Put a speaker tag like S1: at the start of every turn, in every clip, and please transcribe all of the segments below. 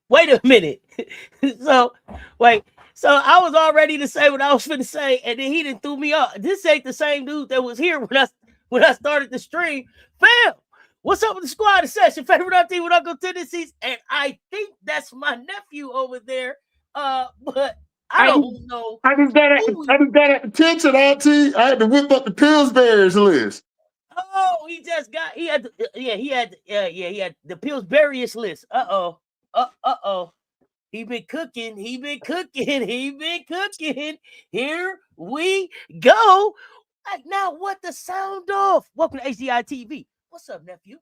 S1: Wait a minute. So, wait. So I was all ready to say what I was going to say, and then he didn't threw me off. This ain't the same dude that was here when I started the stream. Fam, what's up with the squad? Session favorite auntie with Uncle Tendencies, and I think that's my nephew over there. But I don't know.
S2: I just got at attention, Auntie. I had to whip up the Pillsbury-ISH list.
S1: Oh, he had the Pillsbury-ISH list. Uh-oh. He been cooking. Here we go. Now what the sound off? Welcome to HDiiTV. What's up, nephew?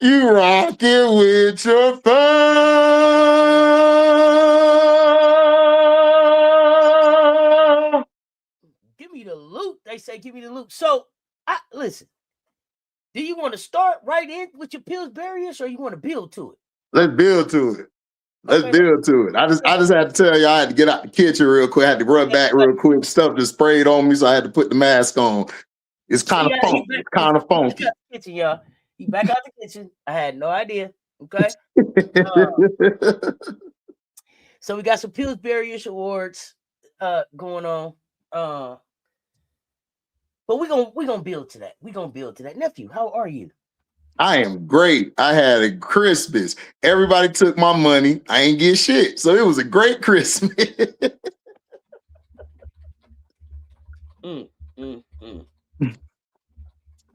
S2: You rocking with your phone.
S1: Give me the loot. They say give me the loot. So, listen. Do you want to start right in with your Pillsbury-ISH or you want to build to it?
S2: Let's build to it. Let's build to it. I just had to tell you I had to get out the kitchen real quick. I had to run back real quick. Stuff just sprayed on me, so I had to put the mask on. It's kind of funky. It's kind of funky.
S1: Kitchen, y'all. He back out the kitchen. I had no idea. Okay. So we got some Pillsbury-ISH awards going on. But we're gonna build to that. We're gonna build to that. Nephew, how are you?
S2: I am great. I had a Christmas. Everybody took my money. I ain't get shit. So it was a great Christmas.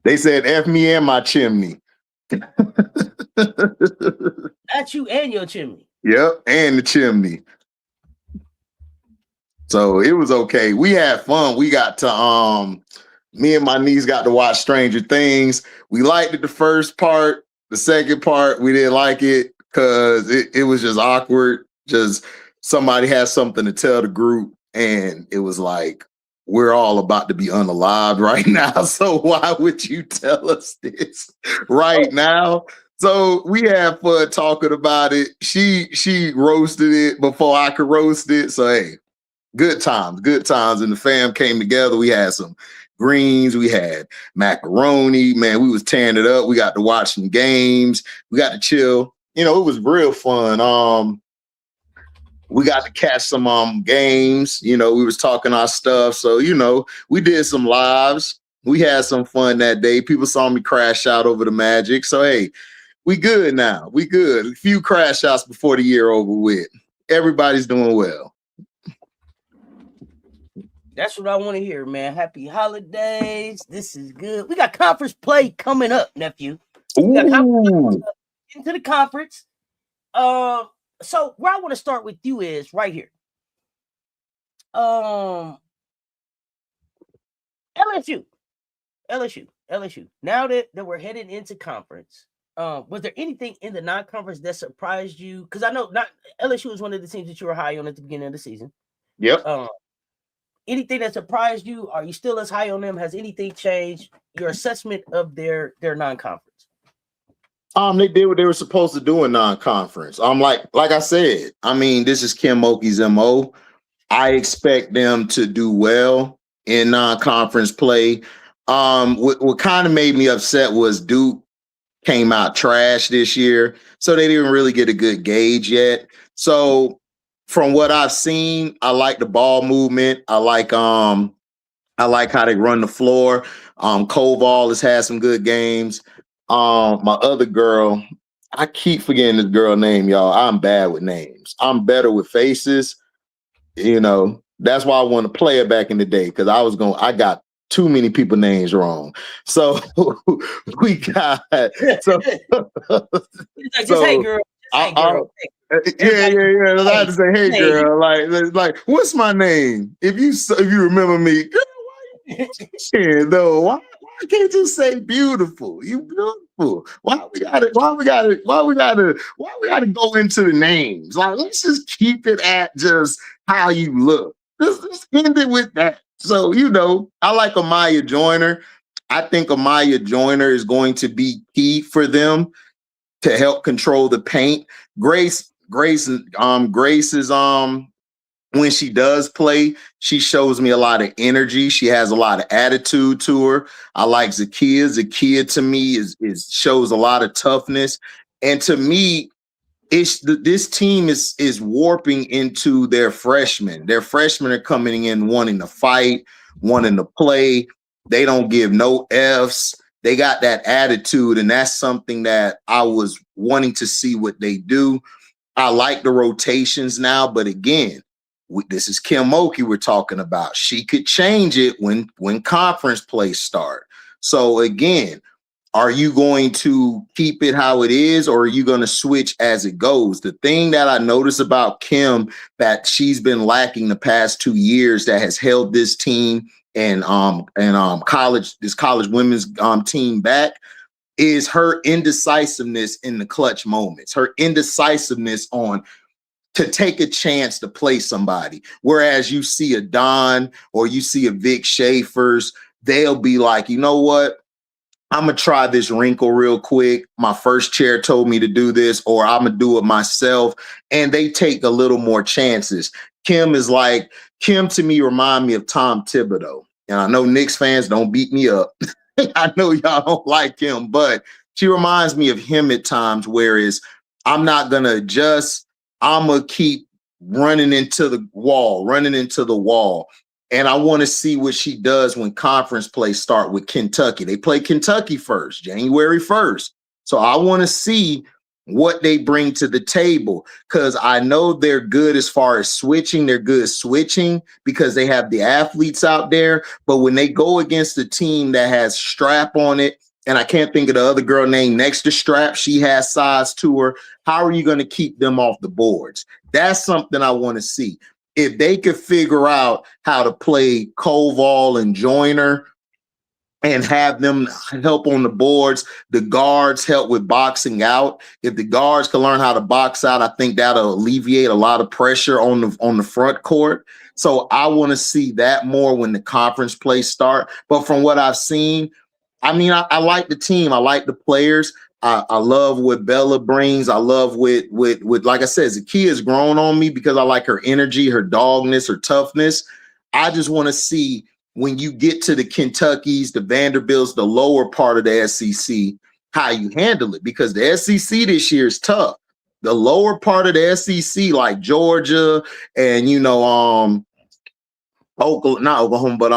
S2: They said F me and my chimney.
S1: That's you and your chimney.
S2: Yep, and the chimney. So it was okay. We had fun. We got to me and my niece got to watch Stranger Things. We liked it the first part. The second part, we didn't like it because it was just awkward. Just somebody had something to tell the group, and it was like, we're all about to be unalived right now. So why would you tell us this right now? So we had fun talking about it. She roasted it before I could roast it. So hey, good times. And the fam came together. We had some greens, we had macaroni, man, we was tearing it up. We got to watch some games, we got to chill. You know, it was real fun. We got to catch some games, you know, we was talking our stuff. So, you know, we did some lives. We had some fun that day. People saw me crash out over the Magic. So hey, we good now. We good. A few crash outs before the year over with. Everybody's doing well.
S1: That's what I want to hear, man. Happy holidays. This is good. We got conference play coming up, nephew. We got conference into the conference. So where I want to start with you is right here. LSU. Now that we're heading into conference, was there anything in the non-conference that surprised you? Because I know not LSU is one of the teams that you were high on at the beginning of the season.
S2: Yep.
S1: Anything that surprised you? Are you still as high on them? Has anything changed? Your assessment of their non-conference?
S2: They did what they were supposed to do in non-conference. Like I said, I mean, this is Kim Mulkey's MO. I expect them to do well in non-conference play. What kind of made me upset was Duke came out trash this year, so they didn't really get a good gauge yet. So from what I've seen, I like the ball movement. I like how they run the floor. Koval has had some good games. My other girl, I keep forgetting this girl name, y'all. I'm bad with names. I'm better with faces. You know, that's why I want to play it back in the day, because I got too many people names wrong. So we got so
S1: hey girl. Hey girl.
S2: Yeah. I had to say, hey girl, like, what's my name? If you remember me, girl, why can't you say beautiful? You beautiful. Why we gotta go into the names? Like, let's just keep it at just how you look. Let's end it with that. So, you know, I like Amaya Joyner. I think Amaya Joyner is going to be key for them to help control the paint. Grace is when she does play, she shows me a lot of energy. She has a lot of attitude to her. I like Zakia. Zakia to me is shows a lot of toughness. And to me, this team is warping into their freshmen. Their freshmen are coming in wanting to fight, wanting to play. They don't give no Fs. They got that attitude, and that's something that I was wanting to see what they do. I like the rotations now, but again, this is Kim Mulkey we're talking about. She could change it when conference plays start. So again, are you going to keep it how it is, or are you going to switch as it goes? The thing that I notice about Kim that she's been lacking the past 2 years that has held this team and college women's team back is her indecisiveness in the clutch moments, her indecisiveness on to take a chance to play somebody. Whereas you see a Don or you see a Vic Schaefer's, they'll be like, you know what? I'm going to try this wrinkle real quick. My first chair told me to do this, or I'm going to do it myself. And they take a little more chances. Kim to me remind me of Tom Thibodeau. And I know Knicks fans don't beat me up. I know y'all don't like him, but she reminds me of him at times, whereas I'm not going to adjust. I'm going to keep running into the wall. And I want to see what she does when conference play start with Kentucky. They play Kentucky first, January 1st. So I want to see what they bring to the table, because I know they're good as far as switching. They're good switching because they have the athletes out there. But when they go against a team that has Strap on it, and I can't think of the other girl named next to Strap, she has size to her. How are you going to keep them off the boards? That's something I want to see. If they could figure out how to play Koval and Joyner and have them help on the boards, the guards help with boxing out. If the guards can learn how to box out, I think that'll alleviate a lot of pressure on the front court. So I want to see that more when the conference plays start. But from what I've seen, I mean, I like the team. I like the players. I love what Bella brings. I love with like I said, Zakia's grown on me because I like her energy, her dogness, her toughness. I just want to see when you get to the Kentuckys, the Vanderbilts, the lower part of the SEC, how you handle it, because the SEC this year is tough. The lower part of the SEC, like Georgia and not Oklahoma, but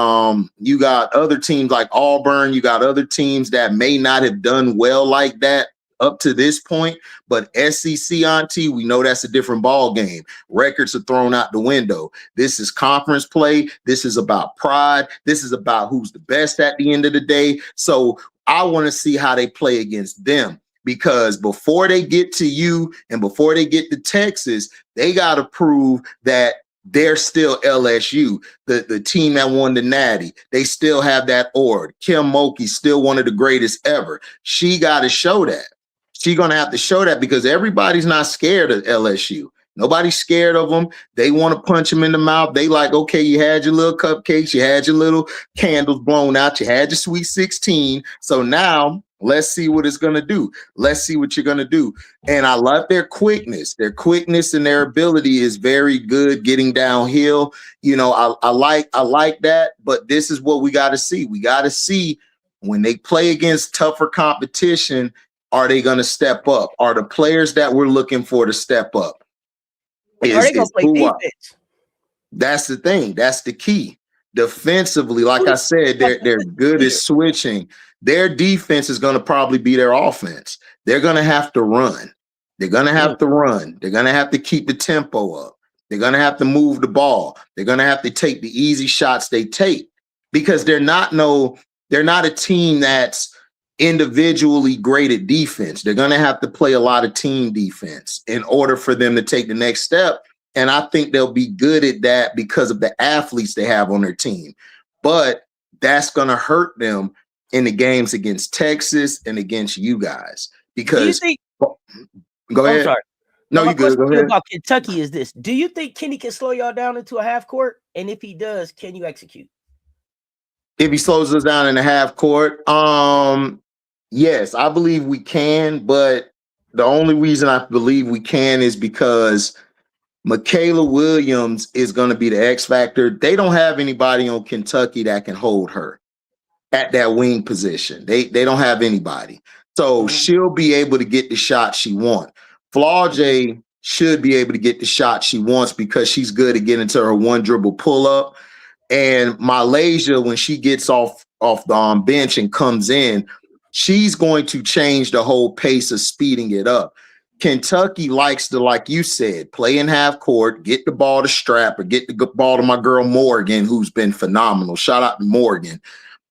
S2: you got other teams like Auburn. You got other teams that may not have done well like that up to this point. But SEC, Auntie, we know that's a different ball game. Records are thrown out the window. This is conference play. This is about pride. This is about who's the best at the end of the day. So I want to see how they play against them, because before they get to you and before they get to Texas, they got to prove that they're still LSU, the team that won the Natty. They still have that ord. Kim Mulkey, still one of the greatest ever. She got to show that. She's going to have to show that, because everybody's not scared of LSU. Nobody's scared of them. They want to punch them in the mouth. They like, okay, you had your little cupcakes, you had your little candles blown out, you had your Sweet 16. So now let's see what it's going to do. Let's see what you're going to do. And I love their quickness. Their quickness and their ability is very good getting downhill. You know, I like that, but this is what we got to see. We got to see when they play against tougher competition, are they going to step up? Are the players that we're looking for to step up?
S1: Are they going to play defense?
S2: That's the thing. That's the key. Defensively, like I said, they're good at switching. Their defense is going to probably be their offense. They're going to have to run. They're going to have to run. They're going to have to keep the tempo up. They're going to have to move the ball. They're going to have to take the easy shots they take, because they're not a team that's individually great at defense. They're going to have to play a lot of team defense in order for them to take the next step. And I think they'll be good at that because of the athletes they have on their team. But that's going to hurt them in the games against Texas and against you guys. Because go ahead.
S1: I'm sorry.
S2: No, you good. Go ahead.
S1: About Kentucky is this: do you think Kenny can slow y'all down into a half court? And if he does, can you execute?
S2: If he slows us down in the half court, yes, I believe we can, but the only reason I believe we can is because Michaela Williams is going to be the X factor. They don't have anybody on Kentucky that can hold her at that wing position. They don't have anybody. So she'll be able to get the shot she wants. Flau'jae should be able to get the shot she wants because she's good at getting to her one dribble pull up. And Malaysia, when she gets off the bench and comes in, she's going to change the whole pace of speeding it up. Kentucky likes to, like you said, play in half court, get the ball to Strap, or get the ball to my girl Morgan, who's been phenomenal. Shout out to Morgan.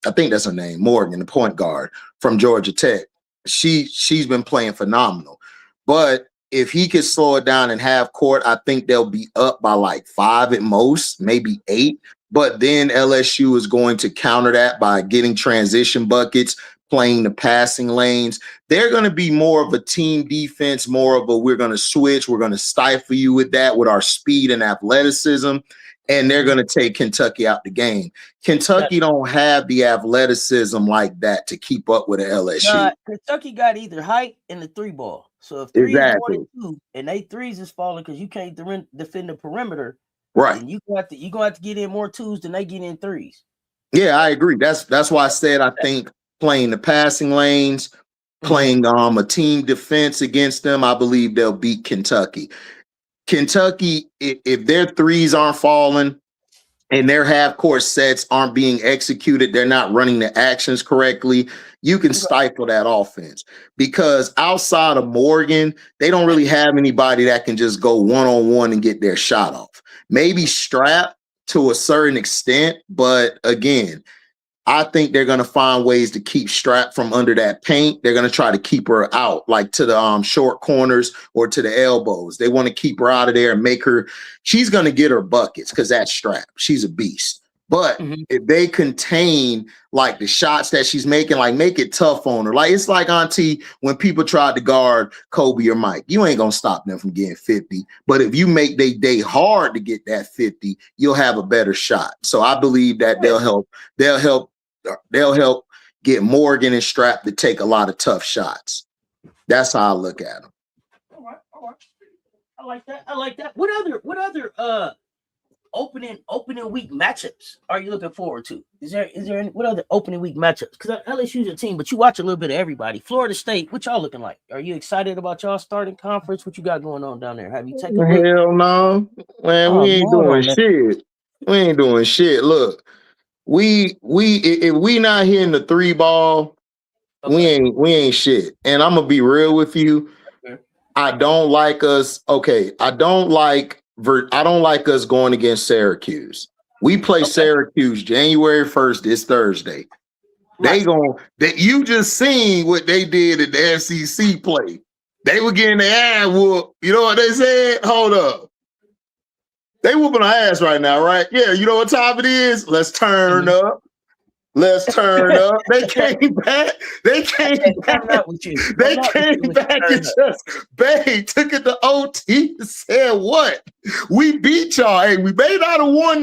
S2: I think that's her name, Morgan, the point guard from Georgia Tech. She's been playing phenomenal. But if he could slow it down in half court, I think they'll be up by like 5 at most, maybe 8. But then LSU is going to counter that by getting transition buckets, playing the passing lanes. They're going to be more of a team defense, more of a we're going to switch, we're going to stifle you with that, with our speed and athleticism, and they're going to take Kentucky out the game. Kentucky don't have the athleticism like that to keep up with the LSU.
S1: Kentucky got either height and the 3 ball. So if 3 is 1 and 2, and they 3s is falling because you can't defend the perimeter,
S2: right?
S1: And you're gonna have to get in more 2s than they get in 3s.
S2: Yeah, I agree. That's why I said I think playing the passing lanes, playing a team defense against them, I believe they'll beat Kentucky. Kentucky, if their 3s aren't falling and their half court sets aren't being executed, they're not running the actions correctly, you can stifle that offense. Because outside of Morgan, they don't really have anybody that can just go one-on-one and get their shot off. Maybe Strap to a certain extent, but again, I think they're going to find ways to keep Strap from under that paint. They're going to try to keep her out, like to the short corners or to the elbows. They want to keep her out of there and make her, she's going to get her buckets because that's Strap. She's a beast. But if they contain like the shots that she's making, like make it tough on her. Like it's like Auntie when people tried to guard Kobe or Mike. You ain't gonna stop them from getting 50. But if you make their day hard to get that 50, you'll have a better shot. So I believe that they'll help get Morgan and Strap to take a lot of tough shots. That's how I look at them.
S1: All right. I like that. What other opening week matchups are you looking forward to? Is there any, what other opening week matchups? Because LSU's a team, but you watch a little bit of everybody. Florida State, what y'all looking like? Are you excited about y'all starting conference? What you got going on down there? Have you taken
S2: hell no, man? We ain't doing shit. We ain't doing shit. Look, we if we not hitting the 3 ball, we ain't shit. And I'm gonna be real with you. I don't like us. Okay, I don't like us going against Syracuse. We play Syracuse January 1st, this Thursday. Right. You just seen what they did at the SEC play. They were getting their ass whooped. You know what they said? Hold up. They whooping our ass right now, right? Yeah, you know what time it is? Let's turn up. Let's turn up. They came back. They came back and just took it to OT and said, "What? We beat y'all. Hey, we may not have won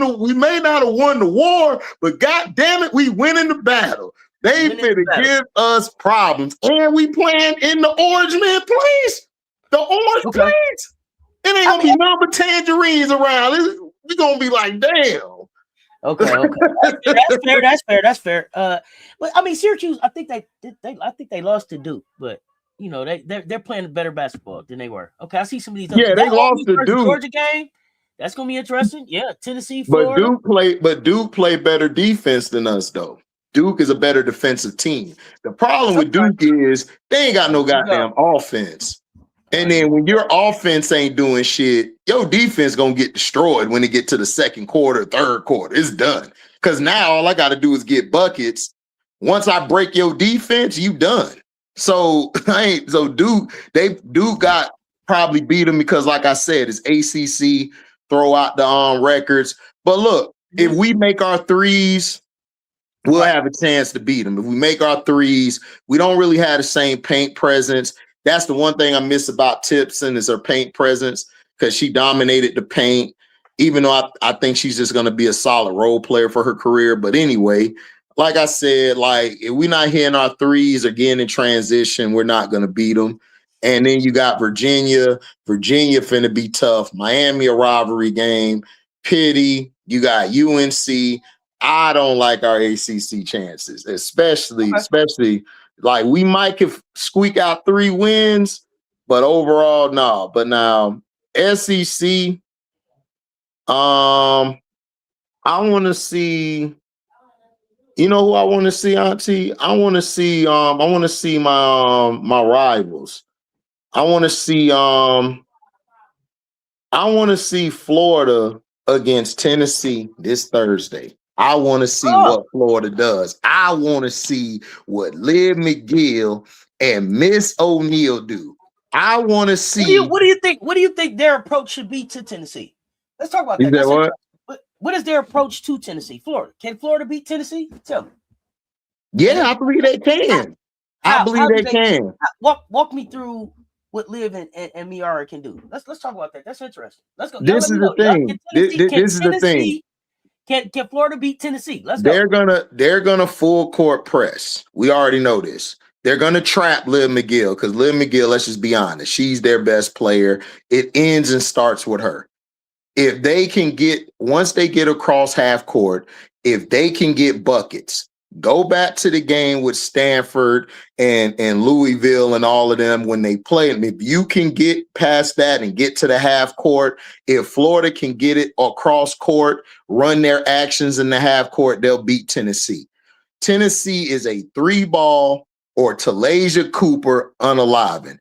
S2: the war, but god damn it, we winning the battle. They finna give us problems, and we playing in the Orange Man place. The Orange place. It ain't gonna be number tangerines around. We gonna be like, damn."
S1: Okay. That's fair. But I mean, Syracuse, I think they lost to Duke, but you know they're playing better basketball than they were. Okay, I see some of these.
S2: Yeah, they lost to Duke.
S1: Georgia game. That's gonna be interesting. Yeah, Tennessee, Florida.
S2: But Duke play better defense than us, though. Duke is a better defensive team. The problem with Duke is they ain't got no goddamn offense. And then when your offense ain't doing shit, your defense gonna get destroyed when it get to the second quarter, third quarter. It's done. Because now all I got to do is get buckets. Once I break your defense, you done. So Duke got probably beat them because, like I said, it's ACC. Throw out the records. But look, if we make our 3s, we'll have a chance to beat them. If we make our 3s, we don't really have the same paint presence. That's the one thing I miss about Tipson is her paint presence because she dominated the paint, even though I think she's just going to be a solid role player for her career. But anyway, like I said, like if we're not hitting our threes or getting in transition, we're not gonna beat them. And then you got Virginia. Virginia finna be tough. Miami a rivalry game. Pity. You got UNC. I don't like our ACC chances, especially like we might could squeak out 3 wins, but overall, no. But now SEC, I want to see. You know who I want to see, Auntie? I want to see my rivals. I want to see Florida against Tennessee this Thursday. I want to see what Florida does. I want to see what Liv McGill and Miss O'Neal do. I want to see.
S1: What do you think? What do you think their approach should be to Tennessee? Let's talk about that.
S2: Is that
S1: what is their approach to Tennessee? Florida. Can Florida beat Tennessee? Tell me.
S2: Yeah, I believe they can. I believe they can.
S1: Walk me through what Liv and Miara can do. Let's talk about that. That's interesting. Let's go.
S2: This is the thing. This is the thing.
S1: Can Florida beat Tennessee? Let's go.
S2: They're gonna full court press. We already know this. They're gonna trap Liv McGill because Liv McGill, let's just be honest, she's their best player. It ends and starts with her. If they can once they get across half court, if they can get buckets, go back to the game with Stanford and Louisville and all of them when they play. And if you can get past that and get to the half court, if Florida can get it across court, run their actions in the half court, they'll beat Tennessee. Tennessee is a 3-ball or Talasia Cooper unalivened.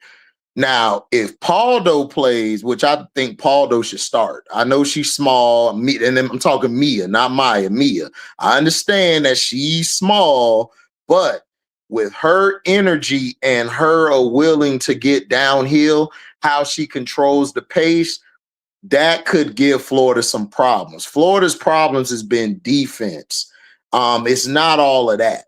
S2: Now, if Paldo plays, which I think Paldo should start. I know she's small, and I'm talking Mia, not Maya, Mia. I understand that she's small, but with her energy and her willing to get downhill, how she controls the pace, that could give Florida some problems. Florida's problems has been defense. It's not all of that.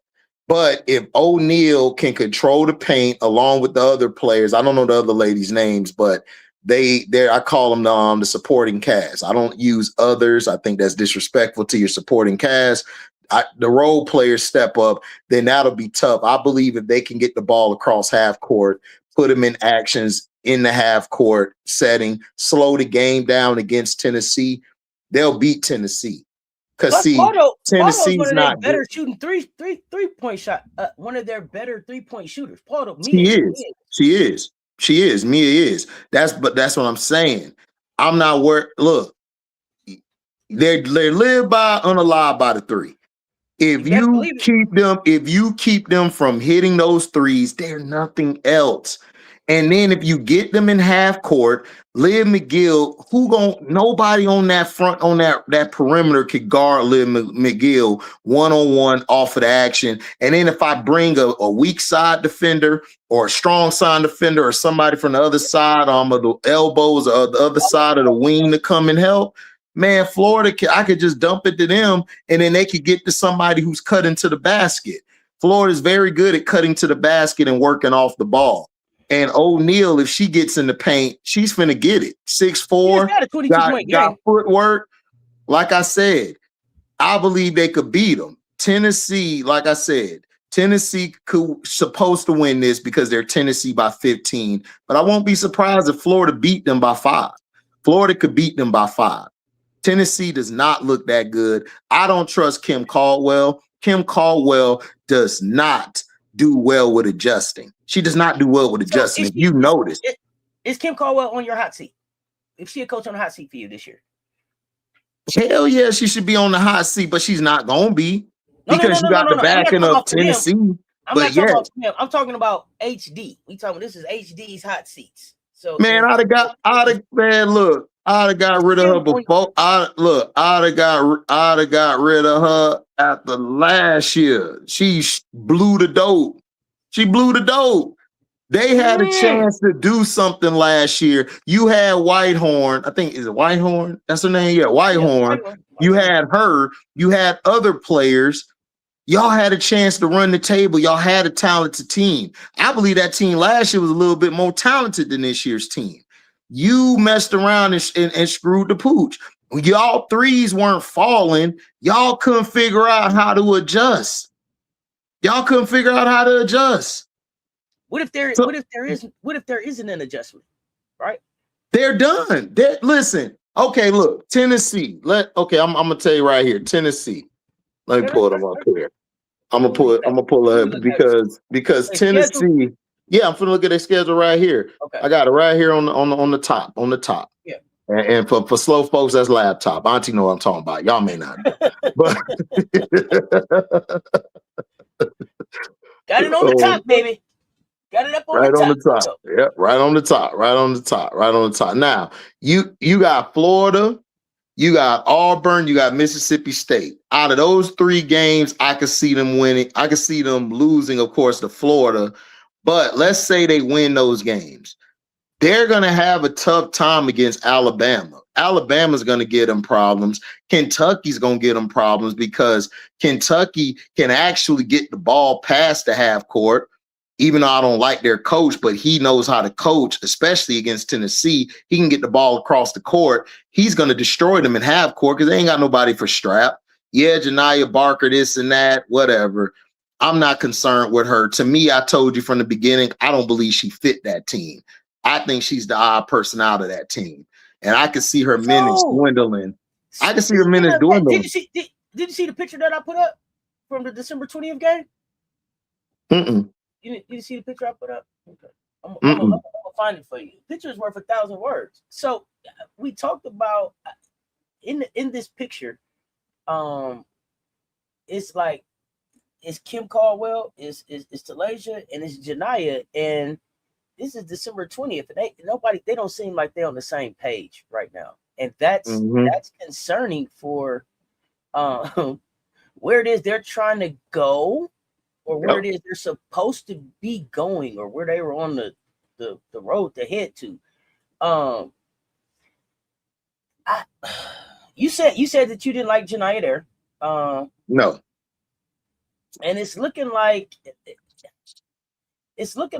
S2: But if O'Neal can control the paint along with the other players, I don't know the other ladies' names, but I call them the supporting cast. I don't use others. I think that's disrespectful to your supporting cast. The role players step up, then that'll be tough. I believe if they can get the ball across half court, put them in actions in the half court setting, slow the game down against Tennessee, they'll beat Tennessee. Because Tennessee's not
S1: better shooting three-point shot. One of their better 3-point shooters.
S2: She is. Mia is. That's what I'm saying. I'm not worried. Look, they live by unalive by the 3. If you keep them from hitting those threes, they're nothing else. And then if you get them in half court, Liv McGill, nobody on that front, on that perimeter could guard Liv McGill one-on-one off of the action. And then if I bring a weak side defender or a strong side defender or somebody from the other side of the elbows or the other side of the wing to come and help, man, Florida, I could just dump it to them and then they could get to somebody who's cutting to the basket. Florida's very good at cutting to the basket and working off the ball. And O'Neal, if she gets in the paint, she's finna get it. 6'4", got footwork. Like I said, I believe they could beat them. Tennessee, like I said, Tennessee supposed to win this because they're Tennessee by 15. But I won't be surprised if Florida beat them by 5. Florida could beat them by 5. Tennessee does not look that good. I don't trust Kim Caldwell. Kim Caldwell does not do well with adjusting. She does not do well with adjusting. If you notice.
S1: Is Kim Caldwell on your hot seat? Is she a coach on the hot seat for you this year?
S2: Hell yeah, she should be on the hot seat, but she's not going to be because you got the backing of Tennessee.
S1: I'm talking about HD. We talking about this is HD's hot seats. So
S2: man, I'd have got rid of her before. I'd have got rid of her after last year. She blew the dope. They had a chance to do something last year. You had Whitehorn. I think, is it Whitehorn? That's her name? Yeah, Whitehorn. Yeah, you had her. You had other players. Y'all had a chance to run the table. Y'all had a talented team. I believe that team last year was a little bit more talented than this year's team. You messed around and screwed the pooch. Y'all threes weren't falling. Y'all couldn't figure out how to adjust. Y'all couldn't figure out how to adjust.
S1: What if there isn't an adjustment, right?
S2: They're done. Listen, okay, look, Tennessee. I'm gonna tell you right here, Tennessee. Let me pull them up here. I'm gonna pull it up because Tennessee. Yeah, I'm gonna look at their schedule right here.
S1: Okay.
S2: I got it right here on the top.
S1: Yeah.
S2: And for slow folks, that's laptop. Auntie know what I'm talking about. Y'all may not know. But
S1: got it on the top, baby. Got it up on
S2: right
S1: the top.
S2: on the top. Yeah, right on the top. Now, you got Florida, you got Auburn, you got Mississippi State. Out of those 3 games, I could see them winning. I could see them losing, of course, to Florida. But let's say they win those games. They're going to have a tough time against Alabama. Alabama's going to get them problems. Kentucky's going to get them problems because Kentucky can actually get the ball past the half court, even though I don't like their coach, but he knows how to coach, especially against Tennessee. He can get the ball across the court. He's going to destroy them in half court because they ain't got nobody for strap. Yeah, Janiah Barker, this and that, whatever. I'm not concerned with her. To me, I told you from the beginning, I don't believe she fit that team. I think she's the odd person out of that team. And I can see her minutes dwindling. I can see her minutes dwindling.
S1: Did you see the picture that I put up from the December 20th game?
S2: Mm-mm.
S1: You didn't see the picture I put up? Okay. I'm gonna find it for you. Picture is worth 1,000 words. So we talked about in this picture, it's like it's Kim Caldwell, it's Talasia, and it's Janiah, and this is December 20th, and they don't seem like they're on the same page right now, and that's concerning for where it is they're trying to go, or where it is they're supposed to be going, or where they were on the road to head to. You said that you didn't like Janiah there.
S2: No,
S1: and it's looking like it's not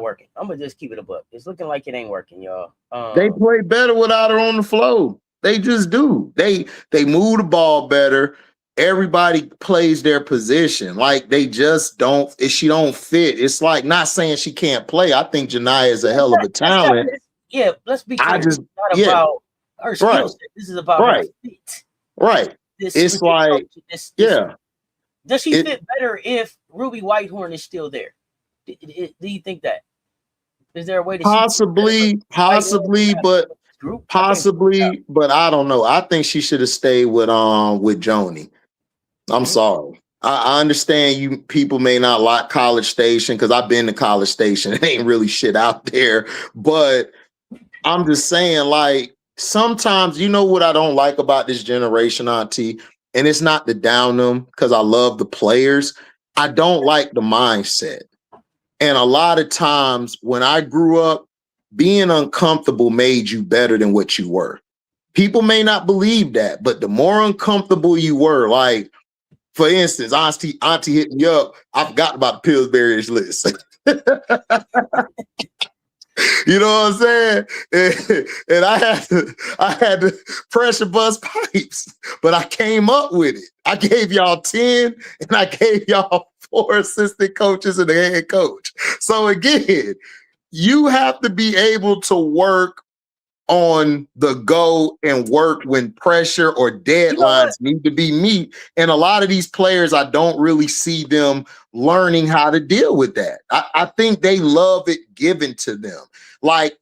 S1: working. I'm gonna just keep it a book. It's looking like it ain't working, y'all.
S2: They play better without her on the floor. They just do. They move the ball better. Everybody plays their position. Like they just don't. If she don't fit, it's like not saying she can't play. I think Janiah is a hell of a talent.
S1: Yeah, let's be clear. It's not about her skill set. This is about her fit.
S2: Right. It's like
S1: Does she fit better if Ruby Whitehorn is still there? Do you think that? Is there a way to
S2: possibly, but I don't know. I think she should have stayed with Joni. I'm sorry. I understand you people may not like College Station because I've been to College Station. It ain't really shit out there. But I'm just saying, like, sometimes, you know what I don't like about this generation, Auntie? And it's not to down them because I love the players. I don't like the mindset. And a lot of times when I grew up, being uncomfortable made you better than what you were. People may not believe that, but the more uncomfortable you were, like, for instance, Auntie hit me up. I forgot about the Pillsbury-ISH list. You know what I'm saying? And I had to pressure bust pipes, but I came up with it. I gave y'all 10 and I gave y'all 4 assistant coaches and a head coach. So again, you have to be able to work on the go and work when pressure or deadlines need to be met. And a lot of these players, I don't really see them learning how to deal with that. I think they love it given to them. Like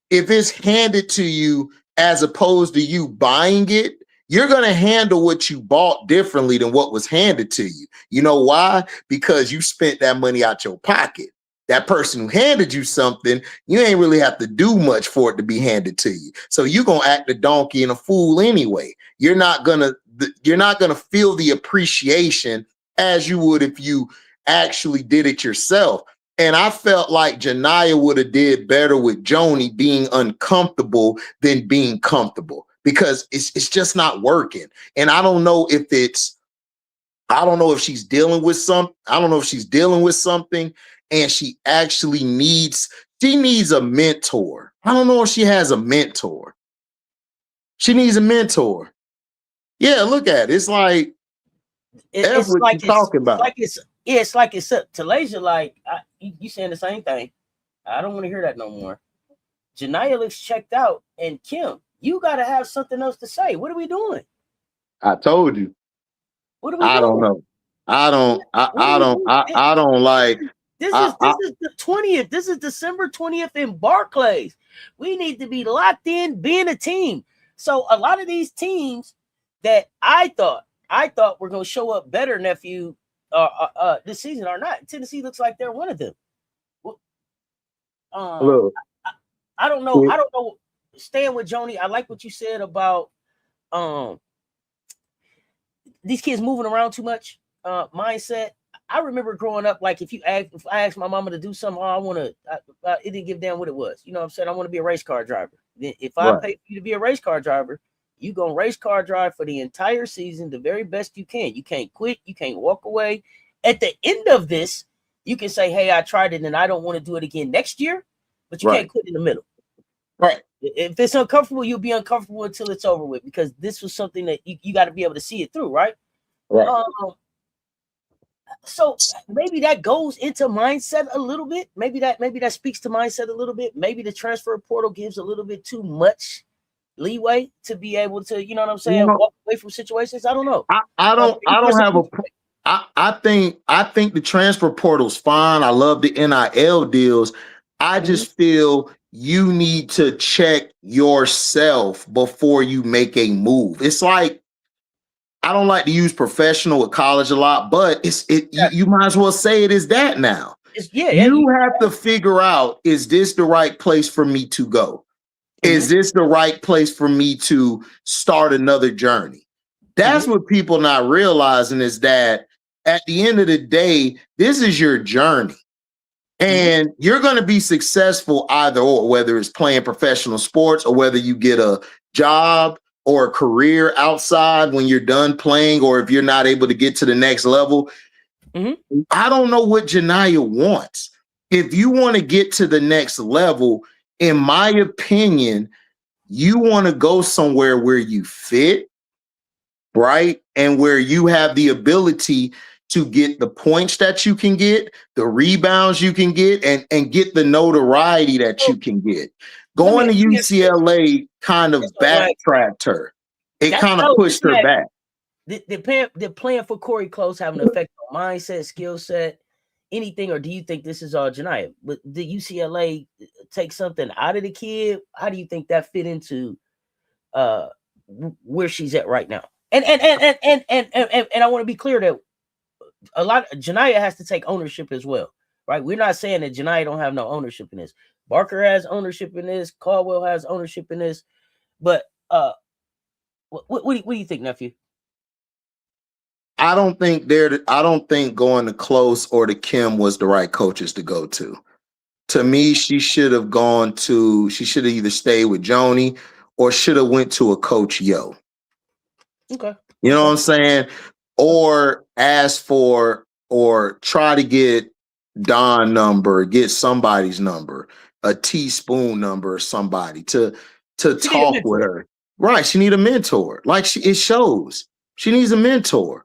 S2: if it's handed to you as opposed to you buying it, you're going to handle what you bought differently than what was handed to you. You know why? Because you spent that money out your pocket. That person who handed you something, you ain't really have to do much for it to be handed to you. So you're going to act a donkey and a fool anyway. You're not going to feel the appreciation as you would if you actually did it yourself. And I felt like Janiah would have did better with Joni being uncomfortable than being comfortable because it's just not working. And I don't know if she's dealing with something and she actually needs a mentor. I don't know if she has a mentor. She needs a mentor. Yeah, look at it. It's like F what you talking about.
S1: It's like it's up to Lasia. Like you saying the same thing. I don't want to hear that no more. Janiyah looks checked out, and Kim, you got to have something else to say. What are we doing?
S2: I told you.
S1: What are we
S2: I
S1: doing?
S2: don't know. I don't like.
S1: This is the 20th. This is December 20th in Barclays. We need to be locked in, being a team. So a lot of these teams that I thought were going to show up better, Nephew, this season are not. Tennessee looks like they're one of them.
S2: Look.
S1: I don't know. I don't know. Staying with Joni, I like what you said about these kids moving around too much. Mindset. I remember growing up, like if I asked my mama to do something, I want to. It didn't give a damn what it was. You know what I'm saying? I want to be a race car driver. If I pay for you to be a race car driver, you gonna race car drive for the entire season, the very best you can. You can't quit. You can't walk away. At the end of this, you can say, "Hey, I tried it, and I don't want to do it again next year." But you can't quit in the middle.
S2: Right.
S1: If it's uncomfortable, you'll be uncomfortable until it's over with, because this was something that you got to be able to see it through, right?
S2: Right.
S1: So maybe that goes into mindset a little bit. Maybe that speaks to mindset a little bit. Maybe the transfer portal gives a little bit too much leeway to be able to, you know what I'm saying, walk away from situations. I don't know.
S2: I don't have a. I think the transfer portal's fine. I love the NIL deals. I just feel you need to check yourself before you make a move. It's like, I don't like to use professional at college a lot, but you might as well say it is that now. You have to figure out, is this the right place for me to go? Is this the right place for me to start another journey? That's what people not realizing, is that at the end of the day, this is your journey. And you're going to be successful either or, whether it's playing professional sports or whether you get a job or a career outside when you're done playing, or if you're not able to get to the next level. I don't know what Janiyah wants. If you want to get to the next level, in my opinion, you want to go somewhere where you fit, right? And where you have the ability to get the points that you can get, the rebounds you can get, and get the notoriety that you can get. Going to UCLA kind of backtracked her. It kind of pushed her back.
S1: Did playing for Corey Close have an effect on mindset, skill set, anything, or do you think this is all Janiyah? But did UCLA take something out of the kid? How do you think that fit into where she's at right now? And I want to be clear that Janiyah has to take ownership as well, right? We're not saying that Janiyah don't have no ownership in this. Barker has ownership in this. Caldwell has ownership in this. But what do you think, Nephew?
S2: I don't think going to Close or to Kim was the right coaches to go to. To me, she should have either stayed with Joni or should have went to a Coach Yo.
S1: Okay.
S2: You know what I'm saying? Or ask for, or try to get Don number, get somebody's number, a teaspoon number, or somebody to talk with her. Right. She need a mentor. Like it shows. She needs a mentor.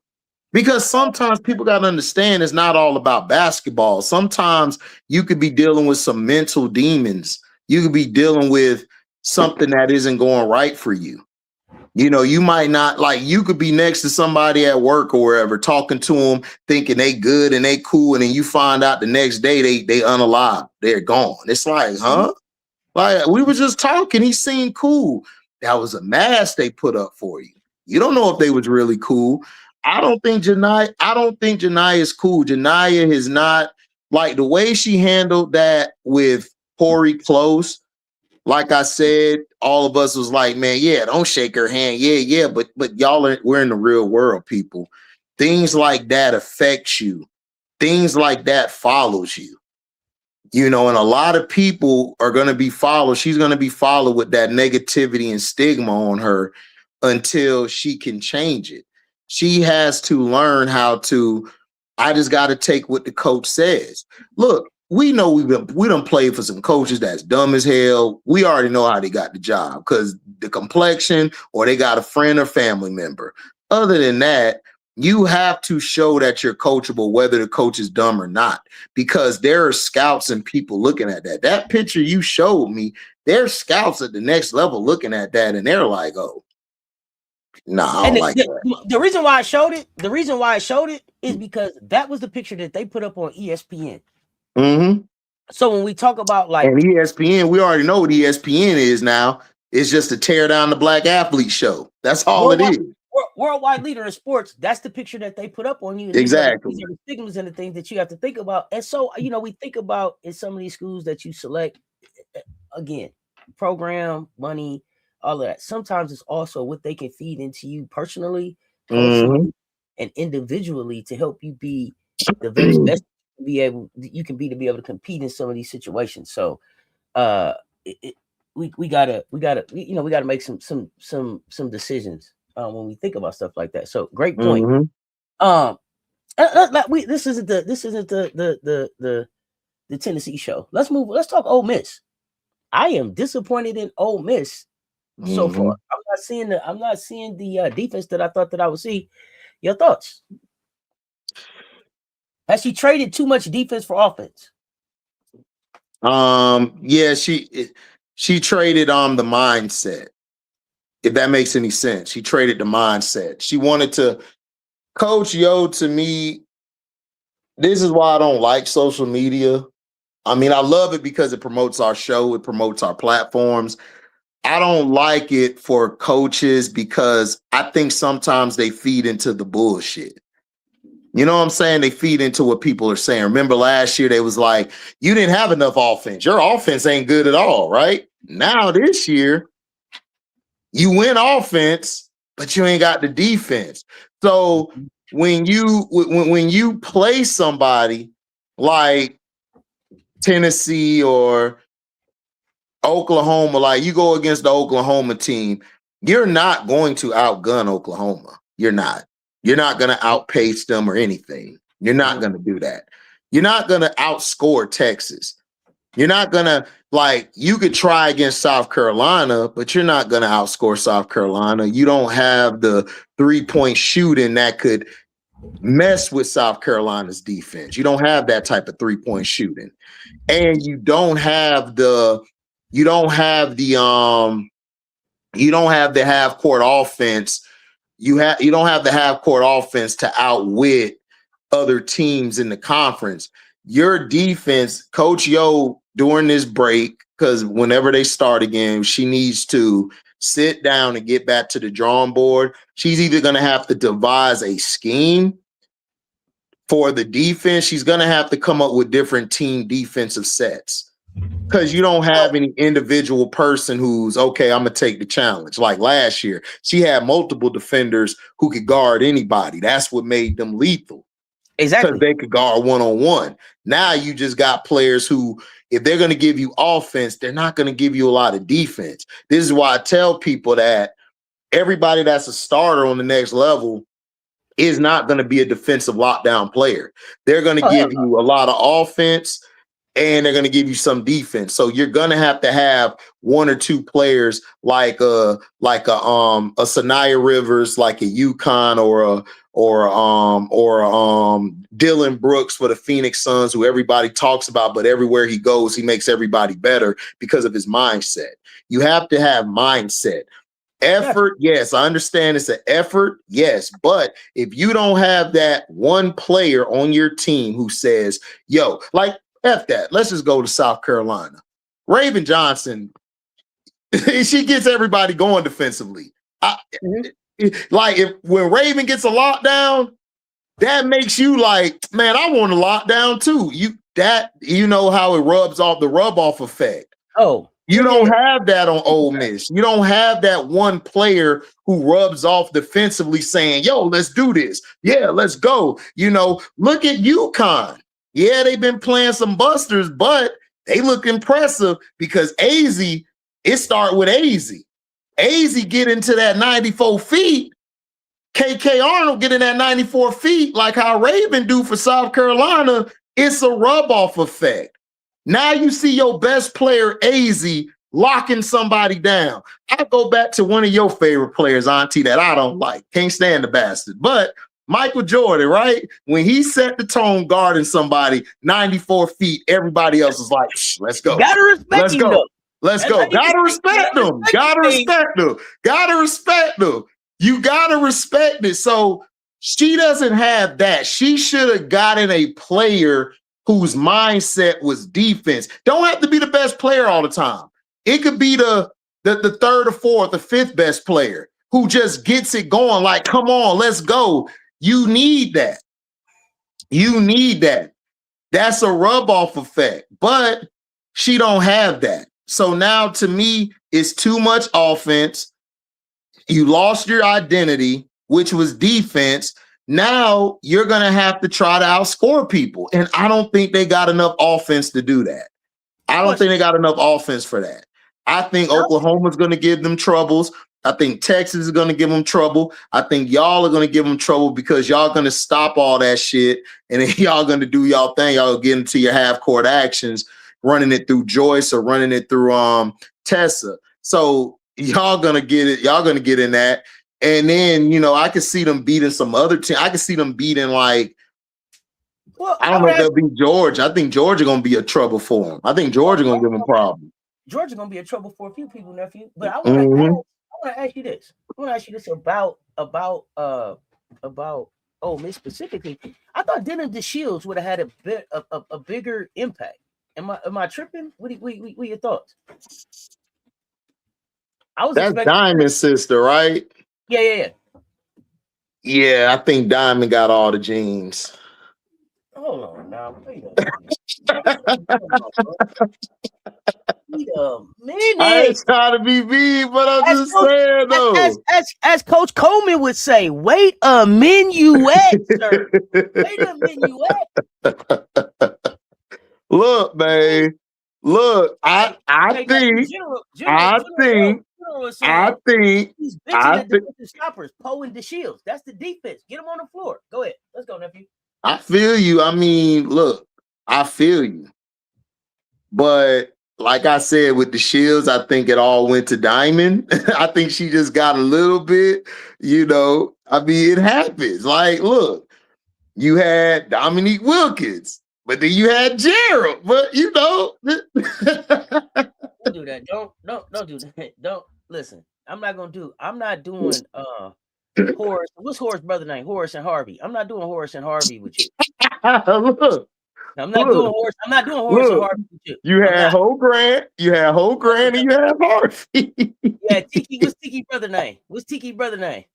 S2: Because sometimes people got to understand it's not all about basketball. Sometimes you could be dealing with some mental demons. You could be dealing with something that isn't going right for you. You know, you might not, like, you could be next to somebody at work or wherever, talking to them, thinking they good and they cool, and then you find out the next day they unalive, they're gone. It's like, huh? Like, we were just talking, he seemed cool. That was a mask they put up for you. You don't know if they was really cool. I don't think Janiyah is cool. Janiyah is not, like, the way she handled that with Corey Close. Like I said, all of us was like, man, yeah, don't shake her hand. Yeah. But we're in the real world, people. Things like that affect you. Things like that follows you. You know, and a lot of people are going to be followed. She's going to be followed with that negativity and stigma on her until she can change it. She has to learn how to, I just got to take what the coach says. Look, we know we done played for some coaches that's dumb as hell. We already know how they got the job, because the complexion, or they got a friend or family member. Other than that, You have to show that you're coachable, whether the coach is dumb or not, because there are scouts and people looking at that. That picture you showed me, there's scouts at the next level looking at that, and they're like, "Oh, no, I don't like that."
S1: The reason why I showed it is because that was the picture that they put up on ESPN.
S2: Mm-hmm.
S1: So when we talk about like
S2: and ESPN, we already know what ESPN is now. It's just a tear down the black athlete show. That's all it is.
S1: Worldwide leader in sports, that's the picture that they put up on you.
S2: Exactly.
S1: These are the stigmas and the things that you have to think about. And so, we think about in some of these schools that you select, again, program, money, all of that. Sometimes it's also what they can feed into you personally, culturally, and individually to help you be the very best you can be to be able to compete in some of these situations. So, we gotta make some decisions when we think about stuff like that. So great point. This isn't the Tennessee show. Let's talk Ole Miss. I am disappointed in Ole Miss so far. I'm not seeing the defense that I thought that I would see. Your thoughts? Has she traded too much defense for offense?
S2: Yeah, she traded the mindset. If that makes any sense. She traded the mindset. She wanted to Coach Yo, to me, this is why I don't like social media. I mean, I love it because it promotes our show, it promotes our platforms. I don't like it for coaches because I think sometimes they feed into the bullshit. You know what I'm saying? They feed into what people are saying. Remember last year, they was like, you didn't have enough offense. Your offense ain't good at all, right? Now this year, you win offense, but you ain't got the defense. So when you play somebody like Tennessee or Oklahoma, like you go against the Oklahoma team, you're not going to outgun Oklahoma. You're not. You're not going to outpace them or anything. You're not going to do that. You're not going to outscore Texas. You're not going to, you could try against South Carolina, but you're not going to outscore South Carolina. You don't have the 3-point shooting that could mess with South Carolina's defense. You don't have that type of 3-point shooting. And you don't have the half court offense. You don't have the half court offense to outwit other teams in the conference. Your defense, Coach Yo, during this break, because whenever they start again, she needs to sit down and get back to the drawing board. She's either going to have to devise a scheme for the defense. She's going to have to come up with different team defensive sets because you don't have any individual person who's, okay, I'm going to take the challenge. Like last year, she had multiple defenders who could guard anybody. That's what made them lethal.
S1: Exactly.
S2: Because they could guard one-on-one. Now you just got players who, if they're going to give you offense, they're not going to give you a lot of defense. This is why I tell people that everybody that's a starter on the next level is not going to be a defensive lockdown player. They're going to give you a lot of offense and they're going to give you some defense. So you're going to have one or two players like a Sanaya Rivers, like a UConn or Dylan Brooks for the Phoenix Suns, who everybody talks about, but everywhere he goes, he makes everybody better because of his mindset. You have to have mindset. Effort, yes, I understand it's an effort, yes, but if you don't have that one player on your team who says, yo, like, F that, let's just go to South Carolina. Raven Johnson, she gets everybody going defensively. When Raven gets a lockdown, that makes you like, man, I want a lockdown too. You know how it rubs off, the rub-off effect.
S1: Oh.
S2: You don't have that on Ole Miss. You don't have that one player who rubs off defensively saying, yo, let's do this. Yeah, let's go. Look at UConn. Yeah, they've been playing some busters, but they look impressive because it start with AZ. AZ get into that 94 feet. KK Arnold get in that 94 feet like how Raven do for South Carolina. It's a rub-off effect. Now you see your best player, AZ, locking somebody down. I go back to one of your favorite players, Auntie, that I don't like. Can't stand the bastard. But Michael Jordan, right? When he set the tone guarding somebody 94 feet, everybody else is like, let's go.
S1: Gotta respect
S2: Let's
S1: him,
S2: go.
S1: though.
S2: Let's
S1: That's
S2: go.
S1: how you
S2: Gotta
S1: can-
S2: respect them. Gotta respect them. Gotta respect them. You gotta respect it. So she doesn't have that. She should have gotten a player whose mindset was defense. Don't have to be the best player all the time. It could be the third or fourth, the fifth best player who just gets it going. Like, come on, let's go. You need that. You need that. That's a rub-off effect. But she don't have that. So now to me, it's too much offense. You lost your identity, which was defense. Now you're going to have to try to outscore people. And I don't think they got enough offense to do that. I don't think they got enough offense for that. I think Oklahoma's going to give them troubles. I think Texas is going to give them trouble. I think y'all are going to give them trouble because y'all going to stop all that shit. And then y'all going to do y'all thing. Y'all get into your half-court actions, running it through Joyce or running it through Tessa. So y'all going to get it. Y'all going to get in that. And then, you know, I could see them beating some other team. I could see them beating like, well, I don't know if they'll beat Georgia. I think Georgia going to be a trouble for them. I think Georgia going to give them problems.
S1: Georgia going to be a trouble for a few people, nephew. But I want to ask you this. I want to ask you this about Ole Miss specifically. I thought Denham DeShields would have had a bigger impact. Am I tripping? What are your thoughts?
S2: That's Diamond's sister, right?
S1: Yeah.
S2: Yeah, I think Diamond got all the genes.
S1: Hold on now. Wait a minute.
S2: I ain't trying to be mean, but I'm just saying though.
S1: As Coach Coleman would say, wait a minuet, sir. Wait a minuet.
S2: Look, man. Look, I think
S1: stoppers, Poe and DeShields. That's the defense. Get them on the floor. Go ahead. Let's go, nephew.
S2: I feel you. I mean, look, I feel you. But like I said, with the Shields, I think it all went to Diamond. I think she just got a little bit, you know. I mean, it happens. Like, look, you had Dominique Wilkins, but then you had Gerald. But you know,
S1: don't do that. Don't do that. Don't listen. I'm not doing Horace. What's Horace's brother name? Horace and Harvey. I'm not doing Horace and Harvey with you.
S2: Look.
S1: I'm not doing Horace and Harvey with you.
S2: You had Ho Grant, and you had Harvey.
S1: Yeah, Tiki. What's Tiki brother name?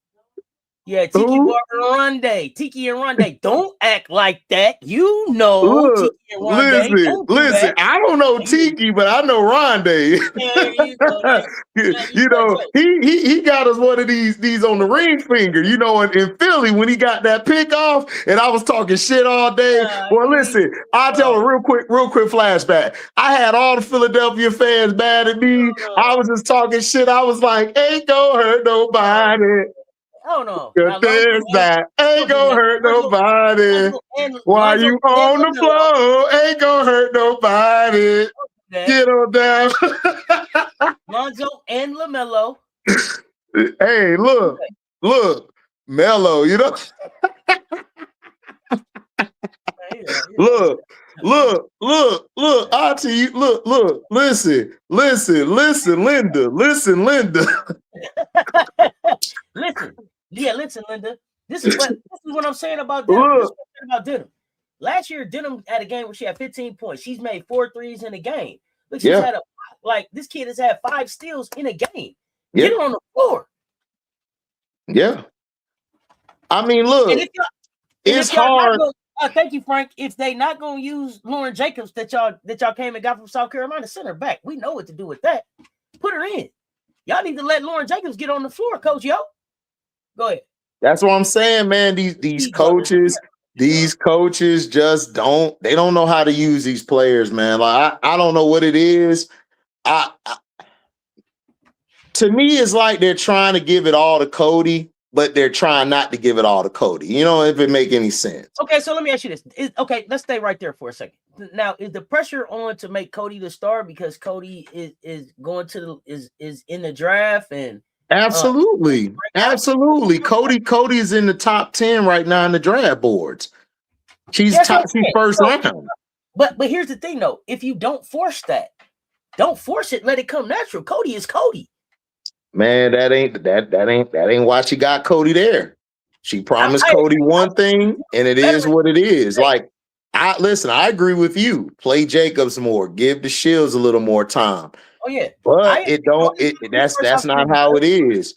S1: Yeah, Tiki Ronde. Tiki and Ronde. Don't act like that. You know,
S2: look,
S1: Tiki and Ronde.
S2: Listen. I don't know Tiki, but I know Ronde. You know, he got us one of these on the ring finger. You know, in Philly when he got that pick off, and I was talking shit all day. Well, listen, I'll tell a real quick flashback. I had all the Philadelphia fans mad at me. I was just talking shit. I was like, ain't gonna hurt nobody.
S1: Oh no!
S2: There's that. Ain't gonna hurt nobody. While you on the floor, ain't gonna hurt nobody. Get on down.
S1: Lonzo and LaMelo.
S2: Hey, look, Melo, you know. Look, Auntie, look, listen, Linda.
S1: Listen, Linda. This is what I'm saying about Denham. Last year, Denham had a game where she had 15 points. She's made 4 threes in a game. Look, she's had this kid has had 5 steals in a game. Get her on the floor.
S2: Yeah. I mean, look, it's hard.
S1: Thank you, Frank. If they not gonna use Lauren Jacobs that y'all came and got from South Carolina, send her back. We know what to do with that. Put her in. Y'all need to let Lauren Jacobs get on the floor, Coach. Yo, go ahead.
S2: That's what I'm saying, man. These coaches just don't know how to use these players, man. Like I don't know what it is. To me, it's like they're trying to give it all to Cody, but they're trying not to give it all to Cody. You know, if it make any sense.
S1: Okay, so let me ask you this. Let's stay right there for a second. Now, is the pressure on to make Cody the star because Cody is going to is in the draft and
S2: Absolutely. Absolutely. Cody is in the top 10 right now in the draft boards. She's first round.
S1: But here's the thing though. If you don't force that, don't force it, let it come natural. Cody is Cody.
S2: Man, that ain't why she got Cody there. She promised Cody one thing, and it is what it is. Like, I agree with you. Play Jacobs more, give the Shields a little more time.
S1: Oh yeah,
S2: but that's not how it is.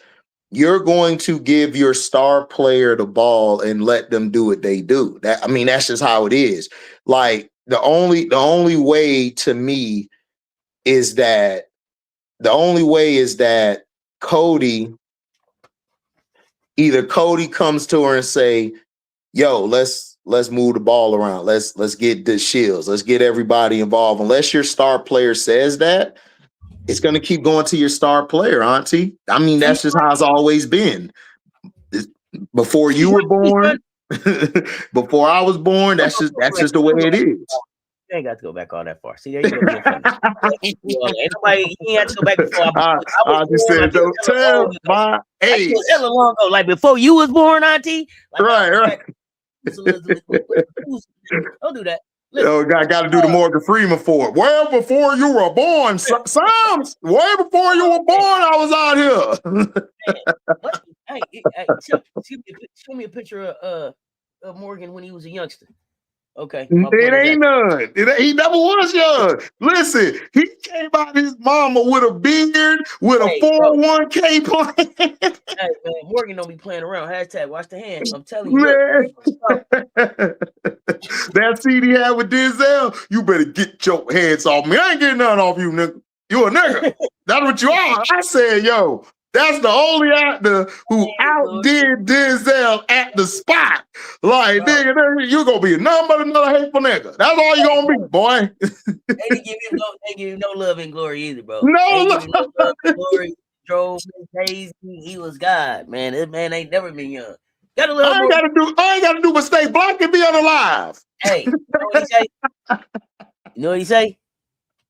S2: You're going to give your star player the ball and let them do what they do. That's just how it is. Like the only way to me is that Cody comes to her and say, yo, let's move the ball around. Let's get the Shields. Let's get everybody involved. Unless your star player says that, it's going to keep going to your star player, Auntie. That's just how it's always been. Before you were born, before I was born, that's just the way it is.
S1: You ain't got to go back all that far. See, there you go. Ain't nobody, you ain't got to go back before I
S2: just said, don't tell my age.
S1: Hella long ago, like before you was born, Auntie. Like,
S2: right.
S1: Don't do that.
S2: Listen, got to do the Morgan Freeman for it. Well, before you were born, Psalms. Way before you were born, I was out
S1: here. Show me a picture of Morgan when he was a youngster. Okay.
S2: It ain't none. He never was young. Listen, he came out his mama with a beard, with a 401k plan.
S1: Hey, man, Morgan don't be playing around. # watch the hand. I'm telling you.
S2: Man. That CD had with Denzel, you better get your hands off me. I ain't getting nothing off you, nigga. You a nigga. That's what you are. I said, yo, that's the only actor who outdid Denzel at the spot. Like, nigga, you gonna be nothing but another hateful nigga. That's all you gonna be, boy.
S1: They didn't give him no love and glory either, bro.
S2: No love
S1: and glory. Drove Daisy. He was God, man. This man ain't never been young.
S2: I ain't gotta do but stay black and be unalive.
S1: Hey, you know what he say? You know what he say?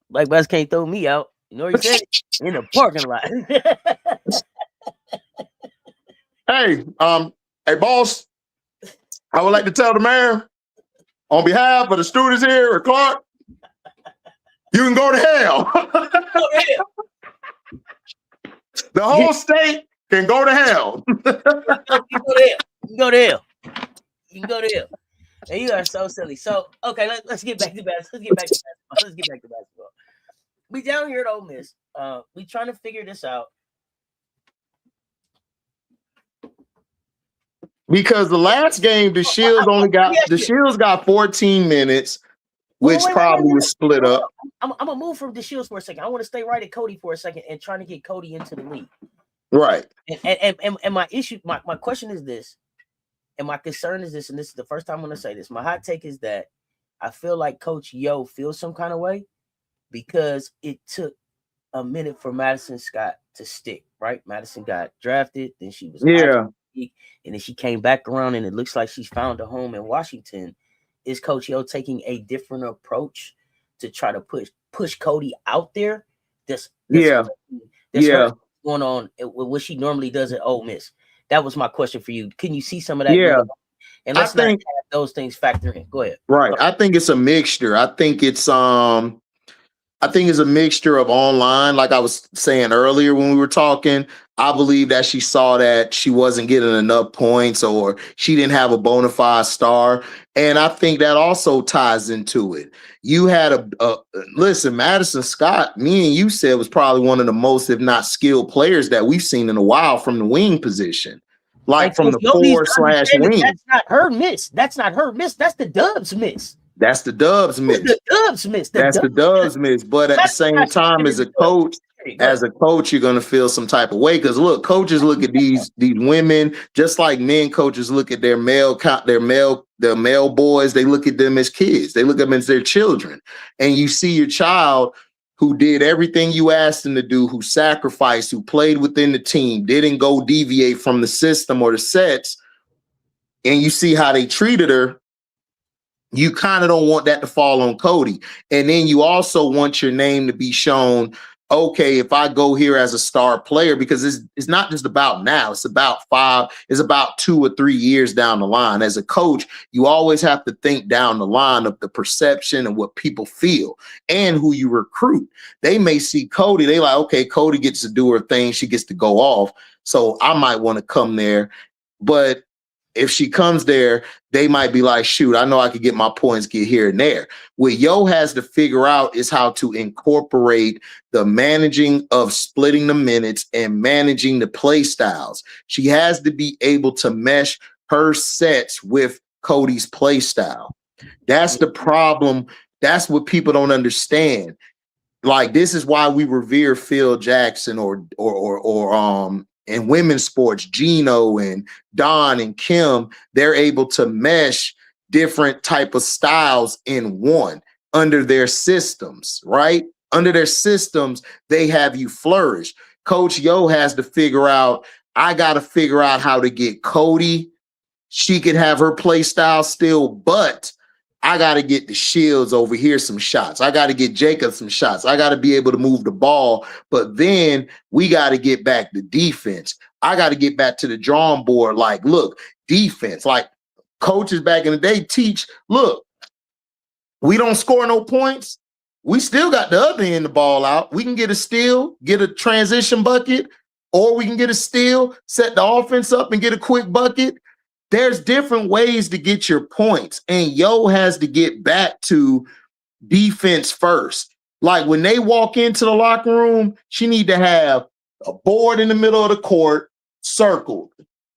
S1: Black boys can't throw me out. You know what he said? In the parking lot.
S2: Hey, boss. I would like to tell the mayor, on behalf of the students here at Clark, you can go to hell. The whole state can go to hell.
S1: You can go to hell. You can go to hell. And you are so silly. So, okay, let's get back to basketball. Let's get back to basketball. We down here at Ole Miss. We trying to figure this out.
S2: Because the last game, the Shields got 14 minutes, which probably was split up.
S1: I'm gonna move from the Shields for a second. I want to stay right at Cody for a second and trying to get Cody into the league.
S2: Right.
S1: And my issue, my question is this, and my concern is this, and this is the first time I'm gonna say this. My hot take is that I feel like Coach Yo feels some kind of way because it took a minute for Madison Scott to stick, right? Madison got drafted, then she was and then she came back around, and it looks like she's found a home in Washington. Is Coach Yo taking a different approach to try to push Cody out there? That's going on with what she normally does at Ole Miss. That was my question for you. Can you see some of that?
S2: Yeah.
S1: And let's not have those things factor in. Go ahead.
S2: Right. I think it's a mixture. I think it's a mixture of online, like I was saying earlier when we were talking. I believe that she saw that she wasn't getting enough points or she didn't have a bona fide star. And I think that also ties into it. You had listen, Madison Scott, me and you said was probably one of the most, if not skilled players that we've seen in a while from the wing position. Like from the 4/wing.
S1: That's not her miss. That's not her miss. That's the Dubs miss.
S2: That's the Dubs miss.
S1: The Dubs miss.
S2: That's the Dubs miss. But at the same time, as a coach, you're gonna feel some type of way. Because look, coaches look at these women just like men coaches look at their male boys. They look at them as kids. They look at them as their children. And you see your child who did everything you asked him to do, who sacrificed, who played within the team, didn't go deviate from the system or the sets, and you see how they treated her. You kind of don't want that to fall on Cody. And then you also want your name to be shown okay, if I go here as a star player, because it's not just about now, it's about 2 or 3 years down the line. As a coach, you always have to think down the line of the perception and what people feel and who you recruit. They may see Cody, they like, okay, Cody gets to do her thing, she gets to go off, so I might want to come there. But if she comes there, they might be like, shoot, I know I could get my points, get here and there. What Yo has to figure out is how to incorporate the managing of splitting the minutes and managing the play styles. She has to be able to mesh her sets with Cody's play style. That's the problem. That's what people don't understand. Like, this is why we revere Phil Jackson or in women's sports, Gino and Don and Kim. They're able to mesh different type of styles in one under their systems, right? Under their systems, they have you flourish. Coach Yo has to figure out, I got to figure out how to get Cody. She can have her play style still, but I got to get the Shields over here some shots. I got to get Jacob some shots. I got to be able to move the ball. But then we got to get back to defense. I got to get back to the drawing board. Like, look, defense. Like, coaches back in the day teach, look, we don't score no points. We still got the other end of the ball out. We can get a steal, get a transition bucket, or we can get a steal, set the offense up and get a quick bucket. There's different ways to get your points, and Yo has to get back to defense first. Like, when they walk into the locker room, she need to have a board in the middle of the court, circled,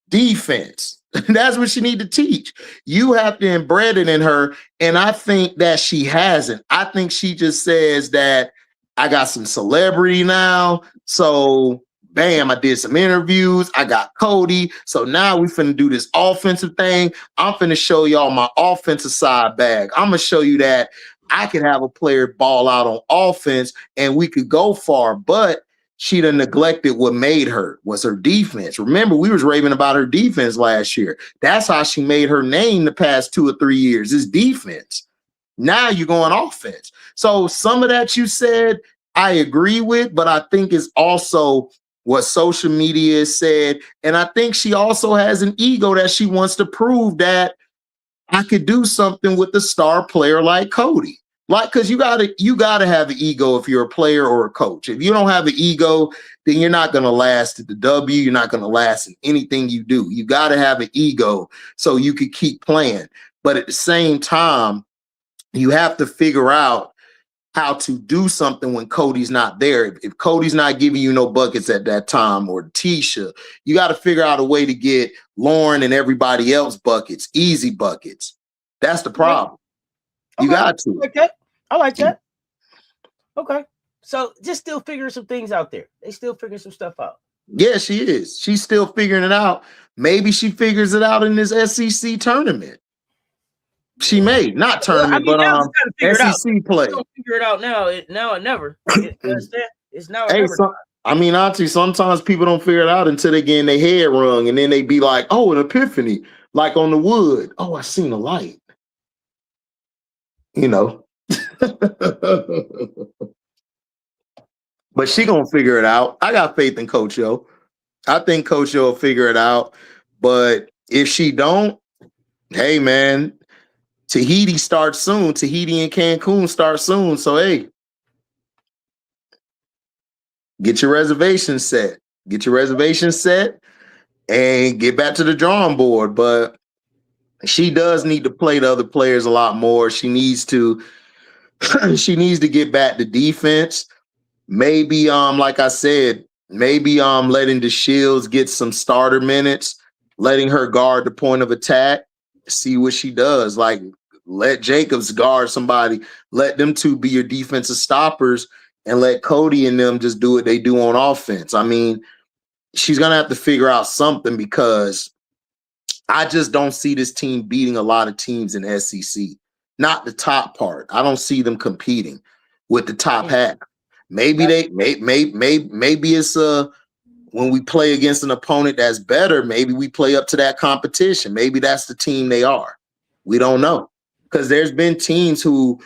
S2: defense. That's what she need to teach. You have to embed it in her, and I think that she hasn't. I think she just says that I got some celebrity now, so bam, I did some interviews. I got Cody. So now we finna do this offensive thing. I'm finna show y'all my offensive side bag. I'm gonna show you that I could have a player ball out on offense and we could go far, but she done neglected what made her, was her defense. Remember, we was raving about her defense last year. That's how she made her name the past 2 or 3 years, is defense. Now you're going offense. So some of that you said, I agree with, but I think it's also what social media has said. And I think she also has an ego that she wants to prove that I could do something with a star player like Cody. Like, because you gotta have an ego if you're a player or a coach. If you don't have an ego, then you're not gonna last at the W. You're not gonna last in anything you do. You gotta have an ego so you could keep playing. But at the same time, you have to figure out how to do something when Cody's not there. If Cody's not giving you no buckets at that time, or Tisha, you got to figure out a way to get Lauren and everybody else buckets, easy buckets. That's the problem. Okay. You got to.
S1: Okay. I like that. Okay. So just still figuring some things out there. They still figuring some stuff out.
S2: Yeah, she is. She's still figuring it out. Maybe she figures it out in this SEC tournament. She may not tournament, but SEC play.
S1: Don't figure it out now. Now or never. It's now or never.
S2: I mean, Auntie, sometimes people don't figure it out until they get in their head wrong, and then they be like, "Oh, an epiphany!" Like on the wood. Oh, I seen a light. You know. But she gonna figure it out. I got faith in Coach Yo. I think Coach Yo will figure it out. But if she don't, hey man. Tahiti starts soon. Tahiti and Cancun start soon. So, hey, get your reservation set. Get your reservation set and get back to the drawing board. But she does need to play the other players a lot more. She needs to get back to defense. Maybe, like I said, maybe letting the Shields get some starter minutes, letting her guard the point of attack, see what she does. Like, let Jacobs guard somebody. Let them two be your defensive stoppers, and let Cody and them just do what they do on offense. I mean, she's going to have to figure out something, because I just don't see this team beating a lot of teams in SEC. Not the top part. I don't see them competing with the top half. Maybe maybe it's when we play against an opponent that's better, maybe we play up to that competition. Maybe that's the team they are. We don't know. Because there's been teams who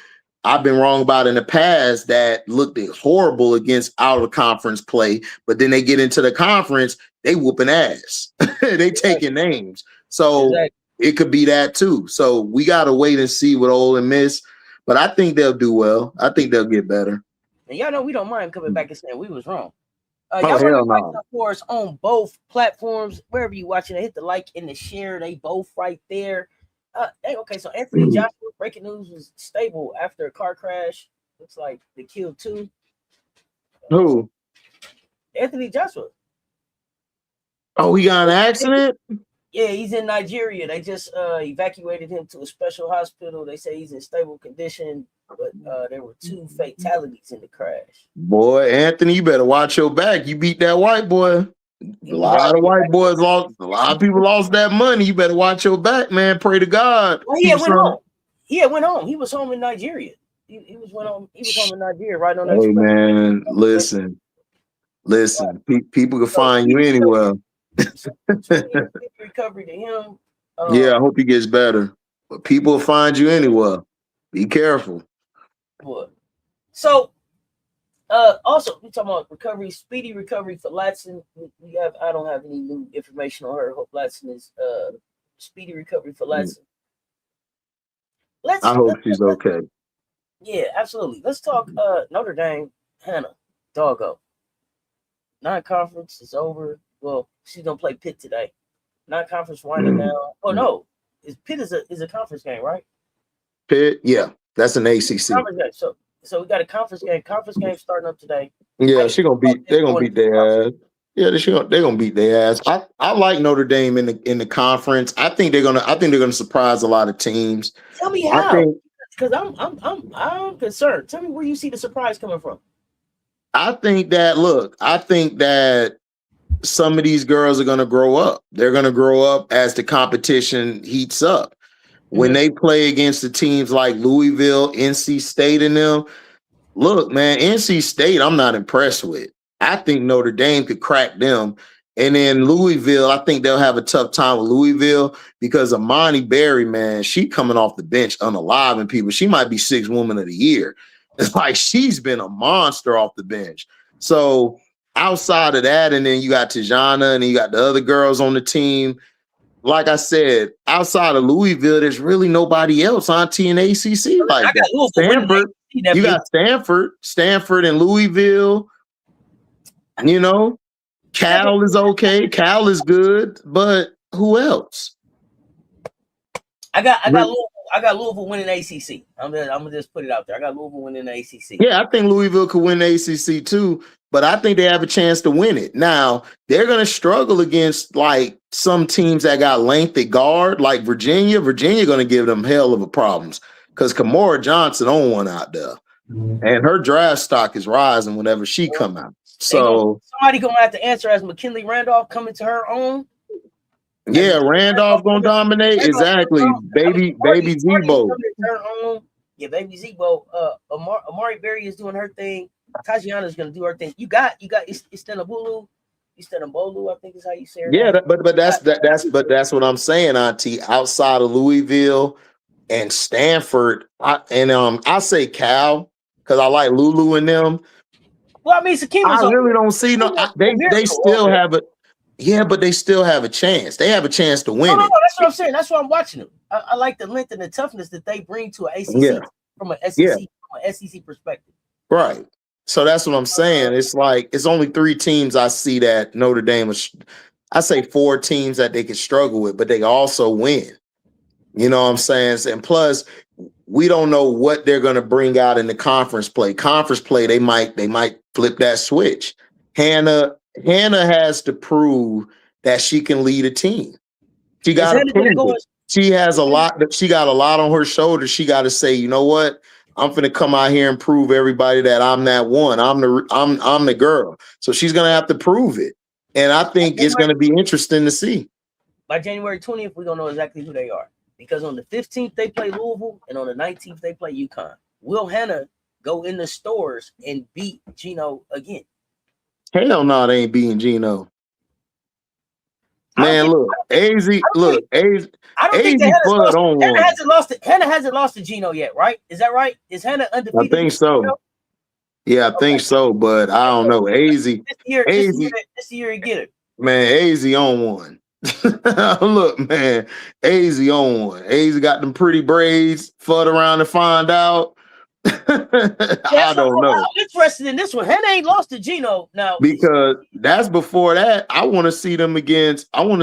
S2: I've been wrong about in the past that looked horrible against out of conference play, but then they get into the conference, they whooping ass. They taking names. So it could be that too. So we got to wait and see with Ole Miss, but I think they'll do well. I think they'll get better.
S1: And y'all know we don't mind coming back and saying we was wrong.
S2: Y'all
S1: want to watch for us on both platforms, wherever you watching it. Hit the like and the share. They both right there. Okay, so Anthony Joshua, breaking news, was stable after a car crash. Looks like they killed 2.
S2: Who?
S1: Anthony Joshua.
S2: Oh, he got an accident?
S1: Yeah, he's in Nigeria. They just evacuated him to a special hospital. They say he's in stable condition, but there were 2 fatalities in the crash.
S2: Boy, Anthony, you better watch your back. You beat that white boy. A lot of white boys lost. A lot of people lost that money. You better watch your back, man. Pray to God.
S1: Well, he went home. He went home. He was home in Nigeria. He was home in Nigeria, right on that.
S2: Hey, man, listen. People can find you anywhere.
S1: Recovery to him.
S2: Yeah, I hope he gets better. But people will find you anywhere. Be careful.
S1: What? So, also we talking about recovery, speedy recovery for Latson. I don't have any new information on her. Hope Latson is speedy recovery for Latson.
S2: I hope she's okay.
S1: Yeah, absolutely. Let's talk Notre Dame. Hannah, doggo. Non-conference is over. Well, she's gonna play Pitt today. Non-conference winding down. Oh no, Pitt is a conference game, right?
S2: Pitt, yeah, that's an ACC.
S1: So we got a conference game. Conference game starting up today.
S2: Yeah, they're gonna beat their ass. Yeah, they're gonna beat their ass. I like Notre Dame in the conference. I think they're gonna surprise a lot of teams.
S1: Tell me how. Because I'm concerned. Tell me where you see the surprise coming from.
S2: I think that some of these girls are gonna grow up. They're gonna grow up as the competition heats up. When they play against the teams like Louisville, NC State, and them, look, man, NC State, I'm not impressed with. I think Notre Dame could crack them. And then Louisville, I think they'll have a tough time with Louisville because Amani Berry, man, she coming off the bench unaliving people. She might be 6th woman of the year. It's like she's been a monster off the bench. So outside of that, and then you got Tijana and you got the other girls on the team. Like I said, outside of Louisville, there's really nobody else Auntie in ACC like that. Stanford, you got Stanford and Louisville. You know, Cal is okay. Cal is good, but who else?
S1: I got Louisville winning ACC. I'm gonna just put it out there. I got Louisville winning the ACC.
S2: Yeah, I think Louisville could win the ACC too, but I think they have a chance to win it. Now, they're going to struggle against like some teams that got length at guard, like Virginia. Virginia going to give them hell of a problems because Kamora Johnson on one out there. And her draft stock is rising whenever she come out. So
S1: somebody going to have to answer as McKinley Randolph coming to her own.
S2: Yeah, Randolph gonna dominate. Exactly. Baby Zebo.
S1: Yeah, baby Zebo. Amari Berry is doing her thing. Tatiana is gonna do her thing. You got Istanbulu, I think is how you say it.
S2: Yeah, but that's what I'm saying, Auntie. Outside of Louisville and Stanford, I say Cal because I like Lulu and them.
S1: Well, I mean, I
S2: really don't see no. They still have a. Yeah, but they still have a chance. They have a chance to win it.
S1: No, that's what I'm saying. That's why I'm watching them. I like the length and the toughness that they bring to an ACC from an SEC perspective.
S2: Right. So that's what I'm saying. It's like it's only 3 teams I see that Notre Dame is. I say 4 teams that they can struggle with, but they also win. You know what I'm saying? And plus, we don't know what they're going to bring out in the conference play. Conference play, they might flip that switch. Hannah has to prove that she can lead a team. She got to prove it. She has a lot. She got a lot on her shoulders. She got to say, you know what? I'm finna come out here and prove everybody that I'm that one. I'm the girl. So she's gonna have to prove it, and I think it's gonna be interesting to see.
S1: By January 20th, we're gonna know exactly who they are because on the 15th they play Louisville, and on the 19th they play UConn. Will Hannah go in the stores and beat Gino again?
S2: Hell no, they ain't beating Gino. Man, look, AZ, look, AZ,
S1: I don't think
S2: AZ Bud on
S1: Hannah
S2: one.
S1: Hannah hasn't lost to Gino yet, right? Is that right? Is Hannah undefeated?
S2: I think so. Yeah, I think so, but I don't know. AZ,
S1: this year you get it.
S2: Man, AZ on one. Look, man, AZ on one. AZ got them pretty braids, fud around to find out. I don't know.
S1: I'm interested in this one. Hannah ain't lost to Gino now
S2: because that's before that. I want to see them against UNC,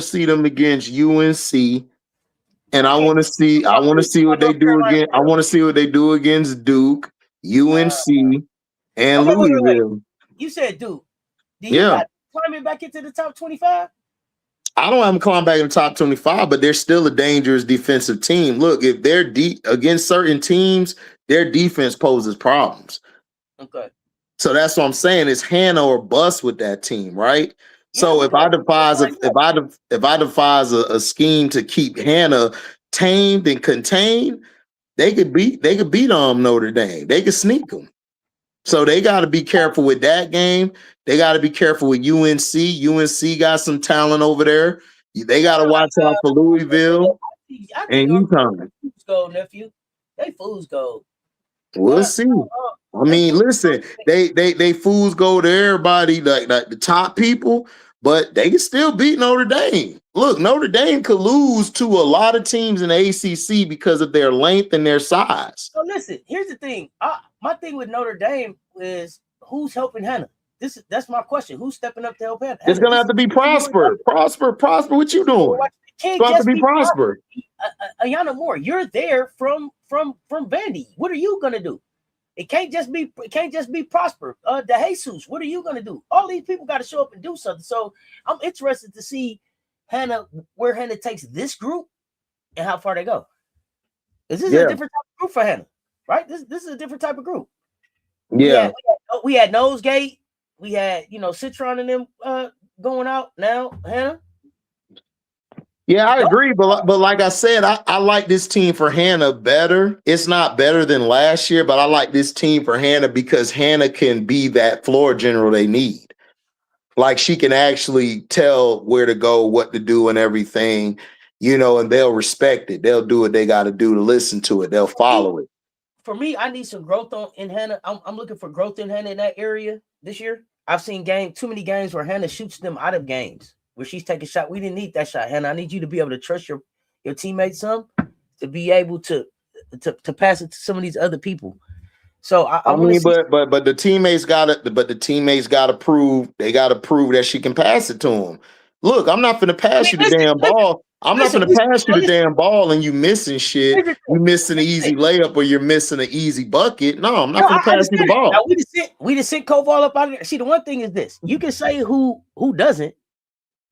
S2: and I want to see what they do again. I want to see what they do against Duke, UNC, and Louisville.
S1: Wait. You said Duke. Do you got climbing back into the top 25?
S2: I don't have them climb back in the top 25, but they're still a dangerous defensive team. Look, if they're deep against certain teams, their defense poses problems.
S1: Okay.
S2: So that's what I'm saying. It's Hannah or bust with that team, right? So if I devise a scheme to keep Hannah tamed and contained, they could beat Notre Dame. They could sneak them. So they got to be careful with that game. They got to be careful with UNC. UNC got some talent over there. They got to watch out for Louisville and UConn.
S1: Go, nephew. They fools go.
S2: We'll see. I mean, listen, they fools go to everybody like the top people, but they can still beat Notre Dame. Look, Notre Dame could lose to a lot of teams in the ACC because of their length and their size.
S1: So listen, here's the thing. My thing with Notre Dame is who's helping Hannah. That's my question. Who's stepping up to help Hannah?
S2: It's gonna have to be Prosper. Prosper. What you doing?
S1: It's
S2: have to be Prosper.
S1: Ayana Moore, you're there from Vandy. What are you gonna do? It can't just be Prosper. De Jesus, what are you gonna do? All these people got to show up and do something. So I'm interested to see where Hannah takes this group and how far they go. This is a different type of group for Hannah, right? This is a different type of group.
S2: Yeah,
S1: we had Nosegate, we had Citron and them going out. Now Hannah.
S2: Yeah, I agree, but like I said, I like this team for Hannah better. It's not better than last year, but I like this team for Hannah because Hannah can be that floor general they need. Like she can actually tell where to go, what to do, and everything, and they'll respect it. They'll do what they got to do to listen to it. They'll follow it.
S1: For me, I need some growth in Hannah. I'm looking for growth in Hannah in that area this year. I've seen too many games where Hannah shoots them out of games. Where she's taking a shot. We didn't need that shot, Hannah. I need you to be able to trust your teammates some to be able to pass it to some of these other people. So I mean,
S2: but the teammates gotta prove that she can pass it to them. Look, I'm not gonna pass you the damn ball. I'm not gonna pass you the damn ball and you missing shit. You missing an easy layup or you're missing an easy bucket. No, I'm not gonna pass you the ball.
S1: Now, we just sent Koval up out of there. See, the one thing is this: you can say who doesn't.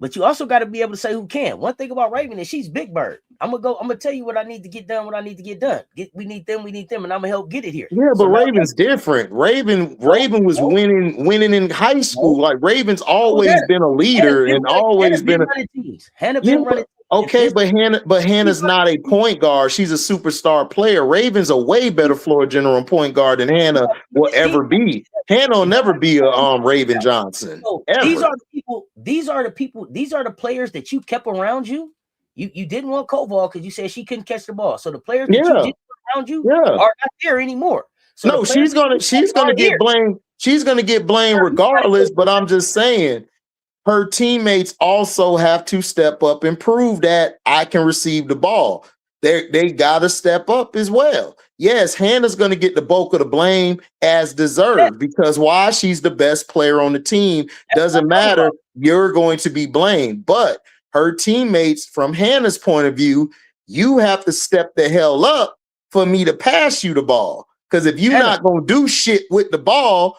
S1: But you also got to be able to say who can. One thing about Raven is she's Big Bird. I'm gonna tell you what I need to get done, we need them, and I'm gonna help get it here.
S2: Yeah, but Raven's different. Raven was winning in high school. Like Raven's always been a leader and always been
S1: Hannah been running.
S2: Okay, but Hannah's not a point guard. She's a superstar player. Raven's a way better floor general and point guard than Hannah will ever be. Hannah will never be a Raven Johnson. Ever.
S1: These are the people. These are the players that you kept around you. You didn't want Koval because you said she couldn't catch the ball. So the players that you didn't around you are not there anymore. So
S2: no, she's gonna get blamed. She's gonna get blamed regardless. But I'm just saying, her teammates also have to step up and prove that I can receive the ball. They got to step up as well. Yes, Hannah's going to get the bulk of the blame as deserved because why? She's the best player on the team. Doesn't matter. You're going to be blamed. But her teammates, from Hannah's point of view, you have to step the hell up for me to pass you the ball. Because if you're not going to do shit with the ball,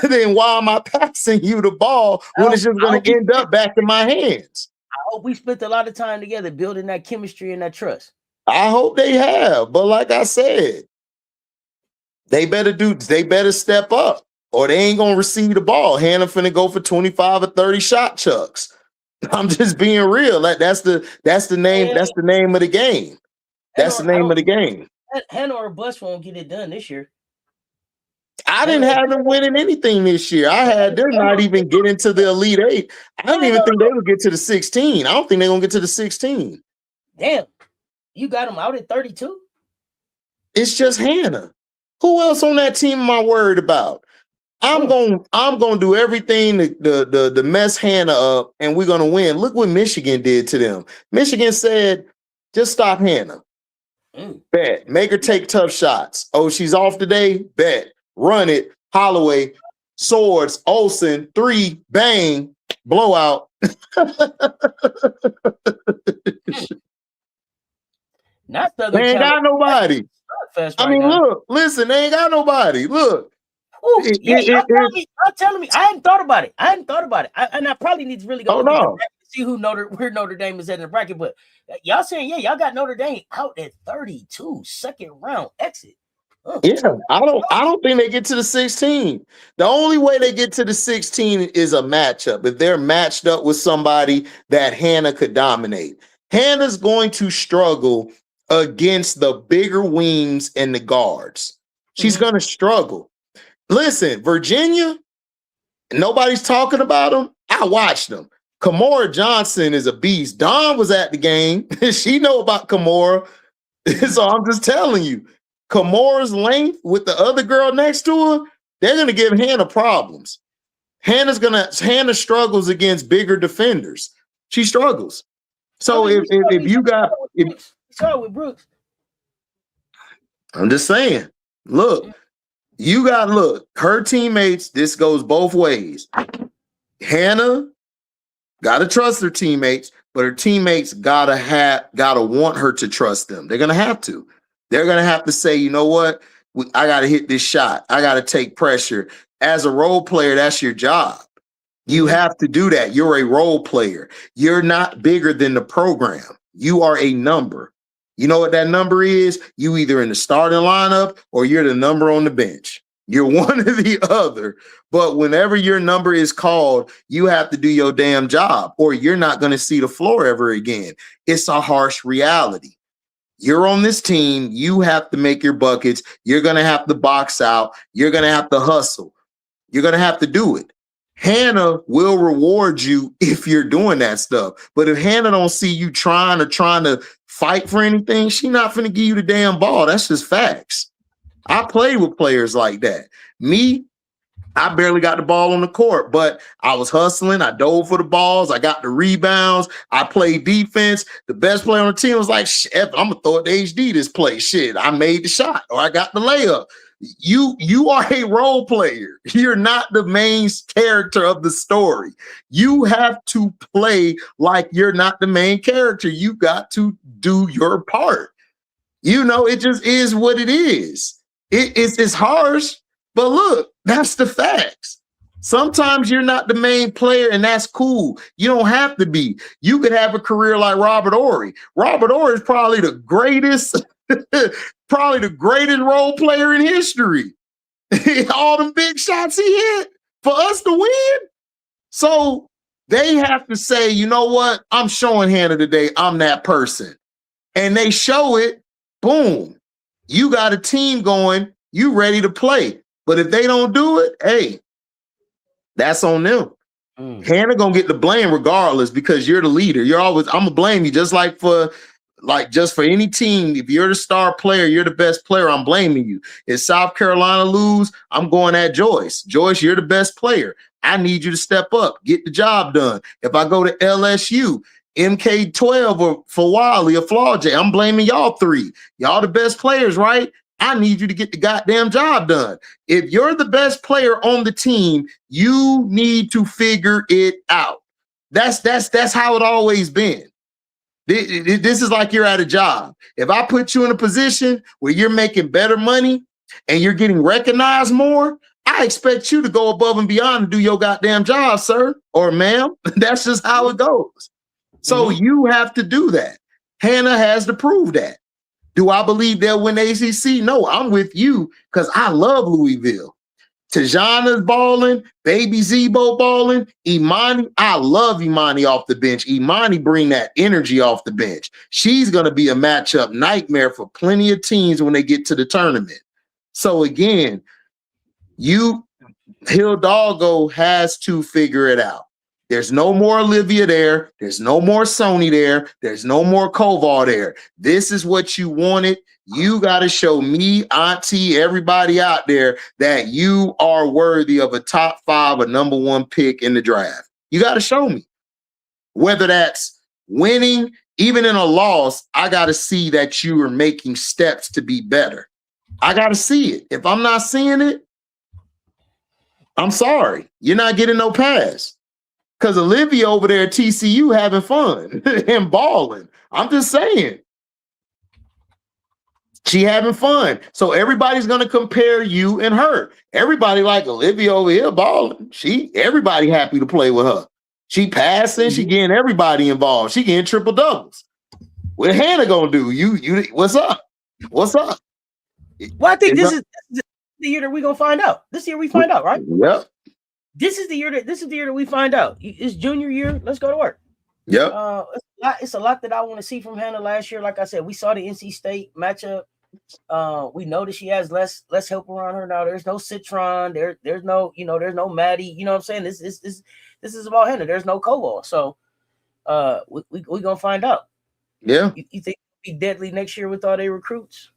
S2: then why am I passing you the ball when it's just going to end up back in my hands?
S1: I hope we spent a lot of time together building that chemistry and that trust.
S2: I hope they have, but like I said, they better step up, or they ain't gonna receive the ball. Hannah finna go for 25 or 30 shot chucks. I'm just being real. That's the name. That's the name of the game. That's the name of the game.
S1: Hannah or Bus won't get it done this year.
S2: I didn't have them winning anything this year. I had them not even get into the Elite Eight. I don't even think they would get to the 16. I don't think they're going to get to the 16.
S1: Damn. You got them out at 32?
S2: It's just Hannah. Who else on that team am I worried about? I'm gonna do everything to mess Hannah up, and we're gonna win. Look what Michigan did to them. Michigan said, just stop Hannah. Bet. Make her take tough shots. Oh, she's off today? Bet. Run it. Holloway, Swords, Olsen, 3, bang, blowout.
S1: Not
S2: they ain't got nobody. I mean, look, listen, they ain't got nobody. Look.
S1: Ooh, y'all telling me. I hadn't thought about it. And I probably need to really go to see where Notre Dame is at in the bracket. But y'all saying, y'all got Notre Dame out at 32, second round exit.
S2: Yeah, I don't think they get to the 16. The only way they get to the 16 is a matchup. If they're matched up with somebody that Hannah could dominate. Hannah's going to struggle against the bigger wings and the guards. She's going to struggle. Listen, Virginia, nobody's talking about them. I watched them. Kamora Johnson is a beast. Dawn was at the game. She know about Kamora. So I'm just telling you, Kamora's length with the other girl next to her, they're going to give Hannah problems. Hannah struggles against bigger defenders. She struggles. So if you got...
S1: Start with Brooks.
S2: I'm just saying, look. Her teammates, this goes both ways. Hannah gotta trust her teammates, but her teammates gotta want her to trust them. They're gonna have to. They're gonna have to say, you know what? I gotta hit this shot. I gotta take pressure. As a role player, that's your job. You have to do that. You're a role player. You're not bigger than the program. You are a number. You know what that number is? You either in the starting lineup or you're the number on the bench. You're one or the other. But whenever your number is called, you have to do your damn job or you're not going to see the floor ever again. It's a harsh reality. You're on this team. You have to make your buckets. You're going to have to box out. You're going to have to hustle. You're going to have to do it. Hannah will reward you if you're doing that stuff. But if Hannah don't see you trying to fight for anything, she not finna give you the damn ball. That's just facts. I played with players like that. Me, I barely got the ball on the court, but I was hustling. I dove for the balls. I got the rebounds. I played defense. The best player on the team was like, shit, I'm gonna throw it to HD this play. Shit, I made the shot or I got the layup. You are a role player. You're not the main character of the story. You have to play like you're not the main character. You got to do your part. You know, it just is what it is. It's harsh, but look, that's the facts. Sometimes you're not the main player, and that's cool. You don't have to be. You could have a career like Robert Horry. Robert Horry is probably the greatest role player in history. All them big shots he hit for us to win. So they have to say, you know what? I'm showing Hannah today I'm that person. And they show it, boom. You got a team going, you ready to play. But if they don't do it, hey, that's on them. Hannah gonna get the blame regardless because you're the leader. I'm gonna blame you just for any team. If you're the star player, you're the best player, I'm blaming you. If South Carolina lose, I'm going at Joyce. Joyce, you're the best player. I need you to step up, get the job done. If I go to LSU, MK12 or Fawali or Flauj, I'm blaming y'all three. Y'all the best players, right? I need you to get the goddamn job done. If you're the best player on the team, you need to figure it out. That's how it always been. This is like you're at a job. If I put you in a position where you're making better money and you're getting recognized more, I expect you to go above and beyond and do your goddamn job, sir or ma'am. That's just how it goes. So you have to do that. Hannah has to prove that. Do I believe they'll win the ACC? No, I'm with you because I love Louisville. Tajana's balling, Baby Zebo balling, Imani. I love Imani off the bench. Imani bring that energy off the bench. She's going to be a matchup nightmare for plenty of teams when they get to the tournament. So again, Hidalgo has to figure it out. There's no more Olivia there. There's no more Sony there. There's no more Koval there. This is what you wanted. You got to show me, Auntie, everybody out there that you are worthy of a top 5, a number 1 pick in the draft. You got to show me. Whether that's winning, even in a loss, I got to see that you are making steps to be better. I got to see it. If I'm not seeing it, I'm sorry. You're not getting no pass. Because Olivia over there at TCU having fun and balling. I'm just saying. She having fun. So everybody's going to compare you and her. Everybody like Olivia over here balling. Everybody happy to play with her. She passing. She getting everybody involved. She getting triple doubles. What Hannah going to do? You. What's up? What's up?
S1: Well, I think this is the year that we're going to find out. This year we find out, right?
S2: Yep.
S1: This is the year that we find out. It's junior year. Let's go to work.
S2: Yep.
S1: It's a lot that I want to see from Hannah last year. Like I said, we saw the NC State matchup. We know that she has less help around her now. There's no Citron. There's no, there's no Maddie. You know what I'm saying? This is about Hannah. There's no Koval. So we gonna find out.
S2: Yeah.
S1: You think it'll be deadly next year with all their recruits?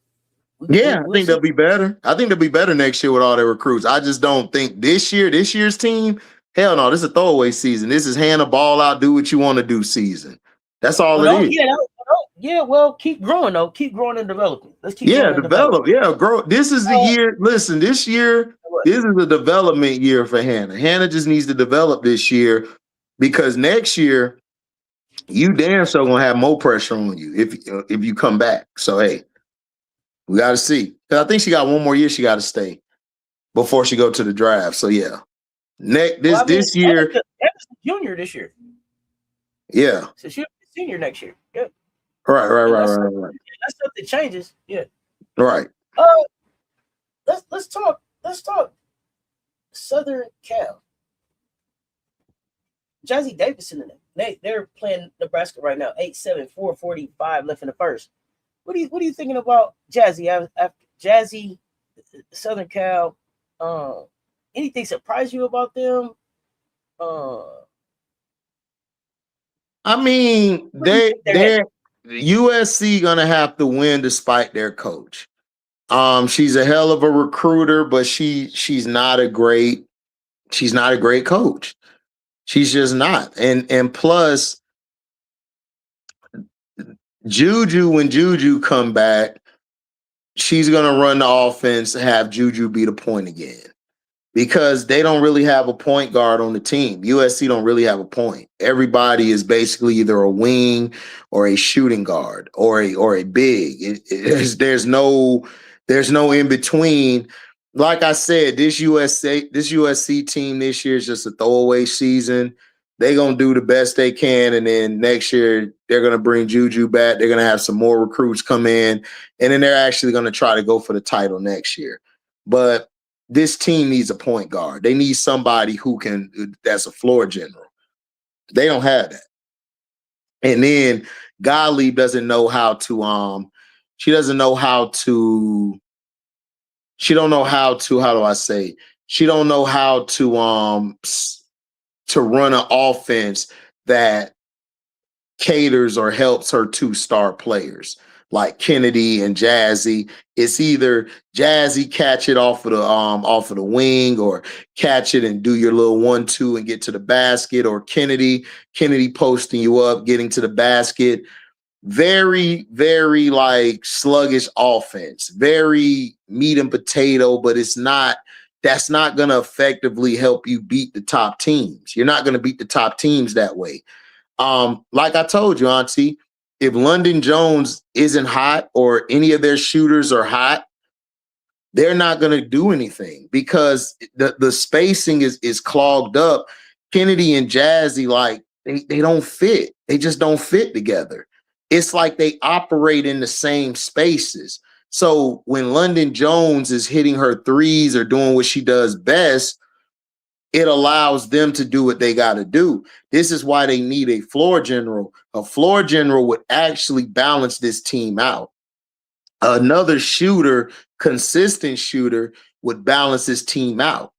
S2: I think they'll be better. I think they'll be better next year with all their recruits. I just don't think this year's team, hell no, this is a throwaway season. This is Hannah ball out, do what you want to do season. That's all it is.
S1: Yeah, well, keep growing though. Keep growing and developing. Let's keep
S2: develop. Yeah, grow. This is the year. Listen, this year, this is a development year for Hannah. Hannah just needs to develop this year because next year, you damn sure gonna have more pressure on you if you come back. So hey. We got to see. I think she got one more year she got to stay before she go to the draft. So, yeah. This year.
S1: That was junior this year.
S2: Yeah.
S1: So she'll be senior next year. Yep.
S2: Right.
S1: Unless something changes. Yeah.
S2: Right.
S1: Let's talk Southern Cal. Jazzy Davidson and them. They're playing Nebraska right now. 8-7, 4:45 left in the first. What are you thinking about Jazzy? After Jazzy, Southern Cal, anything surprise you about them?
S2: I mean, they're USC gonna have to win despite their coach. She's a hell of a recruiter, but she's not a great coach. She's just not. And plus, Juju, when Juju come back, she's going to run the offense, have Juju be the point again because they don't really have a point guard on the team. USC don't really have a point. Everybody is basically either a wing or a shooting guard or a big. There's no in between. Like I said, this USC team this year is just a throwaway season. They're going to do the best they can, and then next year they're going to bring Juju back. They're going to have some more recruits come in, and then they're actually going to try to go for the title next year. But this team needs a point guard. They need somebody that's a floor general. They don't have that. And then Gottlieb doesn't know how to she don't know how to run an offense that caters or helps her 2 star players like Kennedy and Jazzy. It's either Jazzy catch it off of the wing or catch it and do your little 1-2 and get to the basket, or Kennedy posting you up, getting to the basket. Very, very like sluggish offense, very meat and potato, but that's not going to effectively help you beat the top teams. You're not going to beat the top teams that way. Like I told you, Auntie, if London Jones isn't hot or any of their shooters are hot, they're not going to do anything because the spacing is clogged up. Kennedy and Jazzy, like they don't fit. They just don't fit together. It's like they operate in the same spaces. So when London Jones is hitting her threes or doing what she does best, it allows them to do what they got to do. This is why they need a floor general. A floor general would actually balance this team out. Another shooter, consistent shooter, would balance his team out.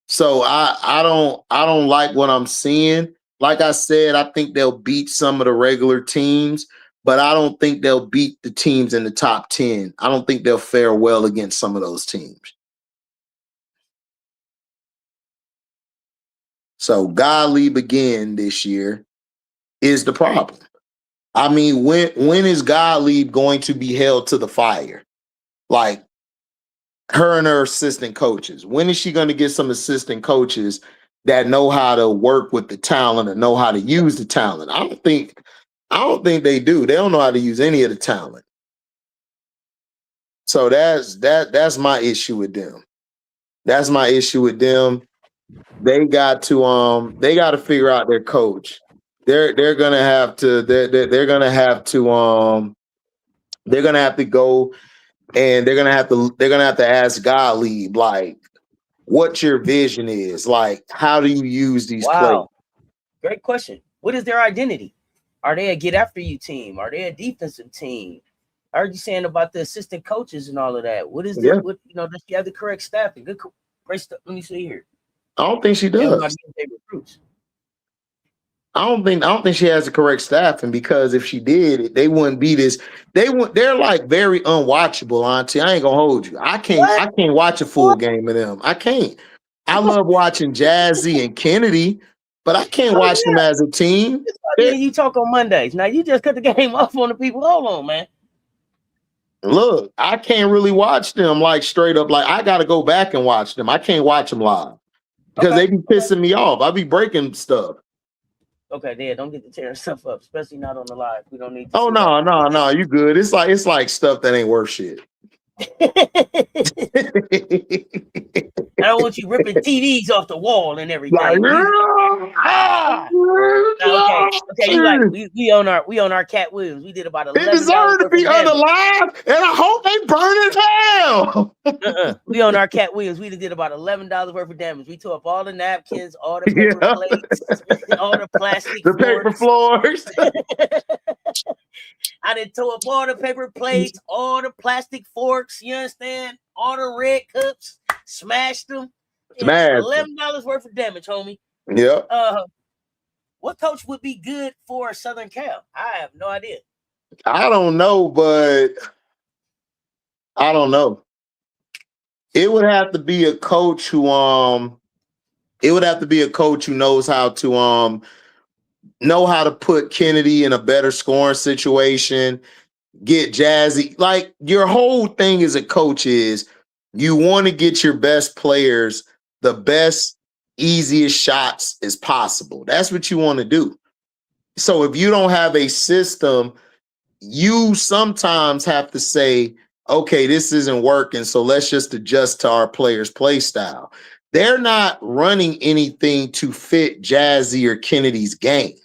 S2: So I don't like what I'm seeing. Like I said, I think they'll beat some of the regular teams, but I don't think they'll beat the teams in the top 10. I don't think they'll fare well against some of those teams. So Gottlieb again this year is the problem. I mean, when is Gottlieb going to be held to the fire? Like her and her assistant coaches. When is she going to get some assistant coaches that know how to work with the talent and know how to use the talent? I don't think they do. They don't know how to use any of the talent. So that's my issue with them. That's my issue with them. They got to figure out their coach. They're gonna have to go and they're gonna have to ask Gottlieb, like, what your vision is. Like, how do you use these players?
S1: Great question. What is their identity? Are they a get after you team? Are they a defensive team? I heard you saying about the assistant coaches and all of that. What is their, what, does she have the correct staffing? Great stuff. Let me see here.
S2: I don't think she does. I don't think she has the correct staffing, because if she did, they wouldn't be this. They're like very unwatchable, Auntie. I ain't gonna hold you. I can't watch a full game of them. I can't. I love watching Jazzy and Kennedy, but I can't watch them as a team.
S1: You talk on Mondays. Now you just cut the game off on the people. Hold on, man.
S2: Look, I can't really watch them like straight up. Like, I got to go back and watch them. I can't watch them live because they be pissing me off. I be breaking stuff.
S1: Okay, Dad, don't get to tearing stuff up, especially not on the live. We don't need to.
S2: Oh, no, you good. It's like stuff that ain't worth shit.
S1: I don't want you ripping TVs off the wall and everything.
S2: Like,
S1: okay. You like we own our Cat Williams. We did about $11.
S2: They deserve to be unalive, and I hope they burn in hell.
S1: We own our Cat Williams. We did about $11 worth of damage. We tore up all the napkins, all the paper plates, all the plastic,
S2: paper floors.
S1: I done tore up all the paper plates, all the plastic forks. You understand? All the red cups, smashed them. $11 worth of damage, homie.
S2: Yep.
S1: What coach would be good for Southern Cal? I have no idea.
S2: I don't know, but I don't know. It would have to be a coach who knows how to put Kennedy in a better scoring situation, get Jazzy. Like, your whole thing as a coach is you want to get your best players the best, easiest shots as possible. That's what you want to do. So if you don't have a system, you sometimes have to say, okay, this isn't working, so let's just adjust to our players' play style. They're not running anything to fit Jazzy or Kennedy's game.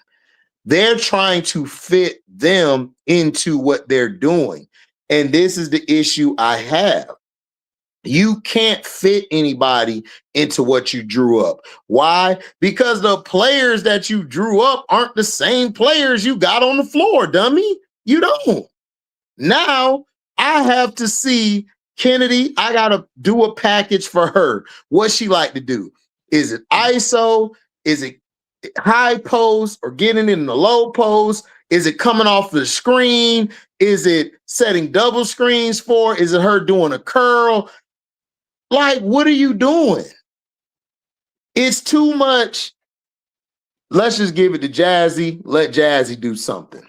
S2: They're trying to fit them into what they're doing. And this is the issue I have. You can't fit anybody into what you drew up. Why? Because the players that you drew up aren't the same players you got on the floor, dummy. You don't. Now I have to see Kennedy. I got to do a package for her. What she like to do? Is it ISO? Is it high post or getting in the low post? Is it coming off the screen? Is it setting double screens for? Is it her doing a curl? Like, what are you doing? It's too much. Let's just give it to Jazzy. Let Jazzy do something.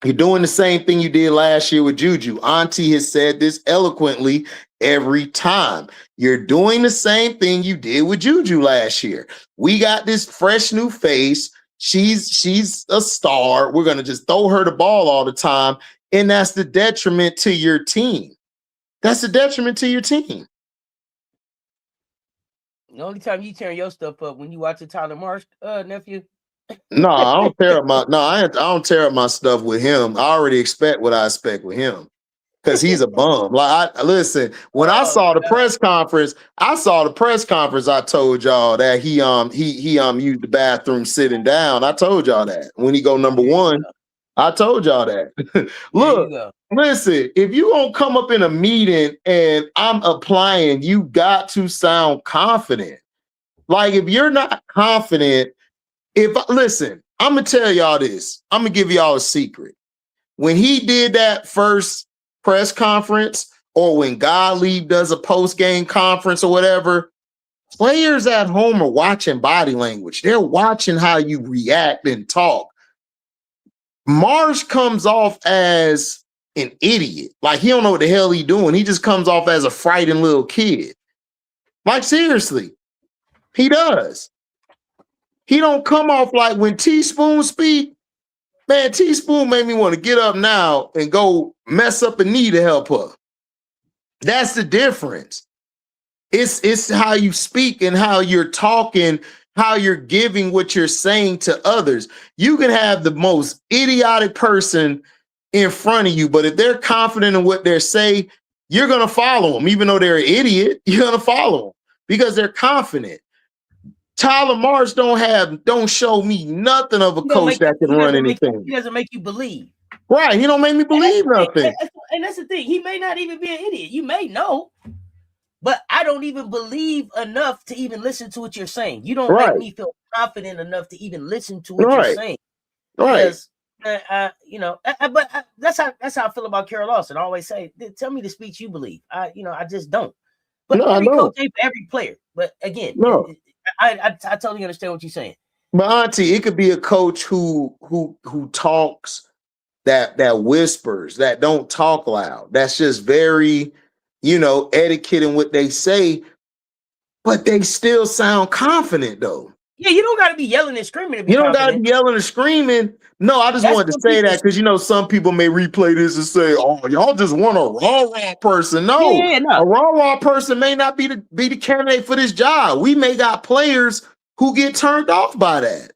S2: You're doing the same thing you did last year with Juju. Auntie has said this eloquently every time. You're doing the same thing you did with Juju last year. We got this fresh new face. She's a star. We're going to just throw her the ball all the time. And that's the detriment to your team. That's the detriment to your team.
S1: The only time you turn your stuff up when you watch the Tyler Marsh nephew.
S2: No, I don't tear up I don't tear up my stuff with him. I already expect what I expect with him, because he's a bum. Like, listen, when I saw the press conference, I told y'all that he used the bathroom sitting down. I told y'all that when he go number one. I told y'all that. Look, listen, if you gonna come up in a meeting and I'm applying, you got to sound confident. Like if you're not confident, listen, I'm gonna tell y'all this. I'm gonna give y'all a secret. When he did that first press conference, or when Gottlieb does a post-game conference or whatever, players at home are watching body language. They're watching how you react and talk. Marsh comes off as an idiot. Like he don't know what the hell he's doing. He just comes off as a frightened little kid. Like seriously, he does. He don't come off like when Teaspoon speak. Man, Teaspoon made me want to get up now and go mess up a knee to help her. That's the difference. It's how you speak and how you're talking, how you're giving what you're saying to others. You can have the most idiotic person in front of you, but if they're confident in what they're saying, you're going to follow them. Even though they're an idiot, you're going to follow them because they're confident. Tyler Marsh don't show me nothing of a coach that can run anything.
S1: He doesn't make you believe.
S2: Right. He don't make me believe nothing.
S1: And that's the thing. He may not even be an idiot. You may know. But I don't even believe enough to even listen to what you're saying. You don't make me feel confident enough to even listen to what you're saying.
S2: Right.
S1: Because, that's how I feel about Carol Lawson. I always say, tell me the speech you believe. I just don't. But every coach ain't for every player. But again, I totally understand what you're saying.
S2: But Auntie, it could be a coach who talks that whispers, that don't talk loud. That's just very etiquette in what they say, but they still sound confident though.
S1: Yeah, you don't got to be yelling and screaming.
S2: You don't got to be yelling and screaming. No, I just wanted to say that because some people may replay this and say, "Oh, y'all just want a raw person." No, a raw person may not be the candidate for this job. We may got players who get turned off by that.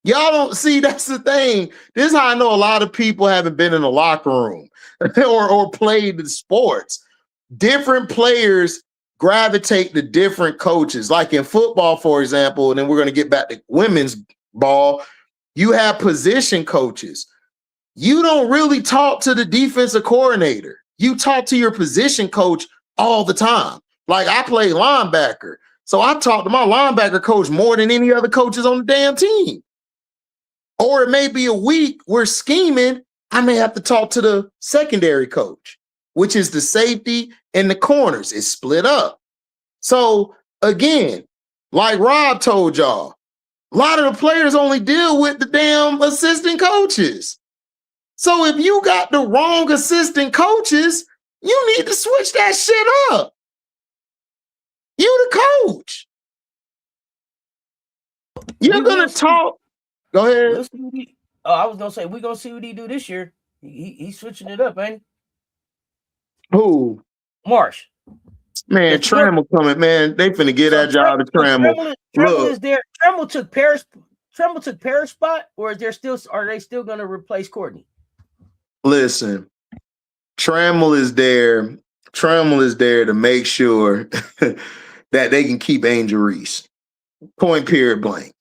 S2: Y'all don't see. That's the thing. This is how I know a lot of people haven't been in the locker room or played the sports. Different players gravitate to different coaches. Like in football, for example, and then we're going to get back to women's ball. You have position coaches. You don't really talk to the defensive coordinator. You talk to your position coach all the time. Like I play linebacker. So I talk to my linebacker coach more than any other coaches on the damn team. Or it may be a week we're scheming. I may have to talk to the secondary coach, which is the safety and the corners. It's split up. So again, like Rob told y'all, a lot of the players only deal with the damn assistant coaches. So if you got the wrong assistant coaches, you need to switch that shit up. You the coach. You're going to talk. Go ahead.
S1: I was going to say, we're going to see what he do this year. He's switching it up, ain't he?
S2: Who?
S1: Marsh.
S2: Man, Trammell coming. Man, they finna get that job to Trammell.
S1: Trammell is there. Trammell took Paris' spot, or are they still going to replace Courtney?
S2: Listen, Trammell is there. Trammell is there to make sure that they can keep Angel Reese. Point period blank.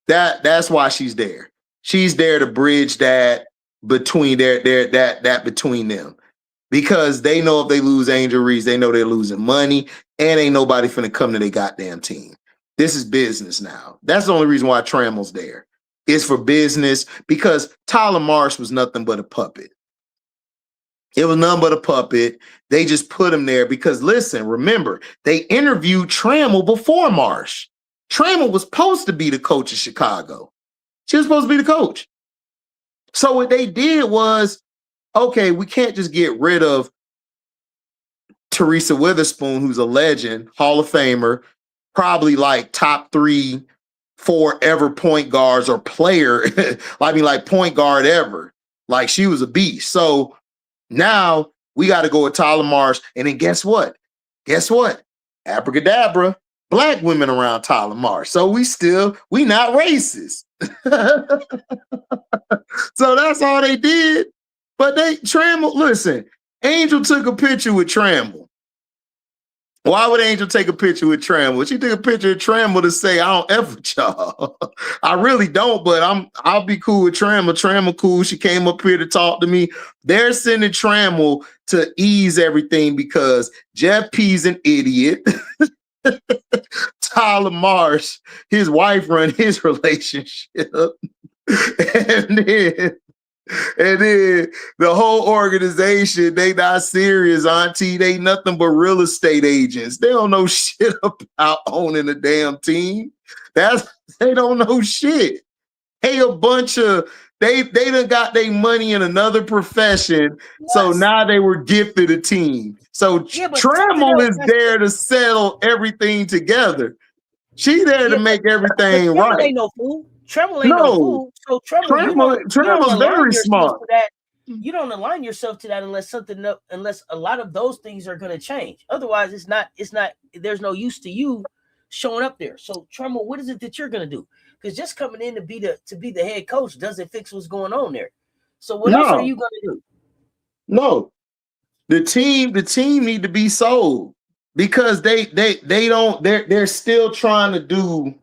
S2: That's why she's there. She's there to bridge that between between them. Because they know if they lose Angel Reese, they know they're losing money, and ain't nobody finna come to their goddamn team. This is business now. That's the only reason why Trammell's there. It's for business, because Tyler Marsh was nothing but a puppet. It was nothing but a puppet. They just put him there because, listen, remember, they interviewed Trammell before Marsh. Trammell was supposed to be the coach of Chicago. She was supposed to be the coach. So what they did was, okay, we can't just get rid of Teresa Witherspoon, who's a legend, Hall of Famer, probably like top 3, 4 ever point guards or player. like point guard ever. Like she was a beast. So now we got to go with Tyler Marsh. And then guess what? Abracadabra, black women around Tyler Marsh. So we not racist. So that's all they did. But Trammell, listen, Angel took a picture with Trammell. Why would Angel take a picture with Trammell? She took a picture of Trammell to say, I don't F with y'all. I really don't, but I'll be cool with Trammell. Trammell cool. She came up here to talk to me. They're sending Trammell to ease everything because Jeff P's an idiot. Tyler Marsh, his wife run his relationship. And then the whole organization, they not serious, Auntie. They nothing but real estate agents. They don't know shit about owning a damn team. They don't know shit. Hey, a bunch of they done got their money in another profession. Yes. So now they were gifted a team. So Trammell is there to settle everything together. She there to make everything right.
S1: Ain't no fool. Trammell ain't no fool. So
S2: Trammell's very smart.
S1: You don't align yourself to that unless a lot of those things are going to change. Otherwise, it's not. There's no use to you showing up there. So Trammell, what is it that you're going to do? Because just coming in to be the head coach doesn't fix what's going on there. So what else are you going to do?
S2: No, the team need to be sold because they're still trying to do.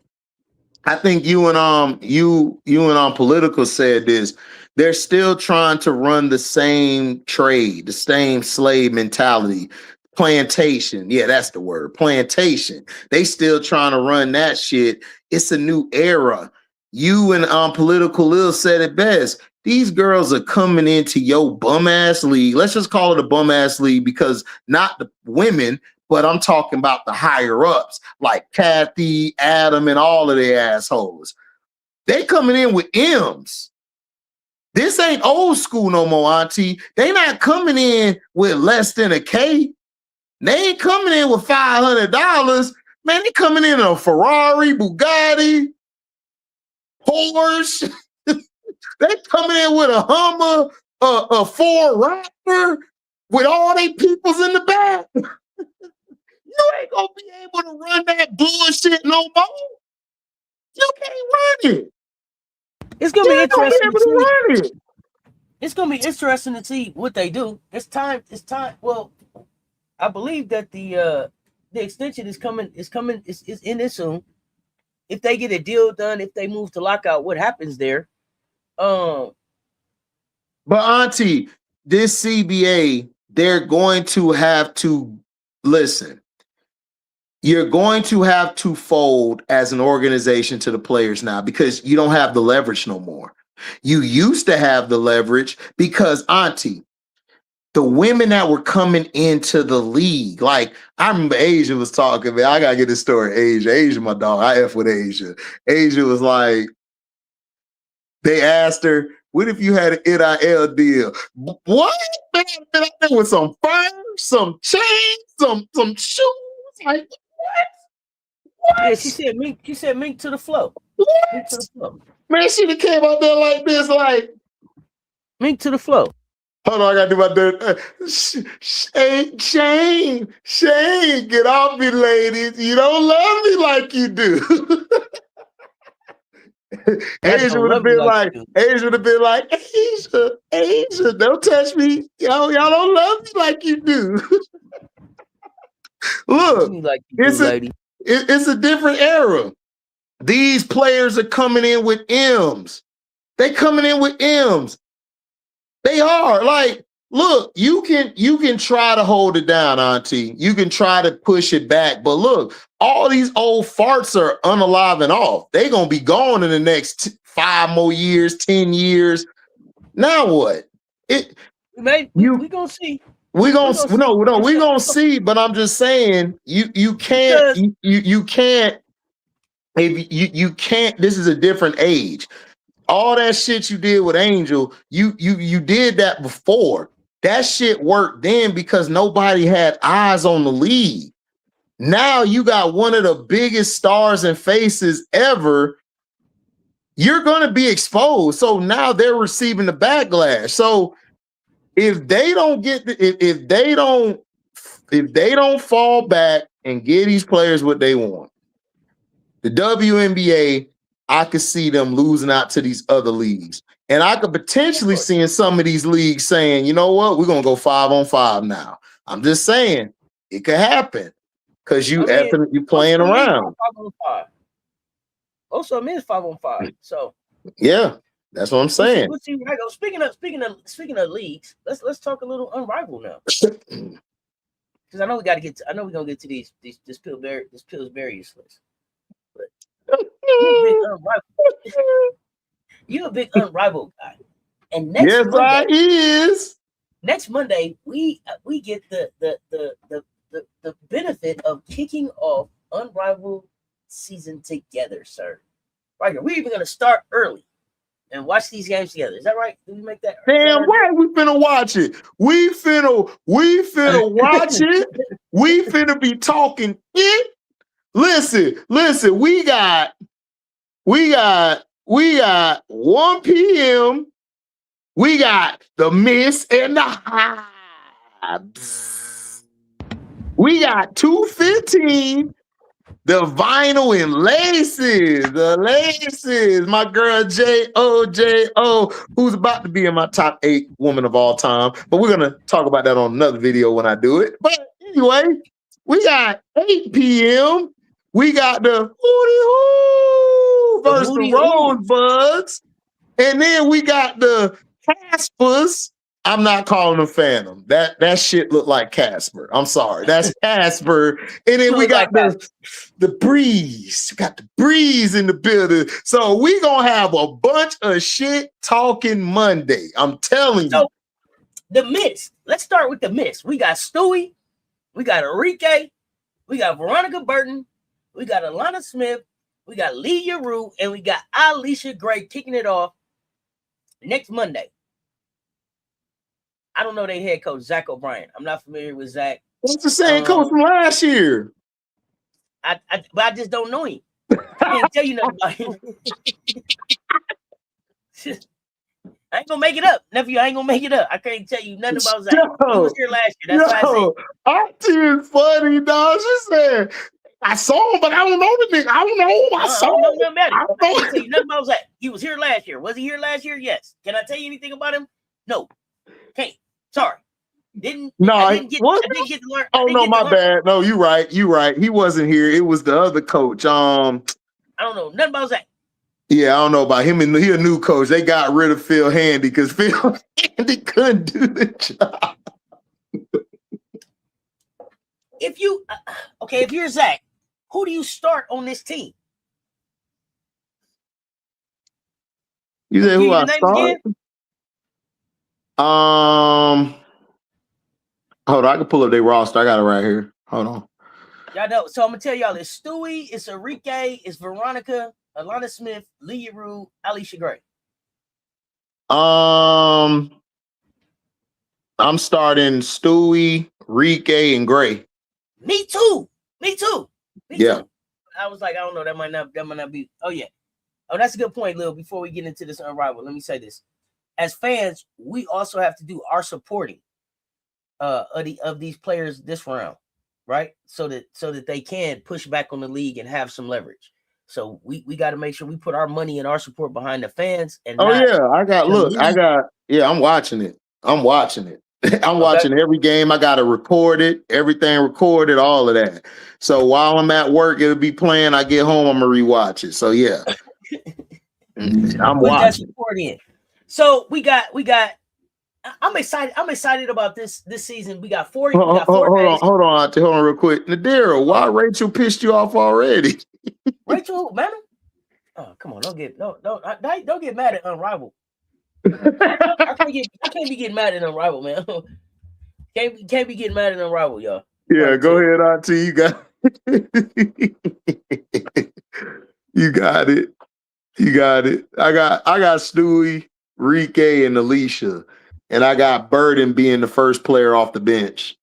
S2: I think you and Political said this. They're still trying to run the same trade, the same slave mentality. Plantation. Yeah, that's the word. Plantation. They still trying to run that shit. It's a new era. You and Political Lil said it best. These girls are coming into your bum ass league. Let's just call it a bum ass league because not the women, but I'm talking about the higher ups like Kathy, Adam, and all of their assholes. They coming in with M's. This ain't old school no more, Auntie. They not coming in with less than a K. They ain't coming in with $500. Man, they coming in a Ferrari, Bugatti, Porsche. They coming in with a Hummer, a Ford Raptor with all they peoples in the back. You ain't gonna be able to run that bullshit no more. You can't run it.
S1: It's gonna be interesting to see. It's gonna be interesting to see what they do. It's time. Well, I believe that the extension is coming. Is in this soon. If they get a deal done, if they move to lockout, what happens there?
S2: But Auntie, this CBA, they're going to have to listen. You're going to have to fold as an organization to the players now because you don't have the leverage no more. You used to have the leverage because, Auntie, the women that were coming into the league, like I remember Asia was talking, man, I gotta get this story. Asia, my dog. I F with Asia. Asia was like, they asked her, what if you had an NIL deal? What? Man, I've been out there with some furs, some chains, some shoes. Like, what?
S1: Yeah, she said mink to the flow. Mink to the flow.
S2: Man, she done came out there like this, like
S1: mink to the flow.
S2: Hold on, I gotta do my dirt. Shane, get off me, ladies. You don't love me like you do. Asia would have been like, Asia, don't touch me. Y'all don't love me like you do. Look, it's a different era. These players are coming in with M's. They coming in with M's. They are like, look, you can try to hold it down, Auntie. You can try to push it back, but look, all these old farts are unalive and off. They gonna be gone in the next 5 more years, 10 years. Now what?
S1: We gonna see.
S2: We gonna see. But I'm just saying, you can't. You can't. This is a different age. All that shit you did with Angel, you did that before. That shit worked then because nobody had eyes on the league. Now you got one of the biggest stars and faces ever. You're going to be exposed. So now they're receiving the backlash. So if they don't get if they don't fall back and give these players what they want, the WNBA, I could see them losing out to these other leagues. And I could potentially see in some of these leagues saying, you know what, we're going to go 5-on-5 now. I'm just saying it could happen. because you
S1: I mean,
S2: you playing around.
S1: 5-on-5. Most of them is 5-on-5. So
S2: yeah, that's what I'm saying.
S1: We'll see where I go. Speaking of leagues, let's talk a little Unrivaled now. Because I know we're gonna get to this Pillsbury-ISH list. But you're a big Unrivaled guy. And next Monday, we get the benefit of kicking off Unrivaled season together, sir. Right here. We're even gonna start early and watch these games together. Is that right? Did we make that?
S2: Damn right, we finna watch it. We finna watch it. We finna be talking it. Listen, we got 1 p.m. We got the Miss and the Hives. We got 2:15. The vinyl and laces, the laces. My girl J.O., who's about to be in my top 8 woman of all time. But we're gonna talk about that on another video when I do it. But anyway, we got 8 p.m. We got the Hootie Hoo versus the Rosebuds. And then we got the Caspers. I'm not calling them Phantom. That shit look like Casper. I'm sorry. That's Casper. And then we got the Breeze. We got the Breeze in the building. So we gonna have a bunch of shit talking Monday. I'm telling you.
S1: So the Miss. Let's start with the Miss. We got Stewie. We got Enrique. We got Veronica Burton. We got Alana Smith. We got Leah Rue. And we got Alicia Gray kicking it off next Monday. I don't know their head coach, Zach O'Brien. I'm not familiar with Zach.
S2: What's the same coach from last year?
S1: But I just don't know him. I can't tell you nothing about him. I ain't gonna make it up, nephew. I ain't gonna make it up. I can't tell you nothing about Zach. He was here last year. That's why I said.
S2: Auntie is funny, dog. She said, I saw him, but I don't know the nigga. I don't know. I saw him.
S1: I can't tell you nothing about Zach. He was here last year. Was he here last year? Yes. Can I tell you anything about him? No. Can't. Sorry. I didn't get to learn.
S2: Oh no, my bad. No, you right. He wasn't here. It was the other coach.
S1: I don't know nothing about Zach.
S2: Yeah, I don't know about him. And he a new coach. They got rid of Phil Handy because Phil Handy couldn't do the job.
S1: If you're Zach, who do you start on this team?
S2: You said who I start? Hold on, I can pull up their roster. I got it right here. Hold on.
S1: Y'all know. So I'm gonna tell y'all: it's Stewie, it's Enrique, it's Veronica, Alana Smith, Leah Rue, Alicia Gray.
S2: I'm starting Stewie, Enrique, and Gray.
S1: Me too.
S2: Yeah.
S1: I was like, I don't know. That might not be. Oh yeah. Oh, that's a good point, Lil. Before we get into this Unrivaled, let me say this: as fans, we also have to do our supporting of these players this round, right? So that they can push back on the league and have some leverage. So we got to make sure we put our money and our support behind the fans. And
S2: I'm watching it. I'm watching every game. I got to record it, everything recorded, all of that. So while I'm at work, it'll be playing. I get home, I'm gonna rewatch it. So yeah, I'm watching.
S1: So we got. I'm excited about this season. We got 40.
S2: Hold on, Auntie. Hold on, real quick. Nadira, why Rachel pissed you off already?
S1: Rachel, man. Oh, come on! Don't get mad at Unrivaled. I can't be getting mad at Unrivaled, man. Can't be getting mad at Unrivaled, y'all.
S2: Yeah, go ahead, Auntie. You got it. You got it. I got Stewie, Enrique, and Alicia. And I got Burden being the first player off the bench.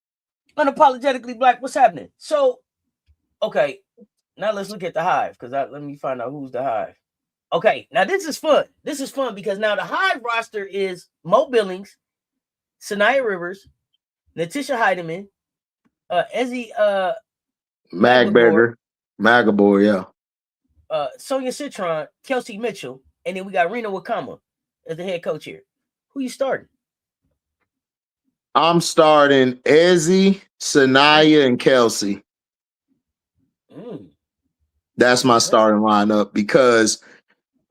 S1: Unapologetically black. What's happening? So, okay, now let's look at the Hive because let me find out who's the Hive. Okay, now this is fun. This is fun because now the Hive roster is Mo Billings, Sanaya Rivers, Natisha Heidemann, Ezzy
S2: Magboy, yeah.
S1: Sonia Citron, Kelsey Mitchell, and then we got Rena Wakama as the head coach here. Who you starting?
S2: I'm starting Ezzy, Sanaya, and Kelsey. That's my starting lineup because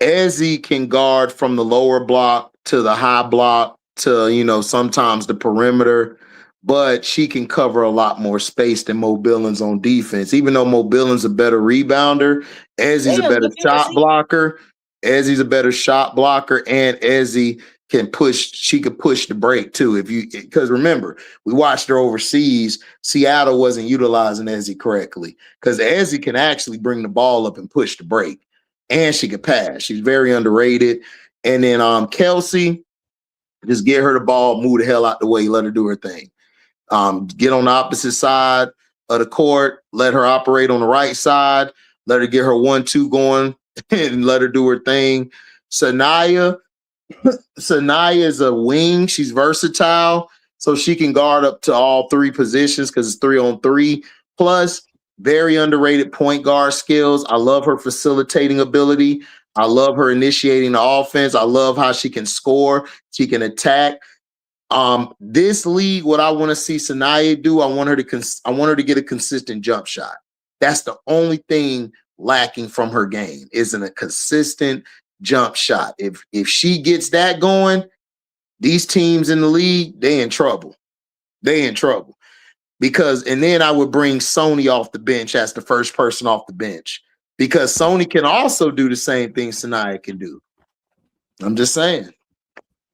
S2: Ezzy can guard from the lower block to the high block to, sometimes the perimeter, but she can cover a lot more space than Mo Billings on defense. Even though Mo Billings a better rebounder, Ezzy's a better shot blocker. Ezzy's a better shot blocker, and Ezzy she could push the break too. Because remember, we watched her overseas. Seattle wasn't utilizing Ezzy correctly because Ezzy can actually bring the ball up and push the break. And she could pass. She's very underrated. And then Kelsey, just get her the ball, move the hell out the way, let her do her thing. Get on the opposite side of the court, let her operate on the right side, let her get her 1-2 going, and let her do her thing. Sanaya is a wing. She's versatile, so she can guard up to all three positions because it's 3-on-3. Plus, very underrated point guard skills. I love her facilitating ability. I love her initiating the offense. I love how she can score. She can attack. This league, what I want to see Sanaya do, I want her to get a consistent jump shot. That's the only thing lacking from her game, isn't a consistent jump shot. If she gets that going, these teams in the league, they in trouble. And then I would bring Sony off the bench as the first person off the bench because Sony can also do the same thing Sanaya can do. I'm just saying.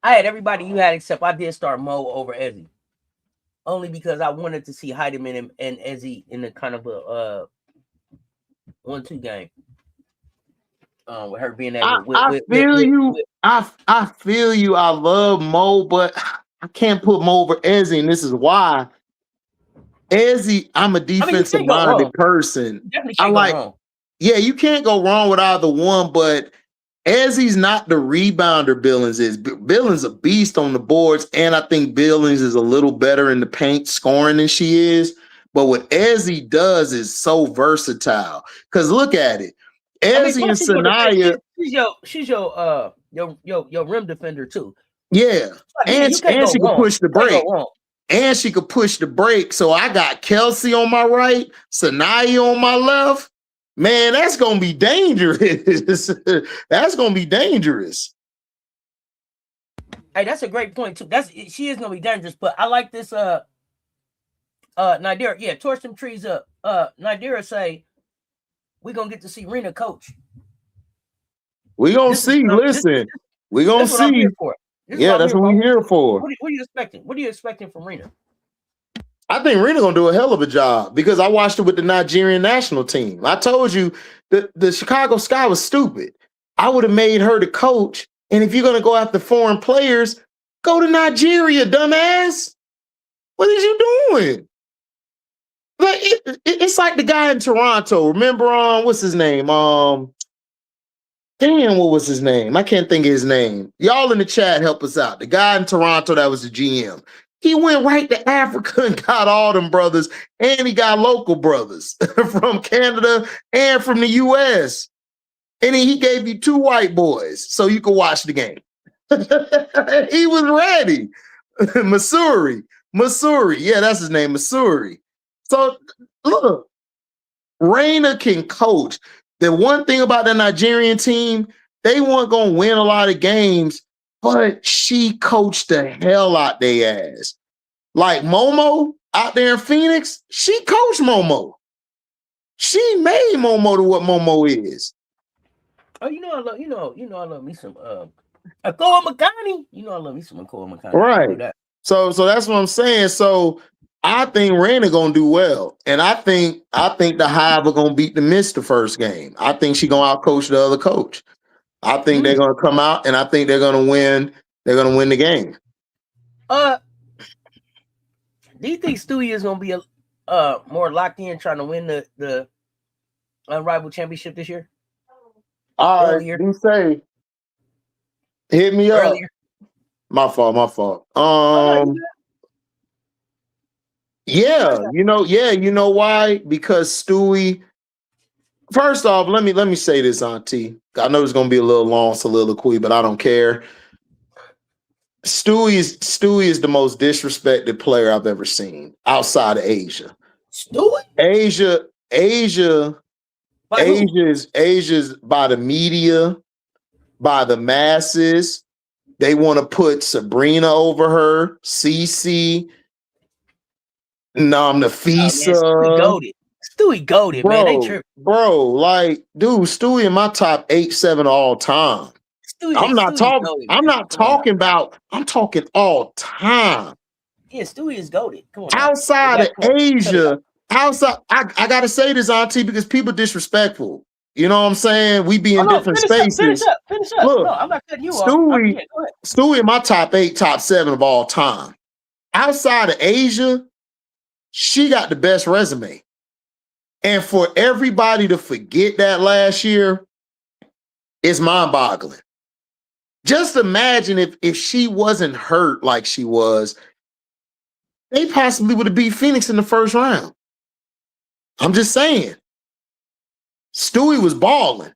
S1: I had everybody you had except I did start Mo over Ezzy. Only because I wanted to see Heidemann and Ezzy in a kind of a 1-2 game. With her being able
S2: I feel you. I love Mo, but I can't put Mo over Ezzy, and this is why. Ezzy, I'm a defensive-minded person. You can't go wrong with either one, but Ezzy's not the rebounder Billings is. Billings a beast on the boards, and I think Billings is a little better in the paint scoring than she is. But what Ezzy does is so versatile. Because look at it. Ezzy and Sanaya.
S1: She's your rim defender too.
S2: Yeah. And she can push the break. And she could push the break. So I got Kelsey on my right, Sanaya on my left. Man, that's gonna be dangerous. That's gonna be dangerous.
S1: Hey, that's a great point too. She is gonna be dangerous, but I like this. Nadira, yeah, torch them trees up. Nadira say we're gonna get to see Rena coach.
S2: We're gonna see. Listen, we're gonna see. What I'm here for. That's what we're here for.
S1: What are you expecting? What are you expecting from Rena?
S2: I think Rena gonna do a hell of a job because I watched it with the Nigerian national team. I told you the Chicago Sky was stupid. I would have made her the coach. And if you're gonna go after foreign players, go to Nigeria, dumbass. What is you doing? Like it's like the guy in Toronto. Remember what's his name? Damn, what was his name? I can't think of his name. Y'all in the chat help us out. The guy in Toronto that was the GM. He went right to Africa and got all them brothers, and he got local brothers from Canada and from the US. And then he gave you 2 white boys so you could watch the game. He was ready. Missouri. Yeah, that's his name, Missouri. So look, Rena can coach. The one thing about the Nigerian team, they weren't going to win a lot of games, but she coached the hell out their ass. Like Momo out there in Phoenix, she coached Momo. She made Momo to what Momo is.
S1: Oh, I love me some Akoa Makani. I love me some Akoa Makani.
S2: Right. So that's what I'm saying. So I think Rena gonna do well, and I think the Hive are gonna beat the Mist the first game. I think she gonna outcoach the other coach. I think they're gonna come out, and I think they're gonna win. They're gonna win the game.
S1: Do you think Stewie is gonna be more locked in trying to win the Unrivaled Championship this year?
S2: All right, you say. Hit me earlier. Up. My fault. Yeah, you know why? Because Stewie. First off, let me say this, Auntie. I know it's gonna be a little long soliloquy, but I don't care. Stewie is the most disrespected player I've ever seen outside of Asia.
S1: Stewie?
S2: Asia,
S1: By who?
S2: Asia's by the media, by the masses. They want to put Sabrina over her, Cece, Nafisa.
S1: Stewie goated, man. They tripping.
S2: Bro, like, dude, Stewie in my top 8-7 all time. I'm not talking about, I'm talking all time.
S1: Yeah, Stewie is goated. Come on.
S2: Outside of Asia, I gotta say this, Auntie, because people disrespectful. You know what I'm saying? We be in different spaces.
S1: Finish up. Look, no, I'm not cutting you off.
S2: Stewie in my top 8, top 7 of all time. Outside of Asia, she got the best resume. And for everybody to forget that last year is mind-boggling. Just imagine if she wasn't hurt like she was, they possibly would have beat Phoenix in the first round. I'm just saying. Stewie was balling.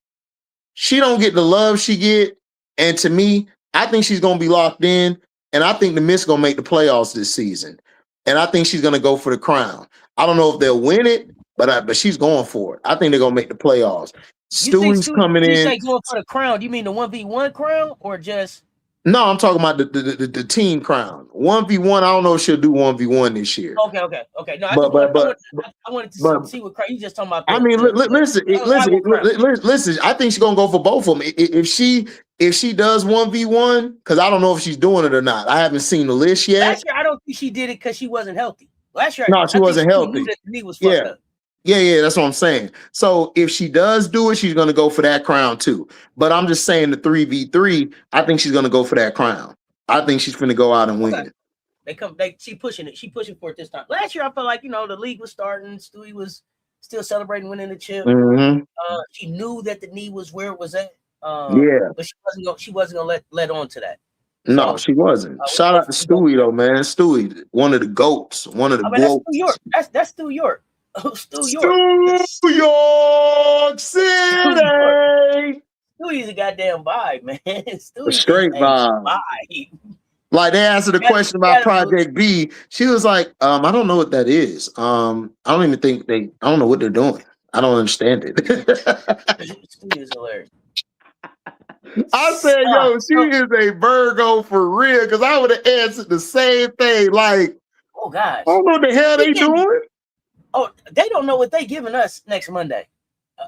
S2: She don't get the love she get. And to me, I think she's going to be locked in. And I think the Miss going to make the playoffs this season. And I think she's going to go for the crown. I don't know if they'll win it, but she's going for it. I think they're going to make the playoffs. Stewie's coming in.
S1: You say going for the crown, you mean the 1v1 crown or just?
S2: No, I'm talking about the team crown. 1v1, I don't know if she'll do 1v1 this year.
S1: Okay. No, I wanted to see what crown you just talking about.
S2: Listen. I think she's gonna go for both of them. If she does 1v1, because I don't know if she's doing it or not. I haven't seen the list yet.
S1: Last year, I don't think she did it because she wasn't healthy. Last year,
S2: she wasn't healthy.
S1: The knee was fucked up.
S2: Yeah, that's what I'm saying. So if she does do it, she's going to go for that crown too. But I'm just saying the 3v3, I think she's going to go for that crown. I think she's going to go out and win.
S1: She pushing it. She pushing for it this time. Last year, I felt like, the league was starting. Stewie was still celebrating winning the chip.
S2: Mm-hmm.
S1: She knew that the knee was where it was at.
S2: But
S1: she wasn't gonna let on to that.
S2: No, she wasn't. Shout out to Stewie though, man. Stewie, one of the GOATs, one of the GOATs.
S1: That's New York. That's New York.
S2: New York City.
S1: Stewie's a goddamn vibe, man.
S2: A straight vibe. Like they answered the question about Project B. She was like, I don't know what that is. I don't even think I don't know what they're doing. I don't understand it.
S1: Stewie is hilarious.
S2: I said, she is a Virgo for real, because I would have answered the same thing. Like,
S1: oh gosh,
S2: I don't know what the hell they doing.
S1: Oh, they don't know what they giving us next Monday.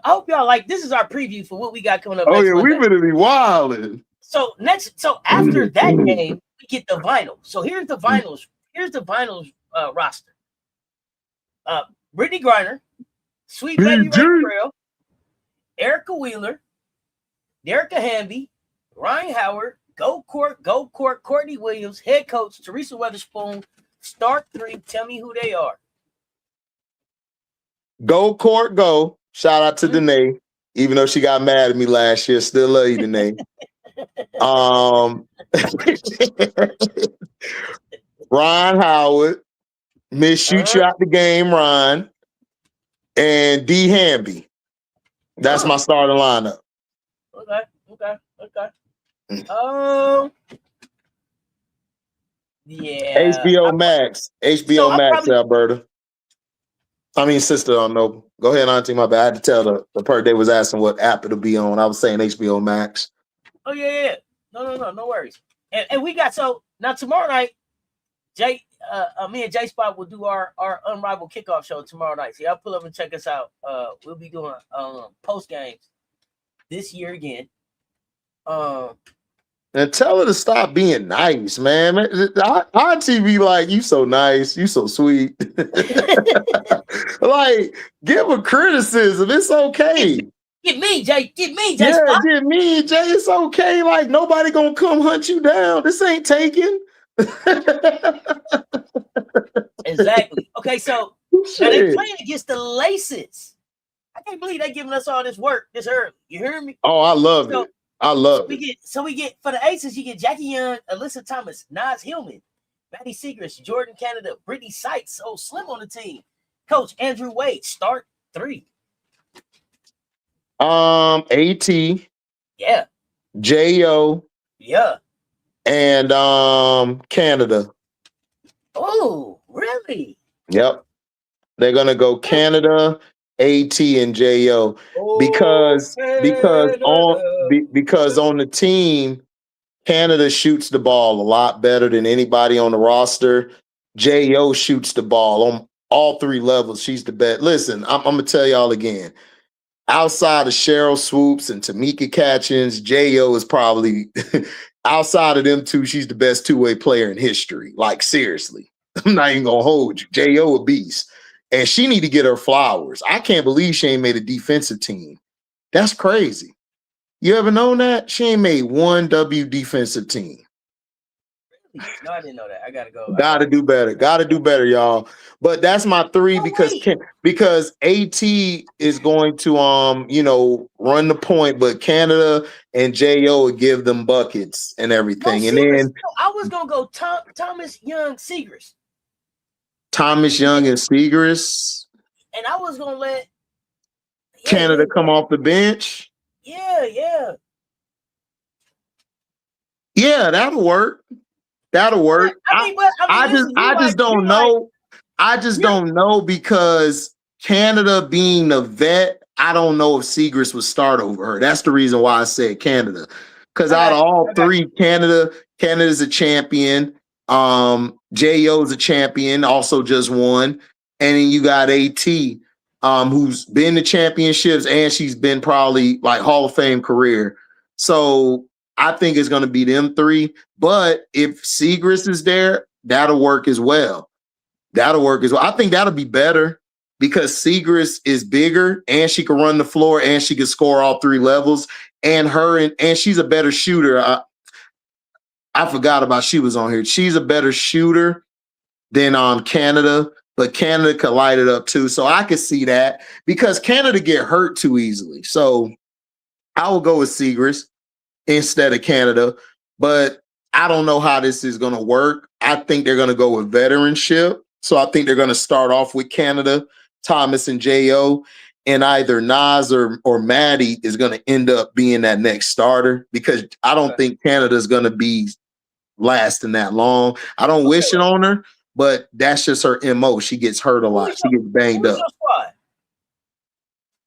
S1: I hope y'all this is our preview for what we got coming up.
S2: Oh
S1: next Monday.
S2: We better be wilding.
S1: So after that game, we get the vinyl. So here's the vinyls. Here's the vinyls roster. Brittany Griner, Sweet Baby Ray, Erica Wheeler, Derricka Hamby, Ryan Howard, Go Court, Courtney Williams, head coach Teresa Weatherspoon, start 3. Tell me who they are.
S2: Go Court, go. Shout out to Danae, even though she got mad at me last year. Still love you, Danae. Ron Howard, shoot you out the game, Ron, and D Hamby. That's my starting lineup.
S1: Okay. Yeah.
S2: HBO Max, Max, Alberta. I mean, sister, I don't know. Go ahead, Auntie. My bad. I had to tell the part they was asking what app it'll be on. I was saying HBO Max.
S1: Oh yeah. No worries. And we got now tomorrow night. Me and J Spot will do our Unrivaled kickoff show tomorrow night. So y'all pull up and check us out. We'll be doing post games this year again.
S2: And tell her to stop being nice, man. Auntie be like, you so nice, you so sweet. Like, give her criticism. It's okay.
S1: Get me, Jay.
S2: Yeah, stop. Get me, Jay. It's okay. Like, nobody gonna come hunt you down. This ain't taken.
S1: Exactly. Okay, so now they playing against the Laces. I can't believe they giving us all this work this early. You hear me?
S2: Oh, I love it. I love it.
S1: We get for the Aces, you get Jackie Young, Alyssa Thomas, Naz Hillman, Maddie Segrist, Jordan Canada, Brittany Sykes, so Slim on the team. Coach Andrew Wade, start 3.
S2: AT.
S1: Yeah.
S2: J.O.
S1: Yeah.
S2: And Canada.
S1: Oh, really?
S2: Yep. They're gonna go Canada AT and Jo because on the team, Canada shoots the ball a lot better than anybody on the roster. Jo shoots the ball on all three levels. She's the best. Listen, I'm gonna tell y'all again. Outside of Cheryl Swoops and Tamika Catchings, Jo is probably outside of them two, she's the best two-way player in history. Like, seriously. I'm not even gonna hold you. Jo a beast. And she need to get her flowers. I can't believe she ain't made a defensive team. That's crazy. You ever known that? She ain't made one W defensive team.
S1: No, I didn't know that. I gotta go.
S2: Gotta do better. Gotta do better, y'all. But that's my three because AT is going to run the point, but Canada and Jo would give them buckets and everything. And then
S1: I was gonna go Thomas Young Segrist.
S2: Thomas Young and Segrist.
S1: And I was gonna let
S2: Canada come off the bench.
S1: Yeah,
S2: that'll work. That'll work. I just don't know. I just don't know because Canada being a vet, I don't know if Segrist would start over her. That's the reason why I said Canada. Because out of all three, Canada's a champion. JO's a champion, also just won. And then you got AT, who's been to championships and she's been probably like Hall of Fame career. So I think it's going to be them three. But if Segrist is there, that'll work as well. I think that'll be better because Segrist is bigger and she can run the floor and she can score all three levels. And she's a better shooter. I forgot about she was on here. She's a better shooter than Canada, but Canada could light it up too. So I could see that because Canada get hurt too easily. So I will go with Segrist instead of Canada, but I don't know how this is going to work. I think they're going to go with veteranship. So I think they're going to start off with Canada, Thomas and Jo, and either Nas or Maddie is going to end up being that next starter because I don't think Canada's going to be lasting that long. I don't wish it on her, but that's just her MO. She gets hurt a lot. She gets banged up.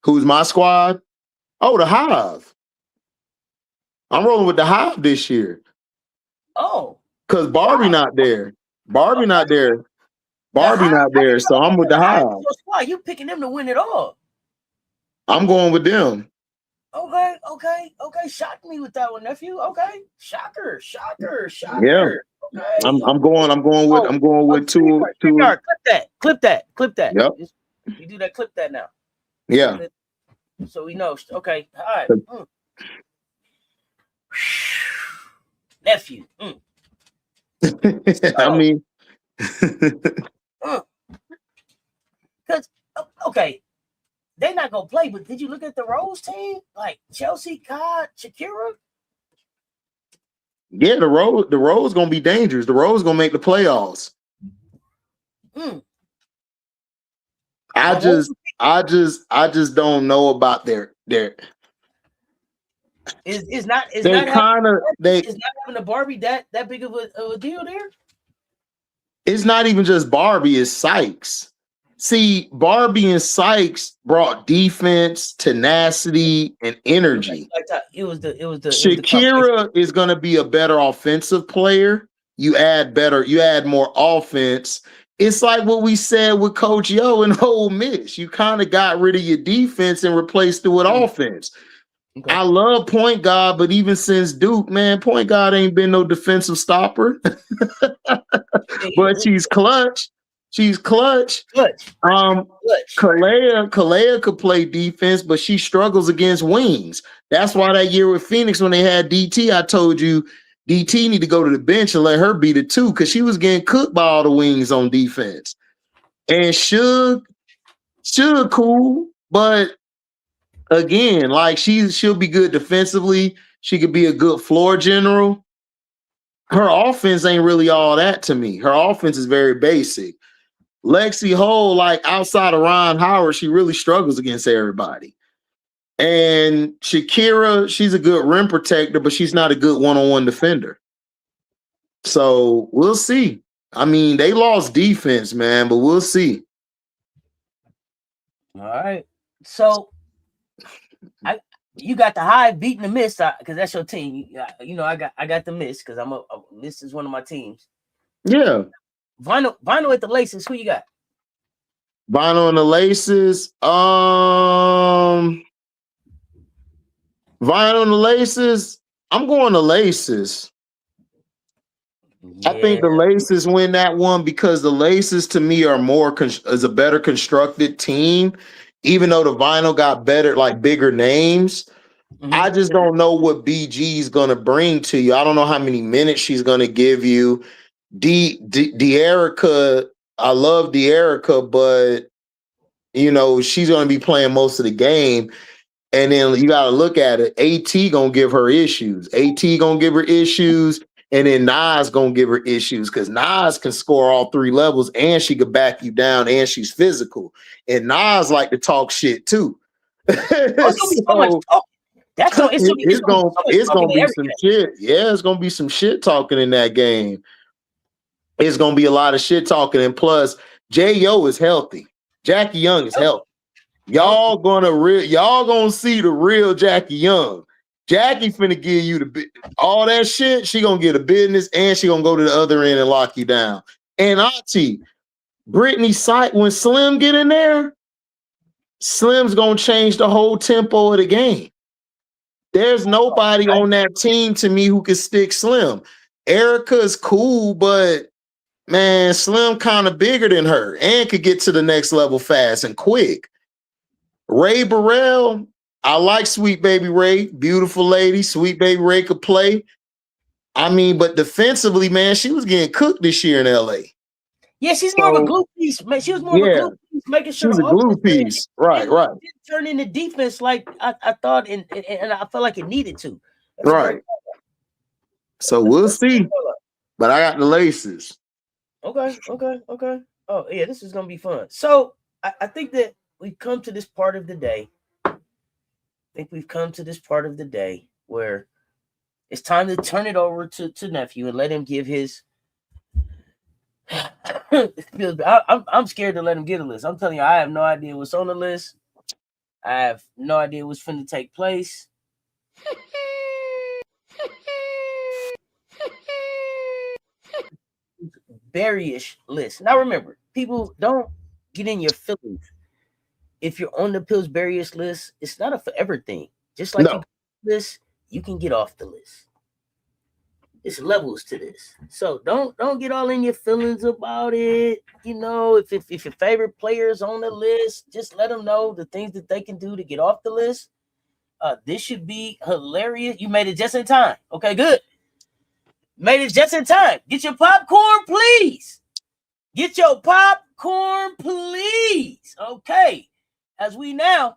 S2: Who's my squad? Oh, the Hive. I'm rolling with the Hive this year.
S1: Oh.
S2: Because Barbie not there. Barbie not there. So I'm with the Hive.
S1: You picking them to win it all.
S2: I'm going with them.
S1: Okay. Shock me with that one, nephew. Okay. Shocker.
S2: Yeah. Okay. I'm going with two.
S1: Clip that.
S2: Yep.
S1: You do that, clip that now.
S2: Yeah.
S1: So we know. Okay. All right. Nephew.
S2: I mean,
S1: because they're not gonna play. But did you look at the Rose team? Like Chelsea, Kai, Shakira.
S2: Yeah, the Rose gonna be dangerous. The Rose gonna make the playoffs. I just don't know about their.
S1: Is not having a Barbie that big of a deal there?
S2: It's not even just Barbie, it's Sykes. See, Barbie and Sykes brought defense, tenacity, and energy.
S1: It was the
S2: Shakira is gonna be a better offensive player. You add more offense. It's like what we said with Coach Yo and Ole Miss. You kind of got rid of your defense and replaced it with offense. Okay. I love point guard, but even since Duke, man, point guard ain't been no defensive stopper. But she's clutch. Kalea could play defense, but she struggles against wings. That's why that year with Phoenix, when they had DT, I told you DT need to go to the bench and let her beat it too, because she was getting cooked by all the wings on defense. And Suge cool, but again, like she'll be good defensively. She could be a good floor general. Her offense ain't really all that to me. Her offense is very basic. Lexi Hole, like outside of Ron Howard, she really struggles against everybody. And Shakira, she's a good rim protector, but she's not a good one-on-one defender. So we'll see. I mean, they lost defense, man, but we'll see.
S1: All right. So you got the Hive beating the Mist because that's your team. You know, I got the Mist because Mist is one of my teams.
S2: Yeah.
S1: Vinyl at the Laces. Who you got?
S2: Vinyl and the Laces. Vinyl and the Laces. I'm going to Laces. Yeah. I think the Laces win that one because the Laces to me are is a better constructed team. Even though the Vinyl got better, like bigger names, I just don't know what BG is gonna bring to you. I don't know how many minutes she's gonna give you. De'Erica, I love De'Erica, but you know she's gonna be playing most of the game. And then you gotta look at it. AT gonna give her issues. AT gonna give her issues. And then Nas gonna give her issues because Nas can score all 3 levels and she could back you down and she's physical. And Nas like to talk shit too. It's gonna be some shit. Yeah, it's gonna be some shit talking in that game. It's gonna be a lot of shit talking. And plus, J.O. is healthy. Jackie Young is healthy. Y'all gonna see the real Jackie Young. Jackie finna give you all that shit. She gonna get a business and she gonna go to the other end and lock you down. And Auntie, Brittany sight when Slim get in there, Slim's gonna change the whole tempo of the game. There's nobody on that team to me who can stick Slim. Erica is cool, but man, Slim kind of bigger than her and could get to the next level fast and quick. Ray Burrell, I like Sweet Baby Ray, beautiful lady. Sweet Baby Ray could play. I mean, but defensively, man, she was getting cooked this year in LA.
S1: Yeah, she's more of a glue piece. Man, she was more of a glue piece, making sure
S2: she's a glue piece. Right.
S1: Didn't turn into defense like I thought, and I felt like it needed to.
S2: Right. So we'll see. But I got the Laces.
S1: Okay. Oh yeah, this is gonna be fun. So I think that we've come to this part of the day. Where it's time to turn it over to Nephew and let him give his. I'm scared to let him get a list. I'm telling you, I have no idea what's on the list. I have no idea what's finna take place. Pillsbury-ISH list. Now remember, people, don't get in your feelings. If you're on the Pillsbury-ISH list, it's not a forever thing. Just like this, you can get off the list. It's levels to this. So don't get all in your feelings about it. You know, if your favorite player's on the list, just let them know the things that they can do to get off the list. This should be hilarious. You made it just in time. Okay, good. Made it just in time. Get your popcorn, please. Get your popcorn, please. Okay. As we now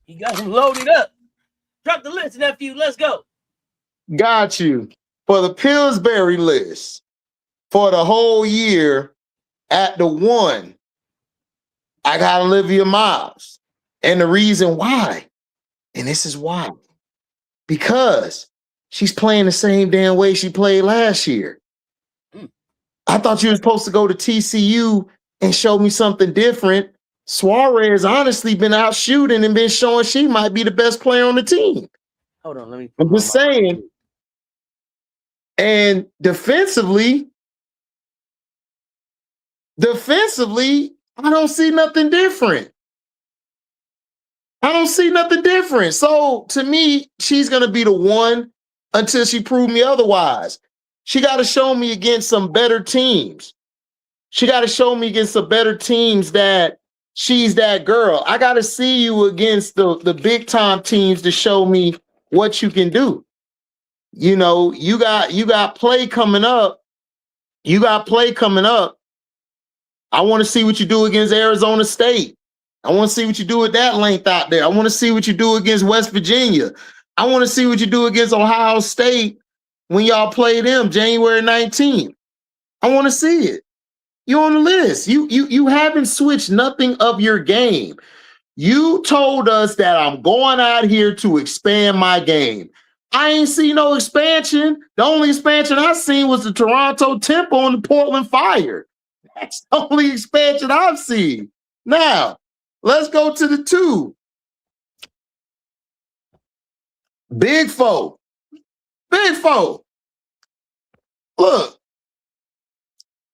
S1: you got him loaded up. Drop the list, Nephew. Let's go.
S2: Got you. For the Pillsbury list for the whole year at the 1, I got Olivia Miles. And the reason why, and this is why, because she's playing the same damn way she played last year. I thought you were supposed to go to TCU and show me something different. Suarez honestly been out shooting and been showing she might be the best player on the team.
S1: Hold on, let me.
S2: I'm just saying. And defensively, I don't see nothing different. So to me, she's gonna be the 1 until she proves me otherwise. She got to show me against some better teams. That she's that girl. I got to see you against the big time teams to show me what you can do. You know, you got play coming up. I want to see what you do against Arizona State. I want to see what you do with that length out there. I want to see what you do against West Virginia. I want to see what you do against Ohio State when y'all play them January 19th. I want to see it. You're on the list. You haven't switched nothing of your game. You told us that I'm going out here to expand my game. I ain't seen no expansion. The only expansion I seen was the Toronto Temple and the Portland Fire. That's the only expansion I've seen. Now, let's go to the 2. Big Foe. Big Foe. Look,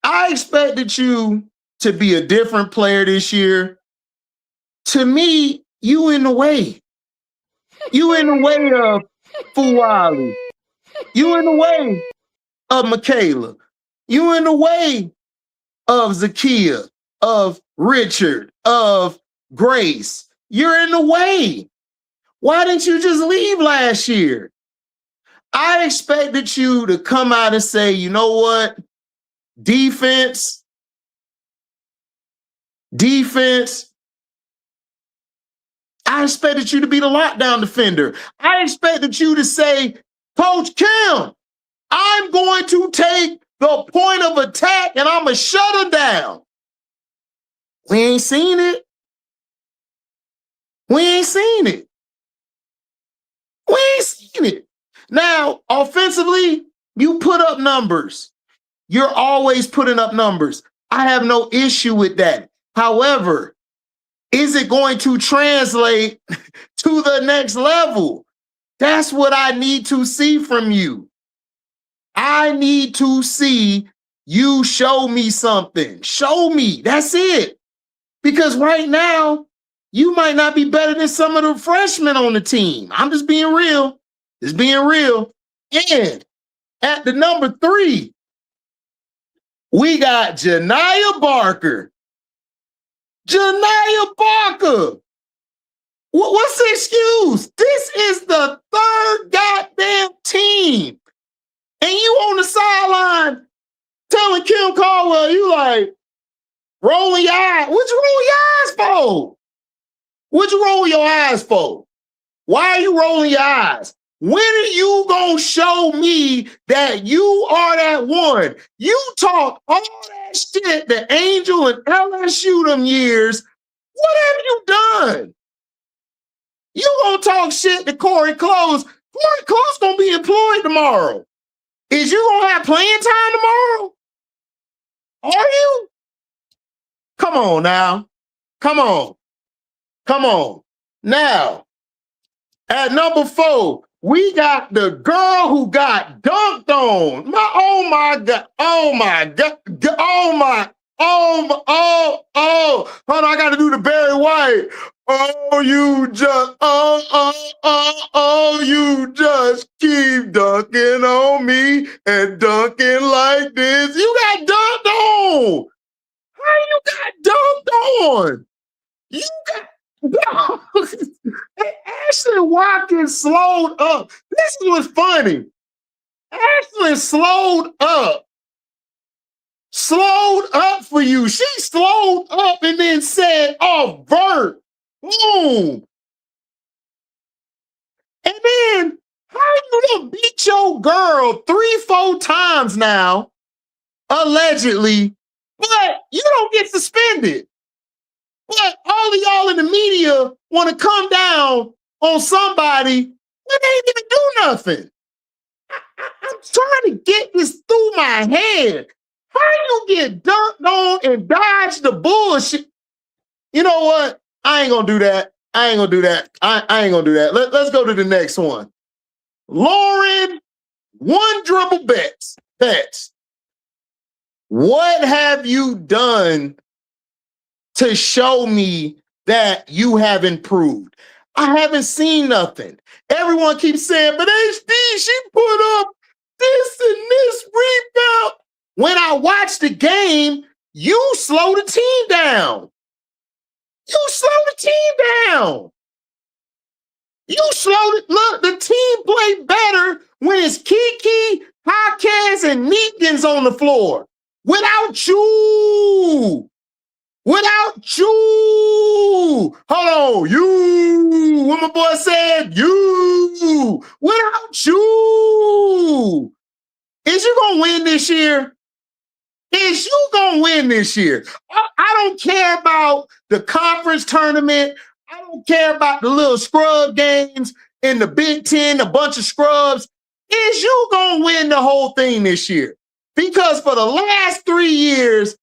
S2: I expected you to be a different player this year. To me, you in the way. You in the way of Fuwali. You in the way of Michaela. You in the way of Zakia, of Richard, of Grace. You're in the way. Why didn't you just leave last year? I expected you to come out and say, you know what? Defense. I expected you to be the lockdown defender. I expected you to say, Coach Kim, I'm going to take the point of attack and I'm going to shut her down. We ain't seen it. We ain't seen it. We ain't seen it. Now, offensively, you put up numbers. You're always putting up numbers. I have no issue with that. However, is it going to translate to the next level? That's what I need to see from you. I need to see you show me something. Show me. That's it. Because right now, you might not be better than some of the freshmen on the team. I'm just being real. Just being real. And at the number 3, we got Janiyah Barker. Janiyah Barker. What's the excuse? This is the 3rd goddamn team. And you on the sideline telling Kim Caldwell, you like, rolling your eyes. What you roll your eyes for? What you roll your eyes for? Why are you rolling your eyes? When are you going to show me that you are that one? You talk all that shit, the Angel and LSU them years. What have you done? You going to talk shit to Corey Close. Corey Close going to be employed tomorrow. Is you going to have playing time tomorrow? Are you? Come on now. Come on. Come on. Now, at number 4, we got the girl who got dunked on. Oh my God. Oh my God. Hold on, I gotta do the Barry White. You just keep dunking on me and dunking like this. You got dunked on. How you got dunked on? You got Ashley Watkins slowed up. This was funny. Ashley slowed up for you. She slowed up and then said, "Oh, Vert, boom." And then how you done beat your girl 3-4 times now, allegedly, but you don't get suspended. But all of y'all in the media want to come down on somebody when they didn't even do nothing. I'm trying to get this through my head. How you get dunked on and dodge the bullshit? You know what? I ain't gonna do that. I ain't gonna do that. Let's go to the next one. Lauren, one dribble bets. What have you done to show me that you have improved? I haven't seen nothing. Everyone keeps saying, but HD, she put up this and this rebound. When I watch the game, you slow the team down. Look, the team play better when it's Kiki, Hawkins, and Neekins on the floor. Without you. Hold on. You. What my boy said, you. Without you. Is you going to win this year? I don't care about the conference tournament. I don't care about the little scrub games. in the Big Ten, a bunch of scrubs, is you gonna win the whole thing this year. Because for the last 2 years,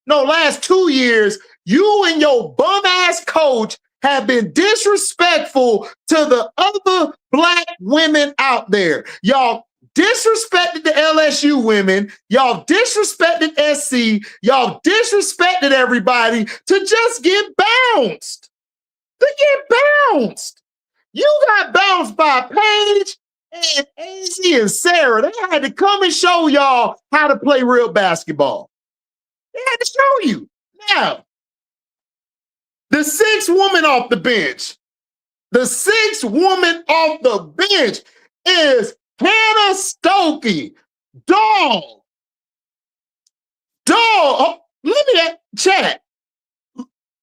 S2: you and your bum-ass coach have been disrespectful to the other black women out there. Y'all disrespected the LSU women. Y'all disrespected SC. Y'all disrespected everybody to just get bounced. You got bounced by Paige and AZ and Sarah. They had to come and show y'all how to play real basketball. They had to show you. Now, the 6th woman off the bench. The 6th woman off the bench is Hannah Stokey. Dog. Oh, let me chat.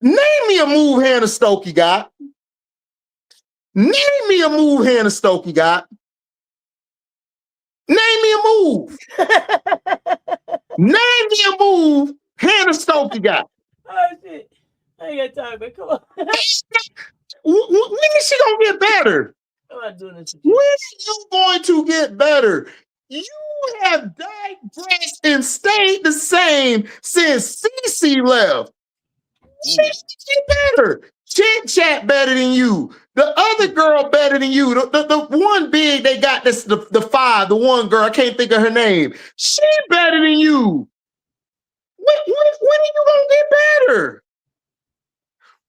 S2: Name me a move Hannah Stokey got. Name me a move Hannah Stokey got. Name me a move. Name me a move Hannah Stokey got.
S1: Oh, shit. I ain't got time, man. Come on.
S2: When is she going to get better?
S1: I'm not doing this.
S2: When are you going to get better? You have digressed and stayed the same since CC left. She get better. Chit Chat better than you. The other girl better than you. The one big they got this the 5, the one girl, I can't think of her name. She better than you. When are you gonna get better?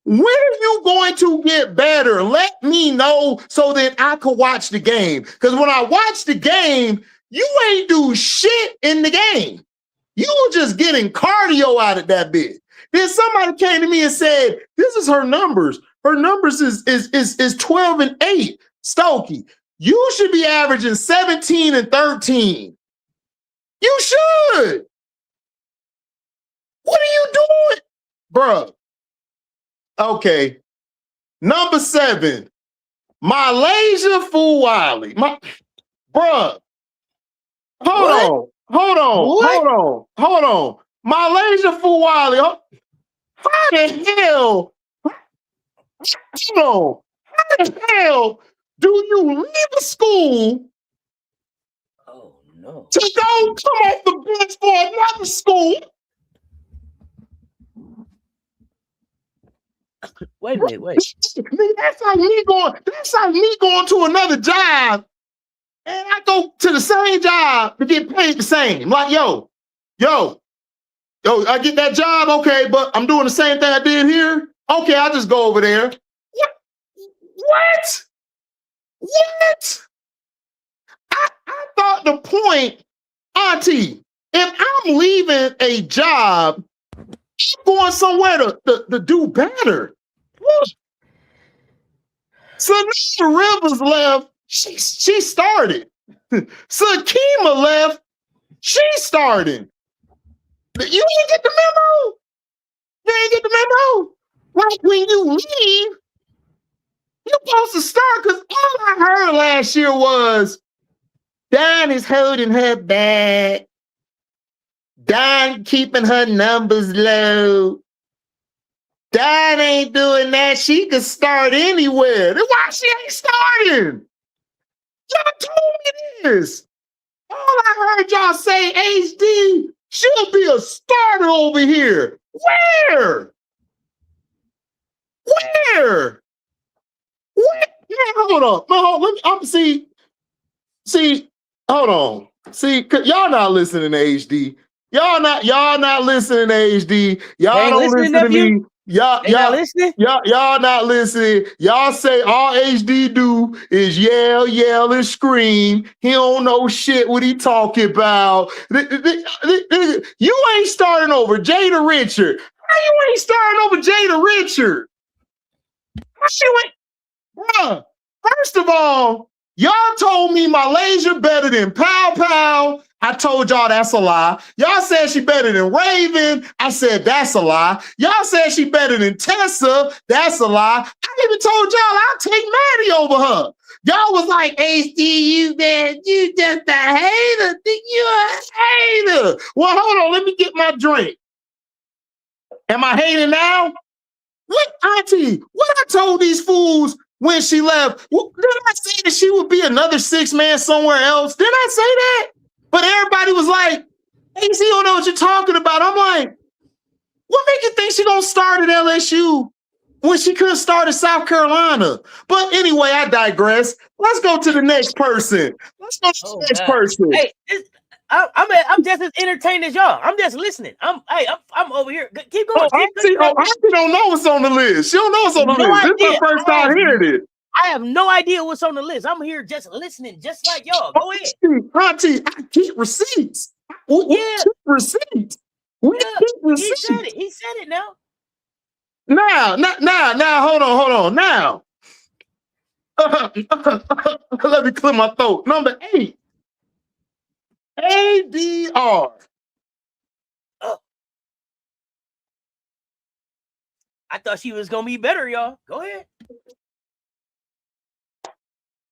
S2: When are you going to get better? Let me know so that I can watch the game. Because when I watch the game, you ain't do shit in the game. You were just getting cardio out of that bit. Then somebody came to me and said, this is her numbers. Her numbers is 12 and 8. Stokey, you should be averaging 17 and 13. You should. What are you doing? Bruh. Okay. Number 7. Malaysia Fuwali. Bruh. Hold on. Malaysia Fuwali. How the hell? Hold on. How the hell do you leave a school?
S1: Oh no.
S2: To go come off the bench for another school?
S1: Wait a minute, wait.
S2: That's like me going to another job, and I go to the same job to get paid the same. Like, yo, I get that job, okay, but I'm doing the same thing I did here. Okay, I'll just go over there. What? I thought the point, Auntie, if I'm leaving a job, I'm going somewhere to do better. So Rivers left, she started. Sakima left, she started. You didn't get the memo? You ain't get the memo? Like when you leave, you're supposed to start, because all I heard last year was Don is holding her back. Don keeping her numbers low. Don ain't doing that. She could start anywhere. Then why she ain't starting? Y'all told me this. All I heard y'all say, HD, she'll be a starter over here. Where? What? Man, hold on. No, let me. See. Hold on. See, y'all not listening to HD. Y'all not listening to HD. Y'all don't listen to me. Y'all not listening. Y'all not listening. Y'all say all HD do is yell and scream. He don't know shit what he talking about. You ain't starting over Jada Richard. How you ain't starting over Jada Richard? How you ain't? Bruh, first of all, y'all told me Malaysia better than Pow Pow. I told y'all that's a lie. Y'all said she better than Raven. I said that's a lie. Y'all said she better than Tessa. That's a lie. I even told y'all I'll take Maddie over her. Y'all was like, HD, you just a hater. You a hater. Well, hold on. Let me get my drink. Am I hating now? What, Auntie? What I told these fools when she left. Well, didn't I say that she would be another 6 man somewhere else? Didn't I say that? But everybody was like, AC don't know what you're talking about. I'm like, what make you think she gonna start at LSU when she couldn't start at South Carolina? But anyway, I digress. Let's go to the next person. Let's go to the next person.
S1: Hey, I'm just as entertained as y'all. I'm just listening. I'm over here. Keep going.
S2: Auntie don't know what's on the list. She don't know what's on the list. This is the first time hearing it.
S1: I have no idea what's on the list. I'm here just listening, just like y'all. Go ahead.
S2: Auntie, I keep receipts. We keep receipts. We keep receipts.
S1: He said it now.
S2: Now, hold on. Now. Let me clear my throat. Number 8. ADR.
S1: I thought she was gonna be better, y'all. Go ahead.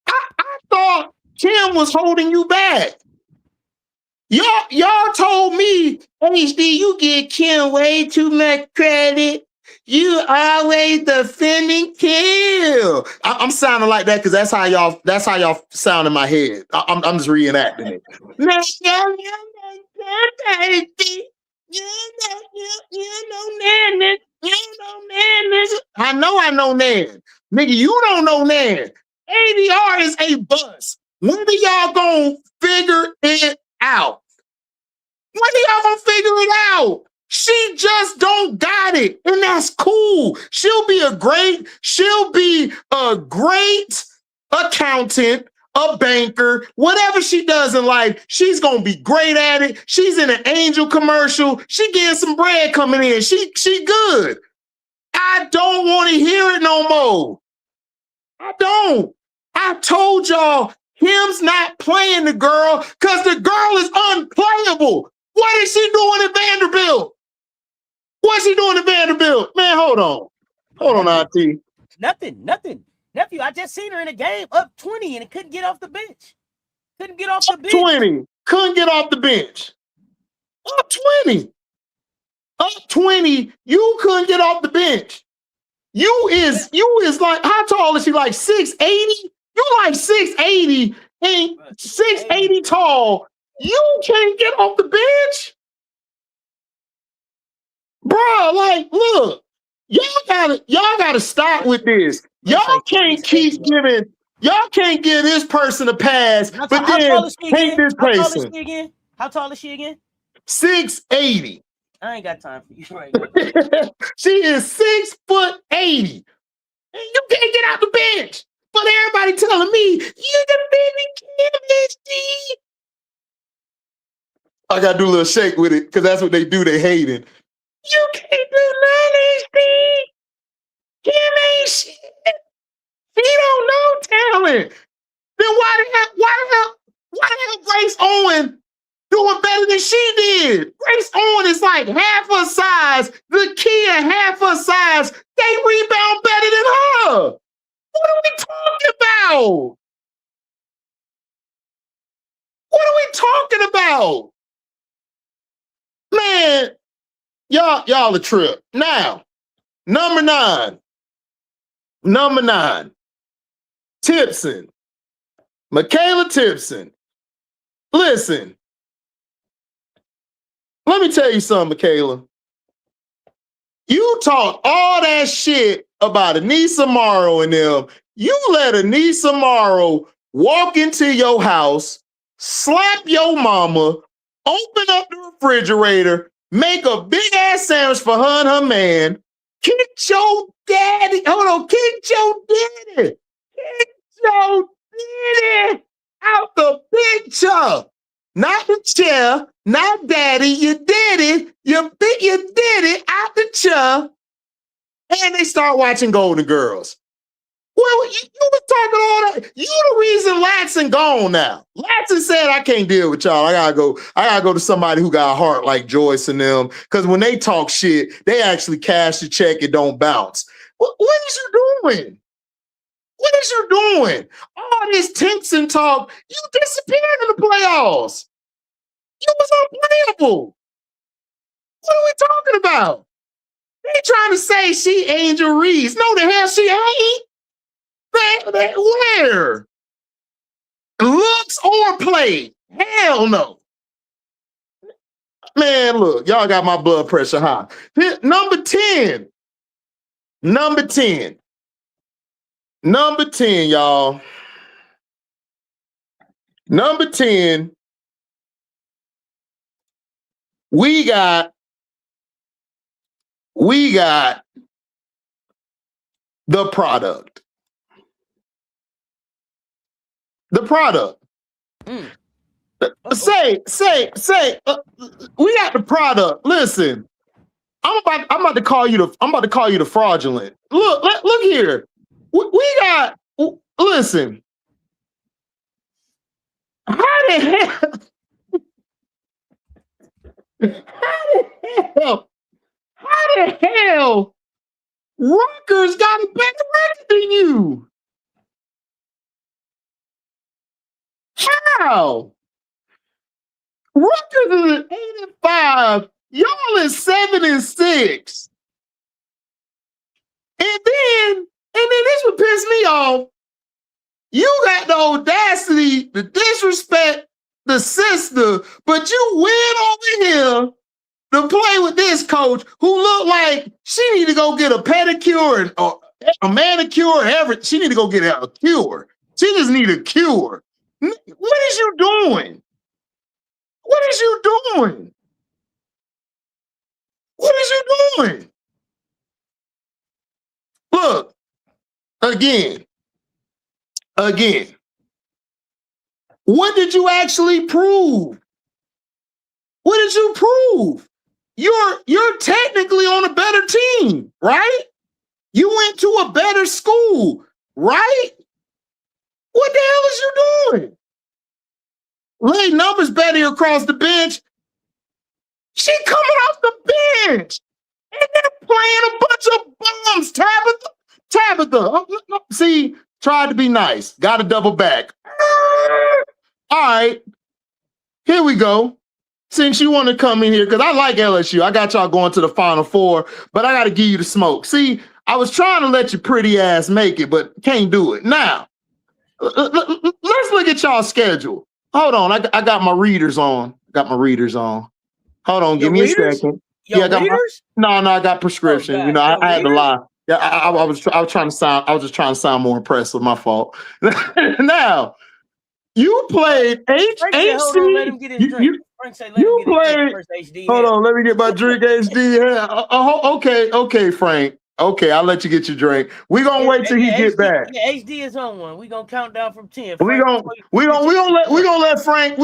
S2: I thought Kim was holding you back. Y'all told me, HD, you give Kim way too much credit. You always defending Kim. I'm sounding like that because that's how y'all sound in my head. I'm just reenacting it. I know Nan. Nigga, you don't know Nan. ADR is a bus. When are y'all gonna figure it out? When are y'all gonna figure it out? She just don't got it, and that's cool. She'll be a great accountant, a banker, whatever she does in life, she's gonna be great at it. She's in an Angel commercial. She getting some bread coming in. She good. I don't want to hear it no more. I don't. I told y'all Kim's not playing the girl because the girl is unplayable. What is she doing at Vanderbilt? What's she doing at Vanderbilt? Man, hold on, Auntie.
S1: Nothing. Nephew, I just seen her in a game up 20 and couldn't get off the bench. Couldn't get off the bench.
S2: 20. Couldn't get off the bench. Up 20. Up 20. You couldn't get off the bench. You is like, how tall is she? Like 6'80"? You like 6'80" and 6'80" tall. You can't get off the bench? Bro, like, look, y'all gotta stop with this. Y'all can't give this person a pass, but then hate this person.
S1: How tall is she again?
S2: 6'80".
S1: I ain't got time for you right now.
S2: She is 6'80". And you can't get out the bench. But everybody telling me, you defending Kim HD. I gotta do a little shake with it, because that's what they do, they hating. You can't do nothing, HD. Kim ain't shit. She don't know talent. Then why the hell Grace Owen doing better than she did? Grace Owen is like half her size. The Kia half her size. They rebound better than her. What are we talking about? What are we talking about? Man, y'all a trip. Now, number 9. Tipson. Michaela Tipson. Listen. Let me tell you something, Michaela. You talk all that shit about Anissa Morrow and them. You let Anissa Morrow walk into your house, slap your mama, open up the refrigerator, make a big ass sandwich for her and her man, kick your daddy. Hold on, kick your daddy. Kick your daddy out the picture. Not the chair, not daddy. You did it. You did it out the chair. And they start watching Golden Girls. Well, you was talking all that. You the reason Latson gone now. Latson said, I can't deal with y'all. I gotta go to somebody who got a heart like Joyce and them. Because when they talk shit, they actually cash the check and don't bounce. What is you doing? What is you doing? All this Timpson talk, you disappeared in the playoffs. You was unplayable. What are we talking about? They trying to say she Angel Reese. No, the hell she ain't. Where? Looks or play? Hell no. Man, look, y'all got my blood pressure high. Number 10. Number 10. Number 10, y'all. Number 10. We got the product. The product. Say, we got the product. Listen, I'm about to call you the fraudulent. Look here. We got. Listen. How the hell? Rutgers got a better record than you. How? Rutgers is at 8-5. Y'all is 7-6. And then this would piss me off. You got the audacity to disrespect the sister, but you went over here to play with this coach who looked like she need to go get a pedicure or a manicure, everything. She need to go get a cure. She just need a cure. What is you doing? What is you doing? What is you doing? Look, again. What did you actually prove? What did you prove? You're technically on a better team, right? You went to a better school, right? What the hell is you doing? Lay numbers better across the bench. She coming off the bench. And they're playing a bunch of bums. Tabitha. See, tried to be nice. Got to double back. All right. Here we go. Since you want to come in here, because I like LSU. I got y'all going to the Final Four, but I got to give you the smoke. See, I was trying to let your pretty ass make it, but can't do it. Now, let's look at y'all's schedule. Hold on. I got my readers on. Hold on. Give me a second.
S1: I
S2: got prescription.
S1: Oh, God.
S2: I had to lie. Yeah, I was just trying to sound more impressive. My fault. Now, you played HC.
S1: Let him get his drink.
S2: You played. Hold on, let me get my drink. HD. Yeah. Okay, Frank. Okay, I'll let you get your drink. We're gonna wait till he get back.
S1: Yeah, HD is on one. We're gonna count down from 10.
S2: We're gonna let Frank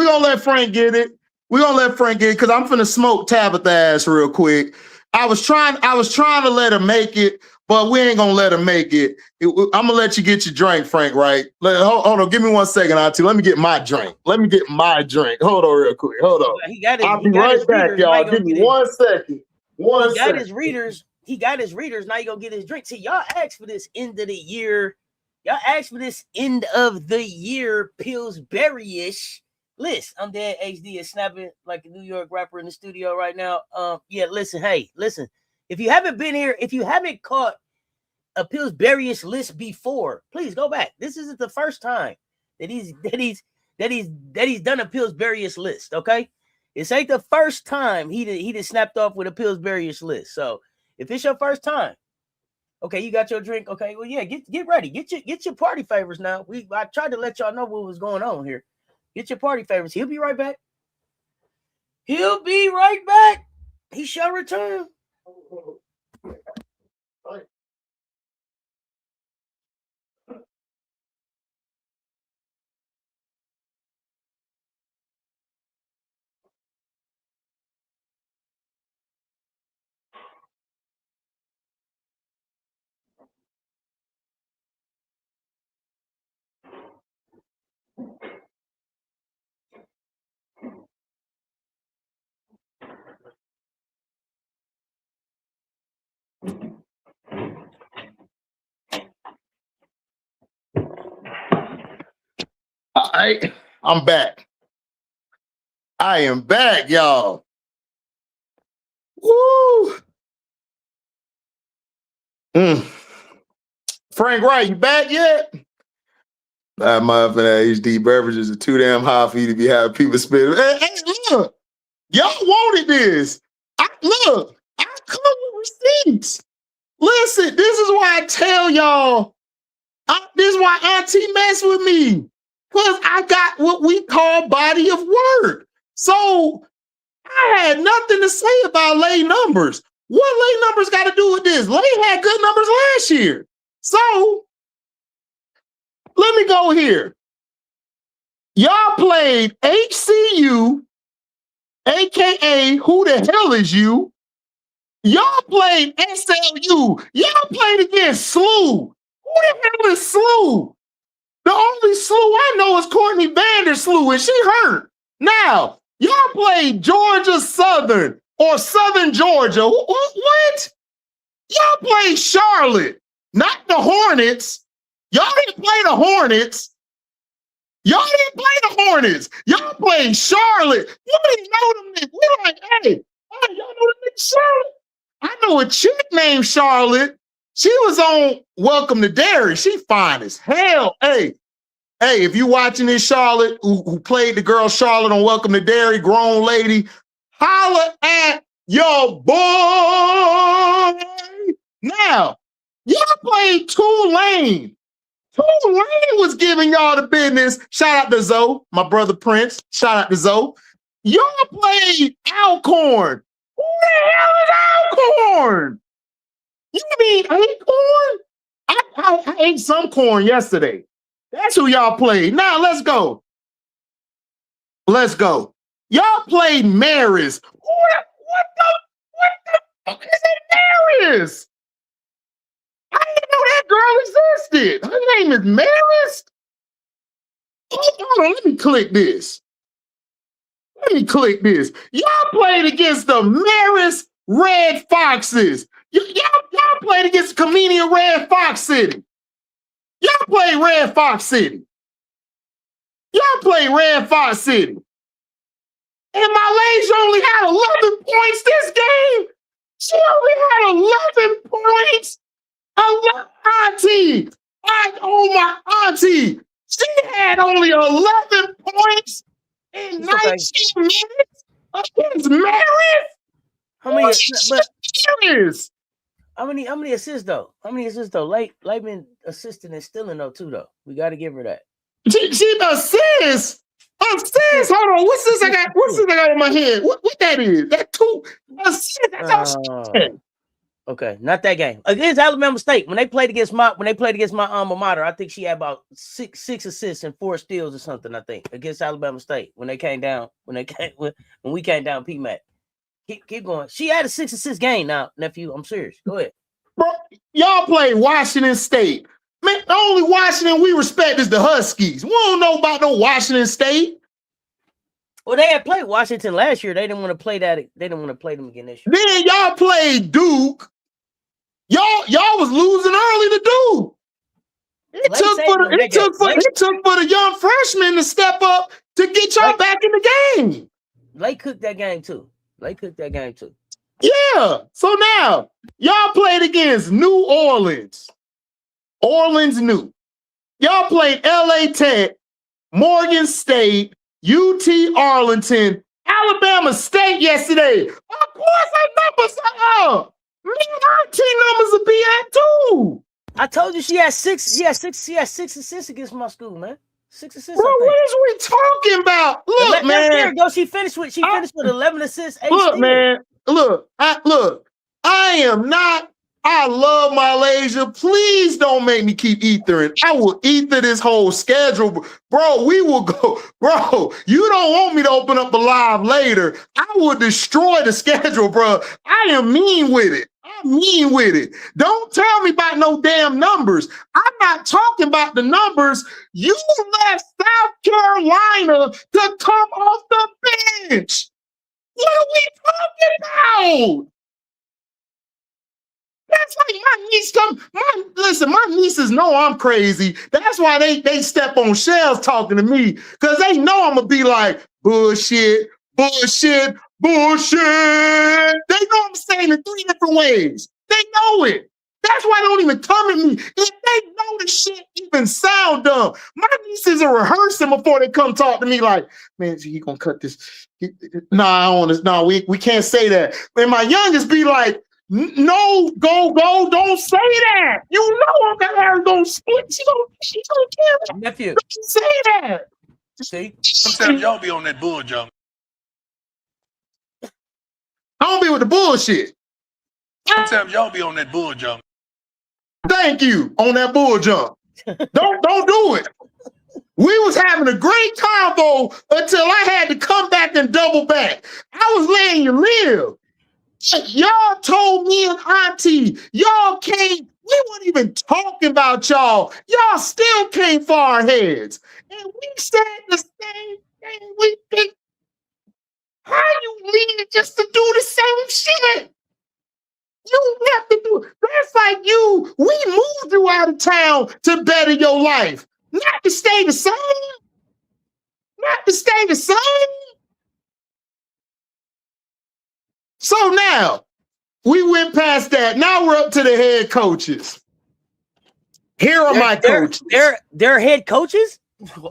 S2: get it. We're gonna let Frank get it because I'm finna smoke Tabitha ass real quick. I was trying to let her make it, but we ain't gonna let her make it. I'm gonna let you get your drink, Frank, right? Hold on, give me 1 second, Auntie. Let me get my drink. Hold on real quick. Hold on. I'll be right back, y'all. Give me 1 second. He got his readers. Now he gonna get his drink. See, y'all asked for this end of the year. Y'all asked for this end of the year Pillsbury-ISH list. I'm dead. HD is snapping like a New York rapper in the studio right now. Listen. If you haven't been here, if you haven't caught a Pillsbury-ISH list before, please go back. This isn't the first time that he's done a Pillsbury-ISH list. Okay, this ain't the first time he just snapped off with a Pillsbury-ISH list. So if it's your first time, okay, you got your drink. Okay, well, yeah, get ready. Get your party favors now. I tried to let y'all know what was going on here. Get your party favors. He'll be right back. He shall return. All right, I'm back. I am back, y'all. Woo! Frank Wright, you back yet? That motherfucking HD beverages are too damn high for you to be having people spit. Hey, look, y'all wanted this. I come with receipts. Listen, this is why I tell y'all. This is why Auntie mess with me. Because I got what we call body of work. So I had nothing to say about Lay numbers. What Lay numbers got to do with this? Lay had good numbers last year. So let me go here. Y'all played HCU, aka Who the Hell Is You? Y'all played SLU. Y'all played against SLU. Who the hell is SLU? The only SLU I know is Courtney Vanderslew, and she hurt. Now, y'all played Georgia Southern or Southern Georgia. What? Y'all played Charlotte, not the Hornets. Y'all didn't play the Hornets. Y'all didn't play the Hornets. Y'all played Charlotte. You didn't know them niggas. We're like, hey, y'all know the nigga Charlotte? I know a chick named Charlotte. She was on Welcome to Derry. She fine as hell. Hey, if you watching this, Charlotte, who played the girl Charlotte on Welcome to Derry, grown lady, holla at your boy. Now, y'all played Tulane. Tulane was giving y'all the business. Shout out to Zoe, my brother Prince. Shout out to Zoe. Y'all played Alcorn. Who the hell is Alcorn? You mean Acorn? I ate some corn yesterday. That's who y'all played. Now let's go. Let's go. Y'all played Marist. What the fuck is that Marist? I didn't know that girl existed. Her name is Marist. Hold on, let me click this. Y'all played against the Marist Red Foxes. Y'all played against the comedian Red Fox City. Y'all played Red Fox City. And my lady only had 11 points this game. She only had 11 points. Auntie. My auntie. She had only 11 points in 19 minutes against Marist.
S1: How many assists though? Light been assisting and stealing though too though. We got to give her that.
S2: She assists. Hold on. What's this I got in my head? What that is? That two assists. That's all she said.
S1: Okay, not that game against Alabama State. When they played against my alma mater, I think she had about six assists and 4 steals or something. I think against Alabama State when we came down PMAC. Keep going. She had a 6 assist game now, nephew. I'm serious. Go ahead.
S2: Bro, y'all play Washington State. Man, the only Washington we respect is the Huskies. We don't know about no Washington State.
S1: Well, they had played Washington last year. They didn't want to play that. They didn't want to play them again this year.
S2: Then y'all played Duke. Y'all was losing early to Duke. It took for the young freshmen to step up to get y'all back in the game.
S1: Lake cooked that game too.
S2: Yeah. So now y'all played against New Orleans. New. Y'all played LA Tech, Morgan State, UT Arlington, Alabama State yesterday. Of course, our numbers are up. Man, our team numbers will be at 2.
S1: I told you she had 6 assists against my school, man. 6 assists.
S2: Bro, what is we talking about? Look, man.
S1: She finished with 11 assists. 8
S2: look,
S1: steals.
S2: Man. I love Malaysia. Please don't make me keep ethering. I will ether this whole schedule. Bro, we will go. Bro, you don't want me to open up a live later. I will destroy the schedule, bro. I am mean with it. Don't tell me about no damn numbers. I'm not talking about the numbers. You left South Carolina to come off the bench. What are we talking about? That's like my niece my nieces know I'm crazy. That's why they step on shells talking to me, because they know I'm gonna be like, bullshit. They know I'm saying it 3 different ways. They know it. That's why they don't even come at me. If they know the shit even sound dumb. My nieces are rehearsing before they come talk to me like, man, he gonna cut this. Nah, I don't want to. Nah, we can't say that. And my youngest be like, no, go, don't say that. You know I'm gonna split. She gonna kill me.
S1: Nephew.
S2: Don't say that.
S1: See?
S3: Sometimes y'all be on that bull jump.
S2: I don't be with the bullshit.
S3: Sometimes y'all be on that bull jump.
S2: Thank you on that bull jump. Don't do it. We was having a great convo until I had to come back and double back. I was letting you live. Y'all told me and Auntie, y'all came, we weren't even talking about y'all. Y'all still came for our heads. And we said the same thing. We think, how you leave just to do the same shit? You have to do, that's like you, we moved you out of town to better your life. Not to stay the same. Not to stay the same. So now, we went past that. Now we're up to the head coaches. Here are my coaches.
S1: They're head coaches?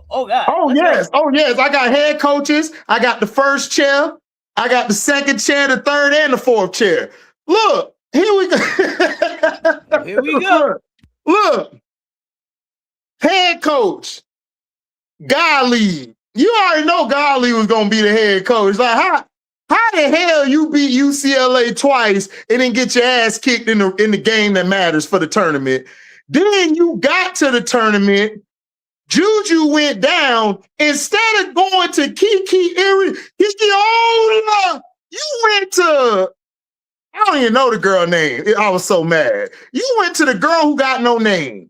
S1: Oh, God.
S2: Oh, yes. Oh, yes. I got head coaches. I got the first chair. I got the second chair, the third, and the fourth chair. Look, here we go.
S1: Here we go.
S2: Look. Head coach. Golly. You already know Golly was going to be the head coach. Like, how the hell you beat UCLA twice and then get your ass kicked in the game that matters for the tournament? Then you got to the tournament. Juju went down. Instead of going to Kiki, you went to, I don't even know the girl name. I was so mad. You went to the girl who got no name.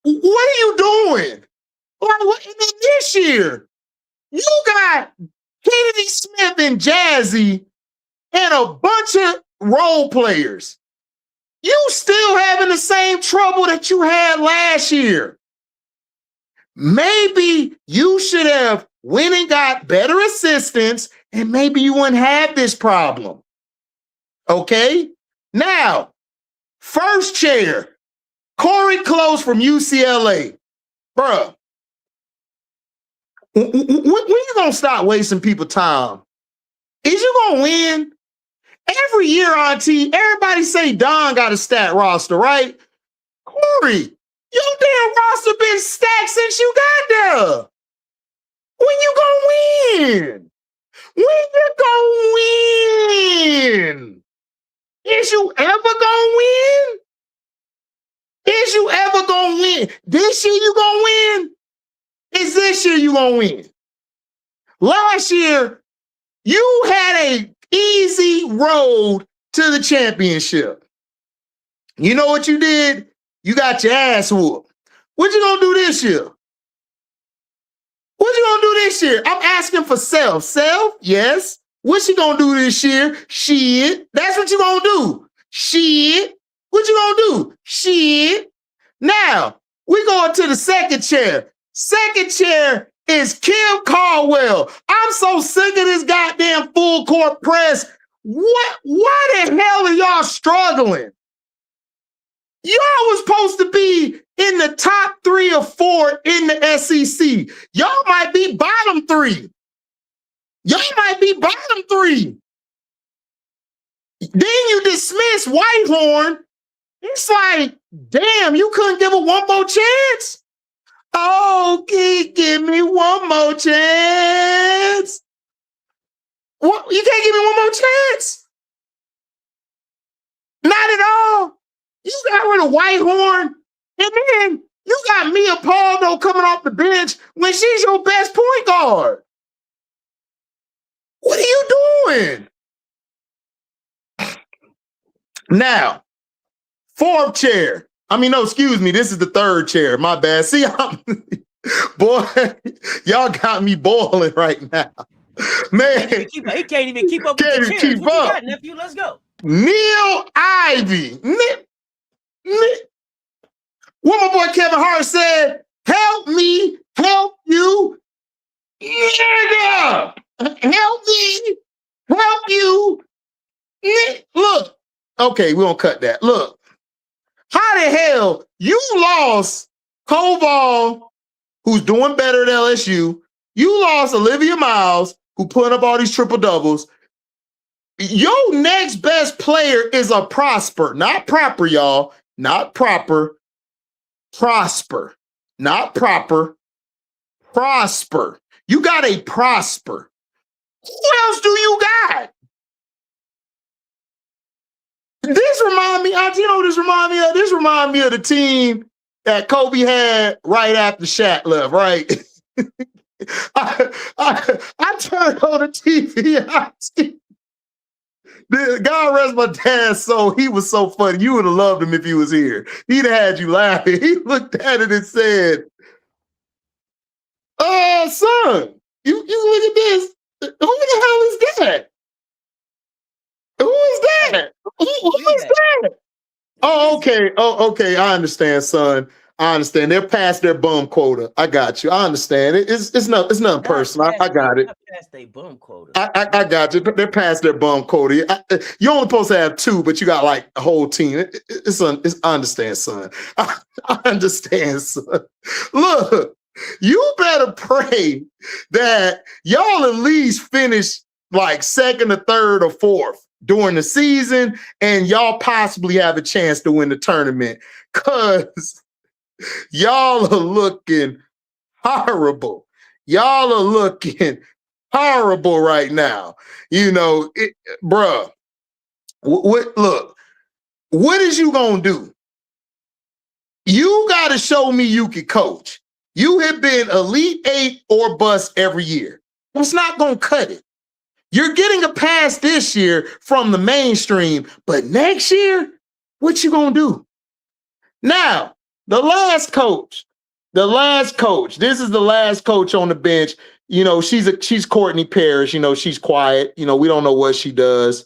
S2: What are you doing? Like, and then this year, you got Kennedy Smith and Jazzy and a bunch of role players. You still having the same trouble that you had last year. Maybe you should have went and got better assistants and maybe you wouldn't have this problem. Okay? Now, first chair, Corey Close from UCLA. Bruh, when you gonna stop wasting people's time? Is you gonna win? Every year, Auntie, everybody say Don got a stat roster, right? Corey, your damn roster been stacked since you got there. When you gonna win? When you gonna win? Is you ever gonna win? Is you ever gonna win? This year you gonna win? Is this year you gonna win? Last year, you had a easy road to the championship. You know what you did? You got your ass whooped. What you gonna do this year? What you gonna do this year? I'm asking for self. Self? Yes. What you gonna do this year? Shit. That's what you gonna do. Shit. What you gonna do? Shit. Now, we going to the second chair. Second chair is Kim Caldwell. I'm so sick of this goddamn full court press. Why the hell are y'all struggling? Y'all was supposed to be in the top 3 or 4 in the SEC. Y'all might be bottom 3. Y'all might be bottom 3. Then you dismiss Whitehorn. It's like, damn, you couldn't give her one more chance? Oh, give me one more chance. What? You can't give me one more chance? Not at all. You got rid of Whitehorn, and then you got Mia Paldo coming off the bench when she's your best point guard. What are you doing? Now, fourth chair. I mean, no, excuse me. This is the third chair. My bad. See, boy, y'all got me boiling right now. Man,
S1: he can't even keep up with the chairs.
S2: Keep
S1: What
S2: up.
S1: you got, nephew? Let's go.
S2: Neil Ivy. What my boy Kevin Hart said, help me, help you. Nigga, help me, help you. Look, okay, we don't cut that. Look, How the hell you lost Koval, who's doing better at LSU? You lost Olivia Miles, who put up all these triple doubles. Your next best player is a Prosper, not proper, y'all. Not proper. Prosper, not proper. Prosper. You got a Prosper. What else do you got? This remind me, you know what this remind me of? This remind me of the team that Kobe had right after Shaq left, right? I turned on the TV. God rest my dad's soul. He was so funny. You would have loved him if he was here. He'd have had you laughing. He looked at it and said, son, you look at this. Who the hell is that? Who is that? Who is that? Oh, okay. Oh, okay. I understand, son. I understand. They're past their bum quota. I got you. I understand. It's nothing personal. I got it.
S1: Past their bum quota.
S2: I got you. They're past their bum quota. You're only supposed to have 2, but you got like a whole team. I understand, son. I understand, son. Look, you better pray that y'all at least finish like 2nd or 3rd or 4th during the season, and y'all possibly have a chance to win the tournament. Cause y'all are looking horrible. Y'all are looking horrible right now. You know, bruh. Look, what is you gonna do? You gotta show me you can coach. You have been Elite 8 or bust every year. That's not gonna cut it. You're getting a pass this year from the mainstream, but next year, what you gonna do? Now, the last coach, this is the last coach on the bench. You know, she's Courtney Parrish. You know, she's quiet. You know, we don't know what she does.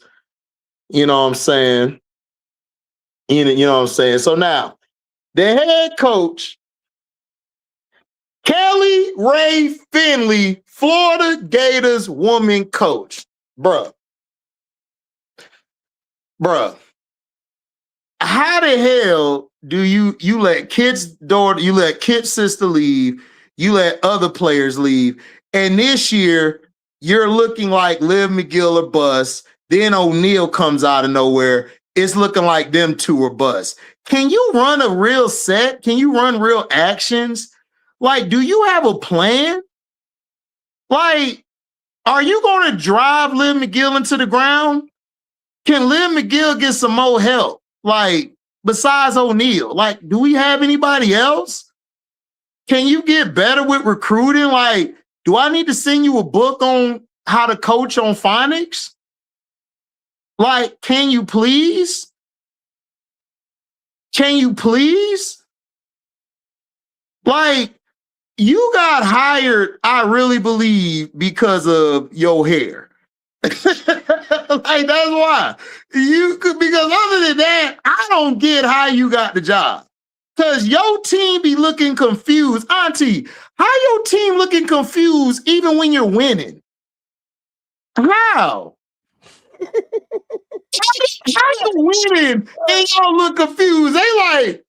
S2: You know what I'm saying? You know what I'm saying? So now, the head coach, Kelly Ray Finley, Florida Gators woman coach. Bruh. How the hell do you let Kit's daughter, you let Kit's sister leave, you let other players leave, and this year you're looking like Liv McGill or bust, then O'Neal comes out of nowhere, it's looking like them 2 are bust. Can you run a real set? Can you run real actions? Like, do you have a plan? Like, are you going to drive Liv McGill into the ground? Can Liv McGill get some more help? Like, besides O'Neal, like, do we have anybody else? Can you get better with recruiting? Like, do I need to send you a book on how to coach on phonics? Like, can you please? Can you please? Like, you got hired, I really believe, because of your hair. Like, that's why. Because other than that, I don't get how you got the job. Because your team be looking confused. Auntie, how your team looking confused even when you're winning? How? How you winning and y'all look confused? They like,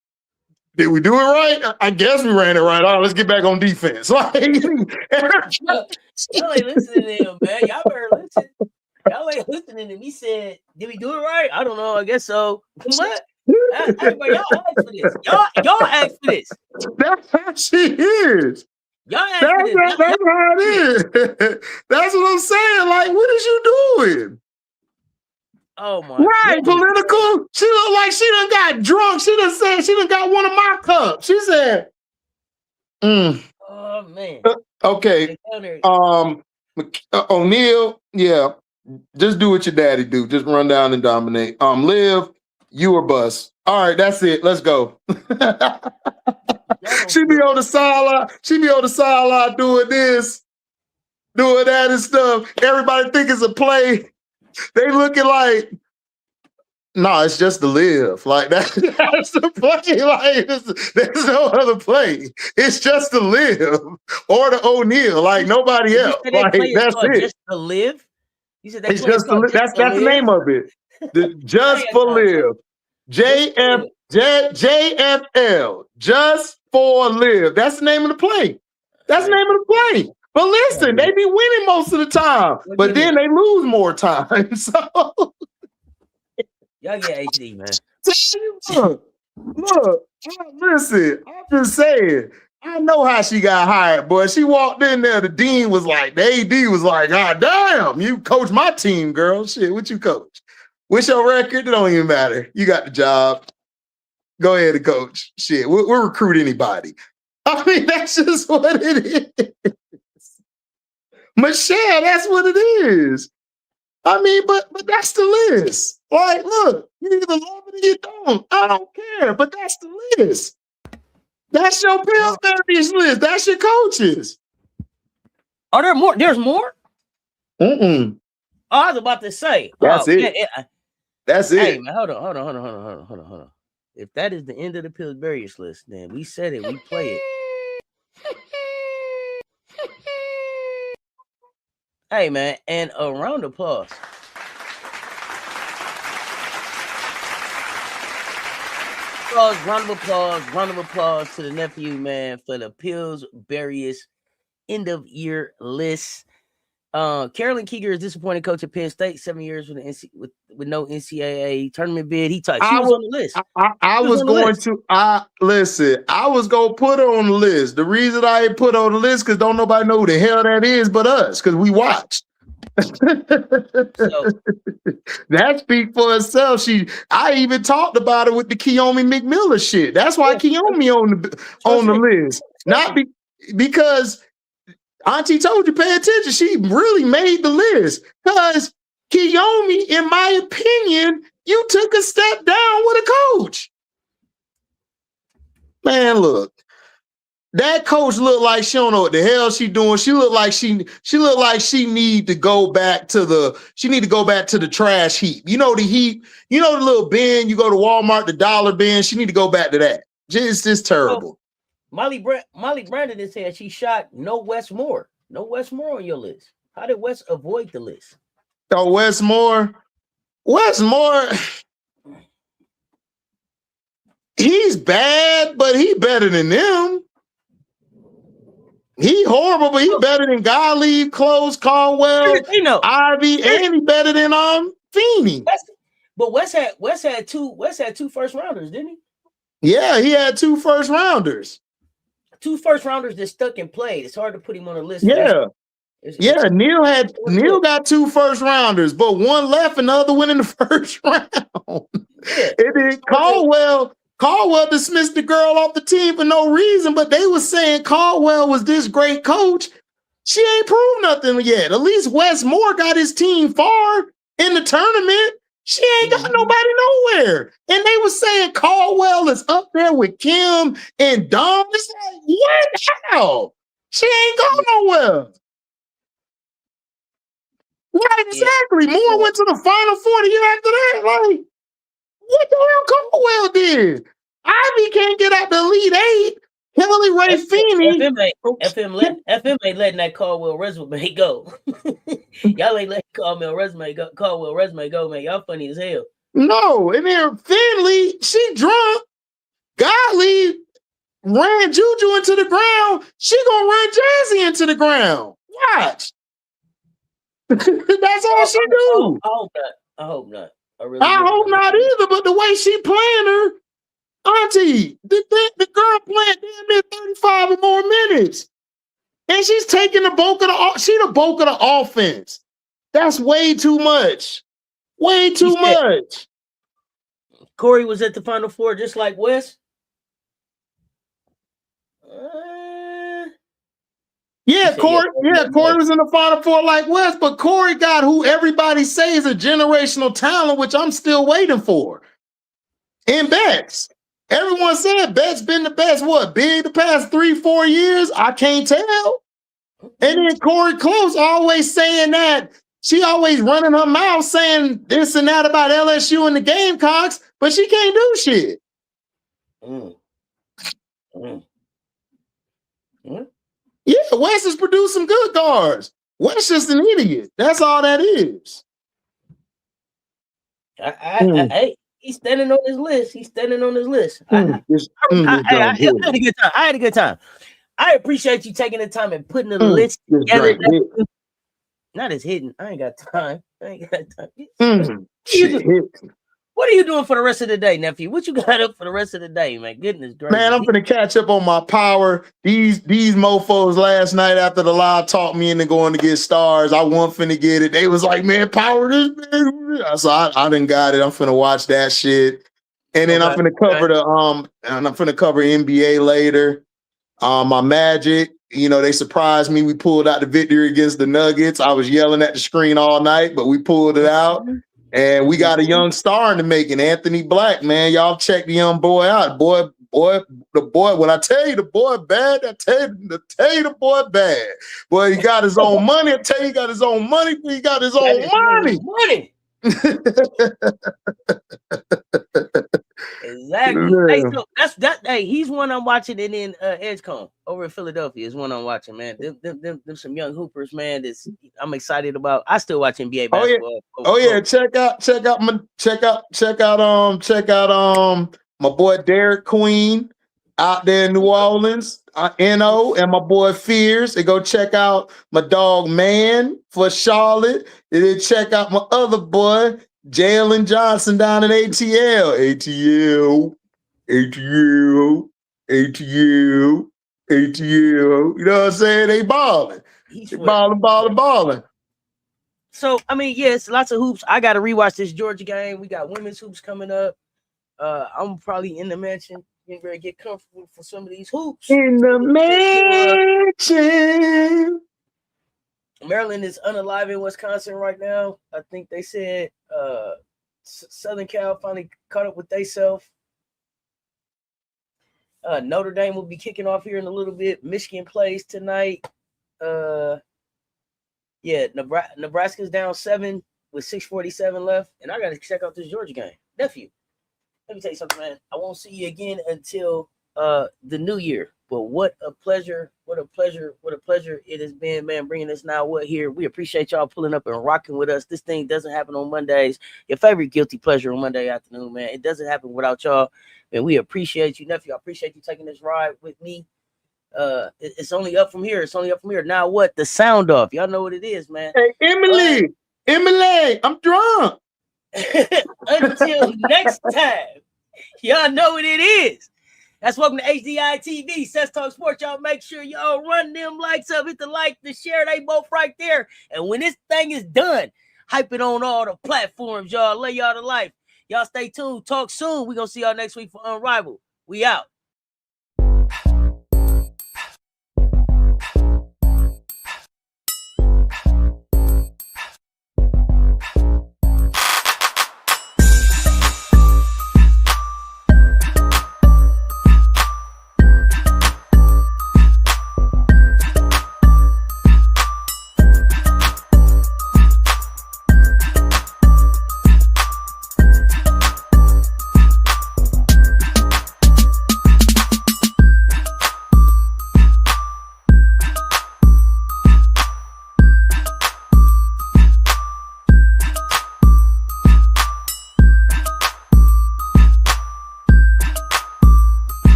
S2: did we do it right? I guess we ran it right. All right, let's get back on defense. Like,
S1: y'all ain't listening to him, man. Y'all better listen. Y'all ain't listening to me. Said, did we do it right? I don't know. I guess so. What? Everybody, y'all asked for this. Y'all asked for this.
S2: That's how she is.
S1: Y'all asked for this.
S2: That's how it is. That's what I'm saying. Like, what is you doing?
S1: Oh my!
S2: Right,
S1: goodness.
S2: political. She look like she done got drunk. She done said she done got one of my cups. She said,
S1: "Oh man."
S2: Okay. O'Neal, yeah. Just do what your daddy do. Just run down and dominate. Liv, you or bust. All right, that's it. Let's go. She be on the sideline. She be on the sideline doing this, doing that and stuff. Everybody think it's a play. They looking like, no, it's just to live. Like that's the play. Like there's no other play. It's just to live or to O'Neal. Like nobody else. Like that's it.
S1: Just to live. You said
S2: it's just to live. That's the name of it. Just for live. JF. JFL, just for live. That's the name of the play. That's the name of the play. But listen, they be winning most of the time, but then they lose more time. So
S1: y'all get HD, man.
S2: Look, listen, I'm just saying. I know how she got hired, boy. She walked in there, the dean was like, the AD was like, God damn, you coach my team, girl. Shit, what you coach? What's your record? It don't even matter. You got the job. Go ahead and coach. Shit, we'll recruit anybody. I mean, that's just what it is. Michelle, that's what it is. I mean, but that's the list. Like, look, you either love it or you don't. I don't care, but that's the list. That's your Pillsbury-ISH list. That's your coaches.
S1: Are there more? There's more?
S2: Mm-mm.
S1: Oh, I was about to say.
S2: That's it. That's it.
S1: Hey, man, hold on. If that is the end of the Pillsbury-ISH list, then we said it. We play it. Hey, man, and a round of applause. Round of applause to the nephew, man, for the Pillsbury-ISH end of year list. Carolyn Keeger is disappointed coach at Penn State, 7 years with no NCAA tournament bid. He typed. She was on the list.
S2: I was going to put her on the list. The reason I ain't put her on the list because don't nobody know who the hell that is but us, because we watched. That speaks for itself. I even talked about it with the Keomi McMillan shit. That's why Keomi on the list. Not because Auntie told you pay attention. She really made the list because Keomi, in my opinion, you took a step down with a coach. Man, look. That coach looked like she don't know what the hell she doing. She looked like she need to go back to the trash heap. You know the heap, you know the little bin, you go to Walmart, the dollar bin. She need to go back to that. It's just terrible.
S1: Molly Brandon is saying she shot no Wes Moore. No Wes Moore on your list. How did Wes avoid the list?
S2: Oh, Wes Moore, he's bad, but he better than them. He horrible, but he better than Gottlieb, Close, Caldwell, Ivy, and he better than Feeney.
S1: But Wes had two first rounders, didn't he?
S2: Yeah, he had 2 first rounders.
S1: 2 first rounders that stuck and played. It's hard to put him on a list.
S2: Yeah. Neil got 2 first rounders, but one left and the other went in the first round. Yeah. And then Caldwell dismissed the girl off the team for no reason, but they were saying Caldwell was this great coach. She ain't proved nothing yet. At least Wes Moore got his team far in the tournament. She ain't got nobody nowhere. And they were saying Caldwell is up there with Kim and Dom. It's like, what the hell? She ain't going nowhere. Right, exactly. Moore went to the Final Four the year after that. Like, what the hell Caldwell did? Ivy can't get out the Elite Eight. Kelly Ray Feeney.
S1: FM ain't letting that Caldwell resume go. Y'all ain't letting Caldwell resume go, man. Y'all funny as hell.
S2: No, and then Finley, she drunk. Gottlieb ran Juju into the ground. She gonna run Jazzy into the ground. Watch. That's all she do.
S1: I hope not.
S2: I hope not either, but the way she playing her, Auntie, the girl playing damn near 35 or more minutes. And she's taking the bulk of the offense. That's way too much. Way too much.
S1: Corey was at the Final Four just like Wes.
S2: Corey was in the Final Four like Wes, but Corey got who everybody says is a generational talent, which I'm still waiting for. And Betts. Everyone said Betts been the best, big the past 3-4 years? I can't tell. And then Corey Close always saying that. She always running her mouth saying this and that about LSU and the Gamecocks, but she can't do shit. Yeah, Wes has produced some good guards. Wes just an idiot. That's all that is.
S1: He's standing on his list. He's standing on his list. I had a good time. I had a good time. I appreciate you taking the time and putting the list together. Not as hidden. I ain't got time. What are you doing for the rest of the day, nephew? What you got up for the rest of the day, man? Goodness gracious.
S2: Man, I'm gonna catch up on my power. These mofos last night after the live talked me into going to get stars. I wasn't finna get it. They was like, man, power this, man. So I done got it. I'm finna watch that shit. And then I'm finna cover and I'm finna cover NBA later. My Magic, you know, they surprised me. We pulled out the victory against the Nuggets. I was yelling at the screen all night, but we pulled it out. And we got a young star in the making, Anthony Black, man. Y'all check the young boy out. The boy, when I tell you the boy bad, I tell you the boy bad. Boy, he got his own money. I tell you, he got his own money. He got his own money.
S1: Exactly. Hey, so that's that. Hey, he's one I'm watching, and then Edgecombe over in Philadelphia is one I'm watching, man. Them some young hoopers, man. I'm excited about. I still watch NBA basketball.
S2: Check out my boy Derek Queen out there in New Orleans, NO, and my boy Fears. They go check out my dog Man for Charlotte. And then check out my other boy Jalen Johnson down in ATL. You know what I'm saying? They balling. Balling.
S1: So I mean, yes, lots of hoops. I got to rewatch this Georgia game. We got women's hoops coming up. I'm probably in the mansion, getting ready to get comfortable for some of these hoops.
S2: In the mansion.
S1: Maryland is unalive in Wisconsin right now. I think they said Southern Cal finally caught up with theyself. Notre Dame will be kicking off here in a little bit. Michigan plays tonight. Nebraska's down 7 with 6:47 left. And I got to check out this Georgia game. Nephew, let me tell you something, man. I won't see you again until the new year. But what a pleasure it has been, man, bringing us now here. We appreciate y'all pulling up and rocking with us. This thing doesn't happen on Mondays. Your favorite guilty pleasure on Monday afternoon, man. It doesn't happen without y'all. And we appreciate you, nephew. I appreciate you taking this ride with me. It's only up from here. Now what? The sound off. Y'all know what it is, man.
S2: Hey, Emily, I'm drunk.
S1: Until next time, y'all know what it is. That's welcome to HDiiTV, Sets Talk Sports. Y'all make sure y'all run them likes up, hit the like, the share, they both right there. And when this thing is done, hype it on all the platforms, y'all. Lay y'all to life. Y'all stay tuned. Talk soon. We're going to see y'all next week for Unrivaled. We out.